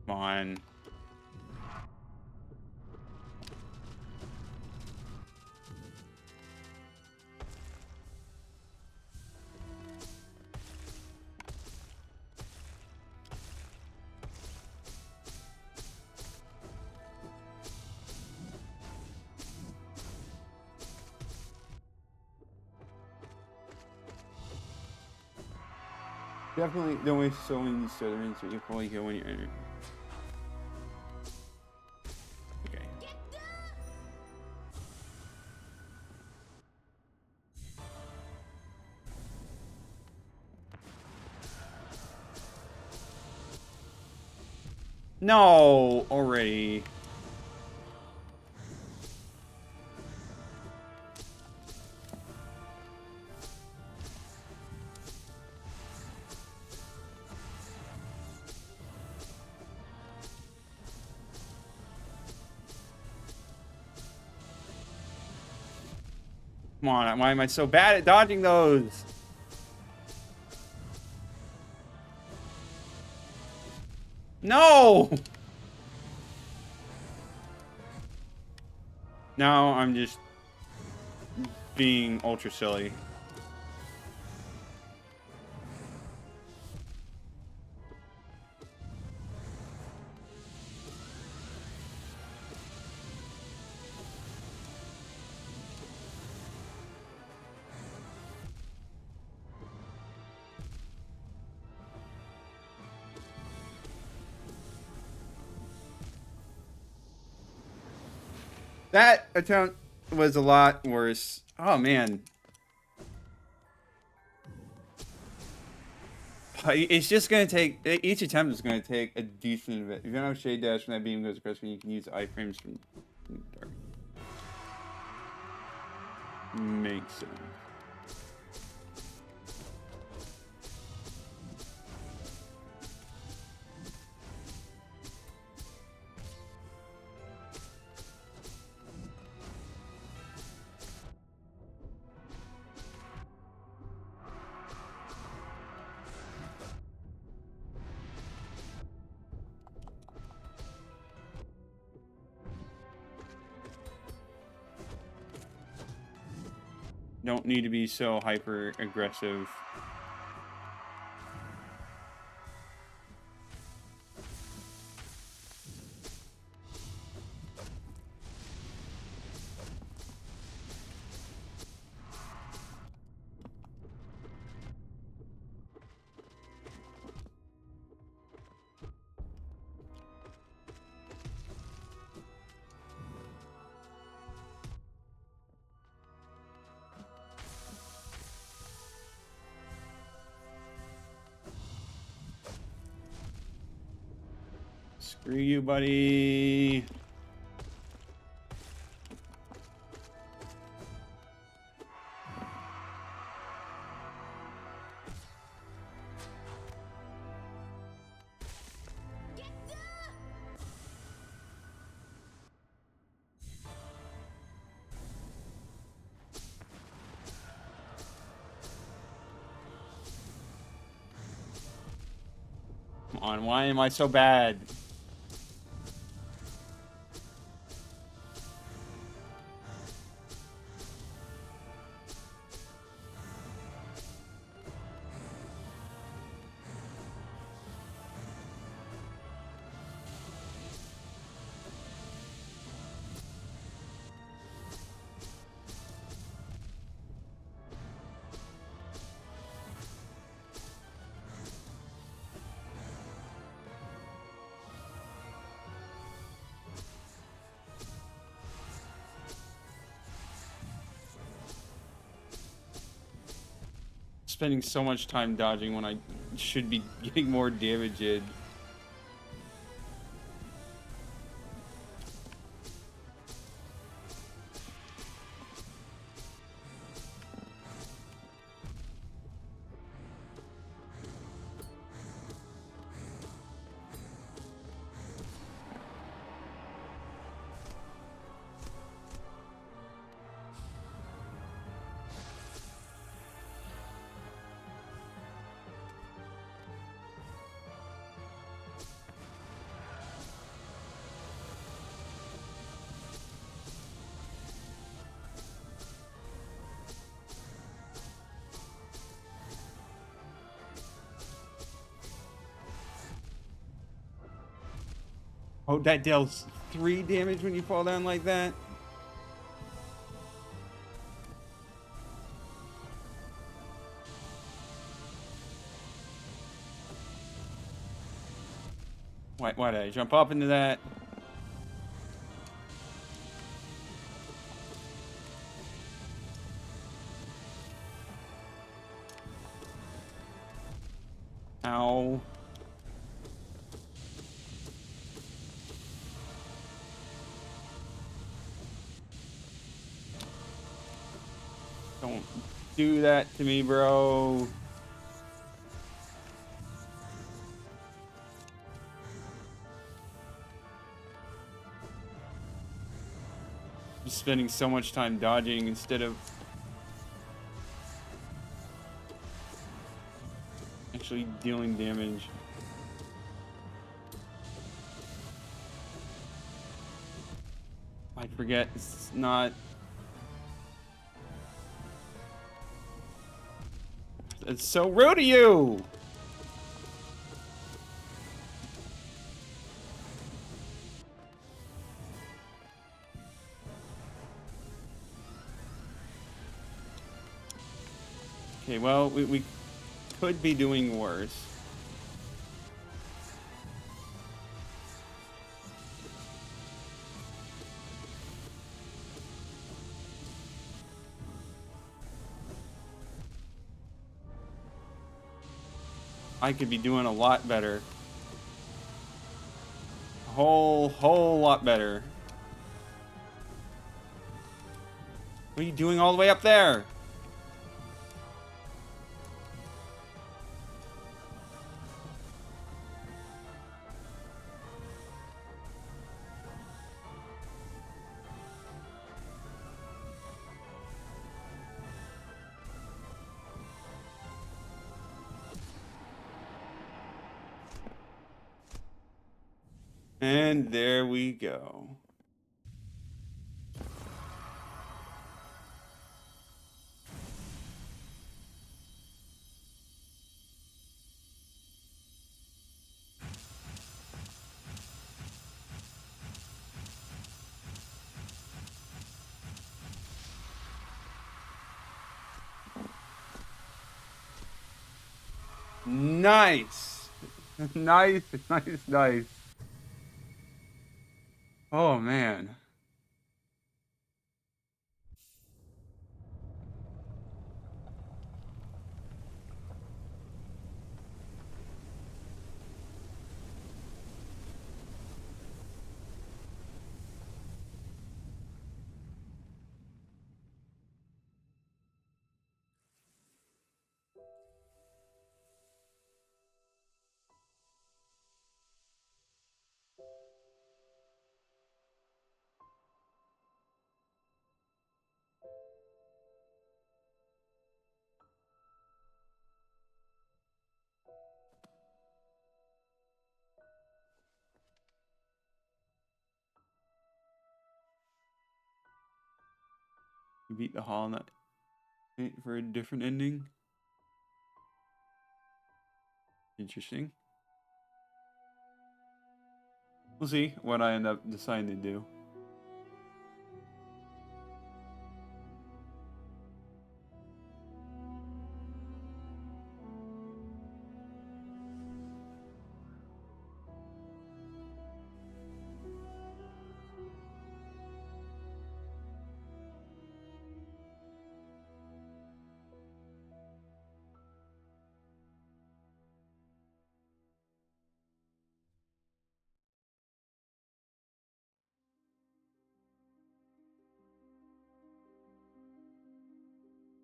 Come on. Definitely don't waste so many stuttering, so you can only go when you're in. Okay. No, already. Come on, why am I so bad at dodging those? No! Now I'm just being ultra silly. That attempt was a lot worse. Oh, man. It's just going to take... Each attempt is going to take a decent bit. If you don't have Shade Dash when that beam goes across, you can use iframes from dark. Makes sense. Don't need to be so hyper aggressive. Screw you, buddy. Come on, why am I so bad? Spending so much time dodging when I should be getting more damage in. Oh, that deals 3 damage when you fall down like that? Why did I jump up into that? Ow. Don't do that to me, bro. Just spending so much time dodging instead of actually dealing damage. I forget it's not. It's so rude of you! Okay, well, we could be doing worse. I could be doing a lot better. A whole lot better. What are you doing all the way up there? And there we go. Nice. Nice. Oh, man. beat the Hollow Knight for a different ending. Interesting. We'll see what I end up deciding to do.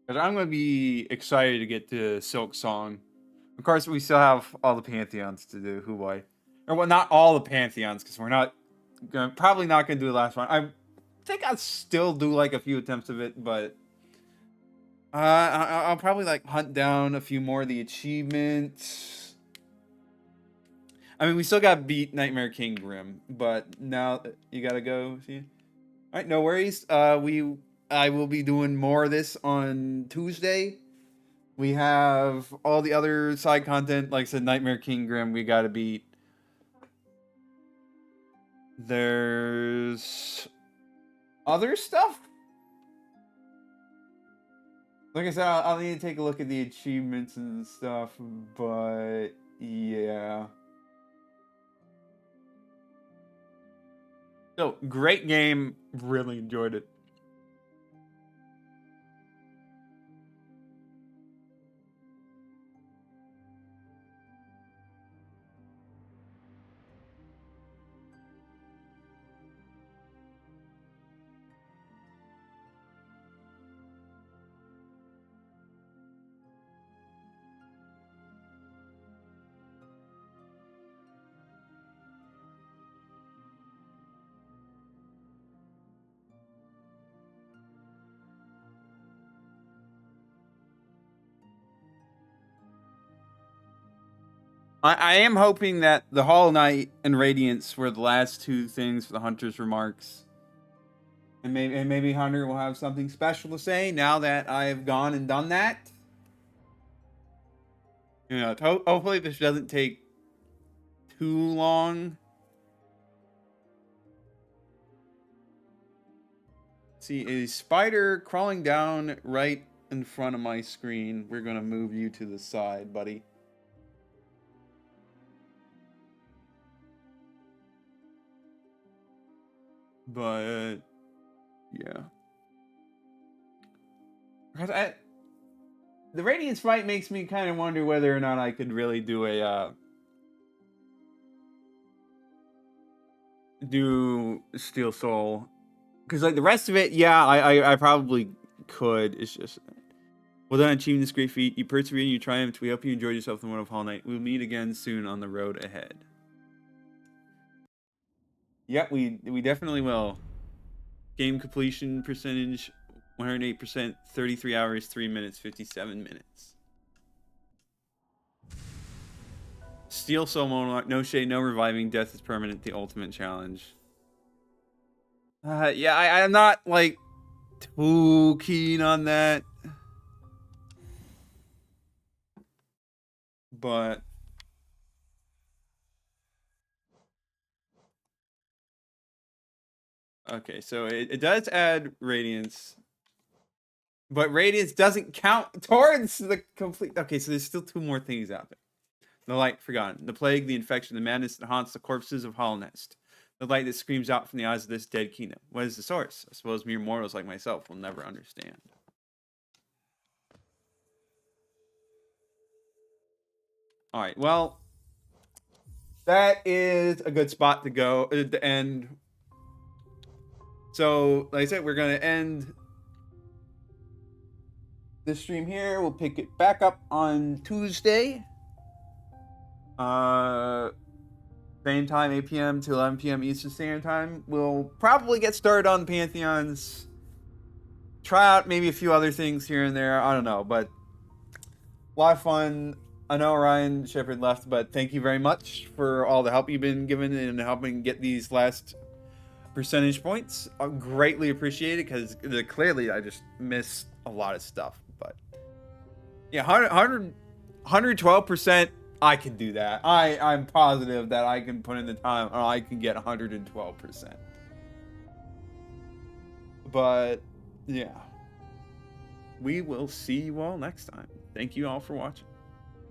Because I'm going to be excited to get to Silk Song. Of course, we still have all the Pantheons to do. Who boy. Or, well, not all the Pantheons, because we're not probably not going to do the last one. I think I'll still do like a few attempts of it, but I'll probably like hunt down a few more of the achievements. I mean, we still got to beat Nightmare King Grim, but now you got to go see. All right, no worries. I will be doing more of this on Tuesday. We have all the other side content, like I said, Nightmare King Grim, we gotta beat. There's other stuff? Like I said, I'll need to take a look at the achievements and stuff, but yeah. So, great game. Really enjoyed it. I am hoping that the Hollow Knight and Radiance were the last two things for the Hunter's remarks. And maybe Hunter will have something special to say now that I've gone and done that. You know, hopefully this doesn't take too long. See, a spider crawling down right in front of my screen. We're going to move you to the side, buddy. But, yeah. Because the Radiance fight makes me kind of wonder whether or not I could really do a, do Steel Soul. Because, like, the rest of it, yeah, I probably could. It's just... Well done achieving this great feat. You persevered and you triumphed. We hope you enjoyed yourself in one of Hollow Knight. We'll meet again soon on the road ahead. Yep, we definitely will. Game completion percentage 108%, 33 hours, 3 minutes, 57 minutes. Steel Soul Monarch, no shade, no reviving, death is permanent, the ultimate challenge. Yeah, I'm not, like, too keen on that. But... Okay, so it does add Radiance. But Radiance doesn't count towards the complete... Okay, so there's still two more things out there. The light forgotten. The plague, the infection, the madness that haunts the corpses of Hollow Nest. The light that screams out from the eyes of this dead kingdom. What is the source? I suppose mere mortals like myself will never understand. Alright, well... That is a good spot to go, to end. So, like I said, we're going to end this stream here. We'll pick it back up on Tuesday. Same time, 8 p.m. to 11 p.m. Eastern Standard Time. We'll probably get started on the Pantheons. Try out maybe a few other things here and there. I don't know, but a lot of fun. I know Ryan Shepard left, but thank you very much for all the help you've been given in helping get these last percentage points. I greatly appreciate it because clearly I just missed a lot of stuff. But yeah, 112%. I can do that. I'm positive that I can put in the time or I can get 112%. But yeah, we will see you all next time. Thank you all for watching.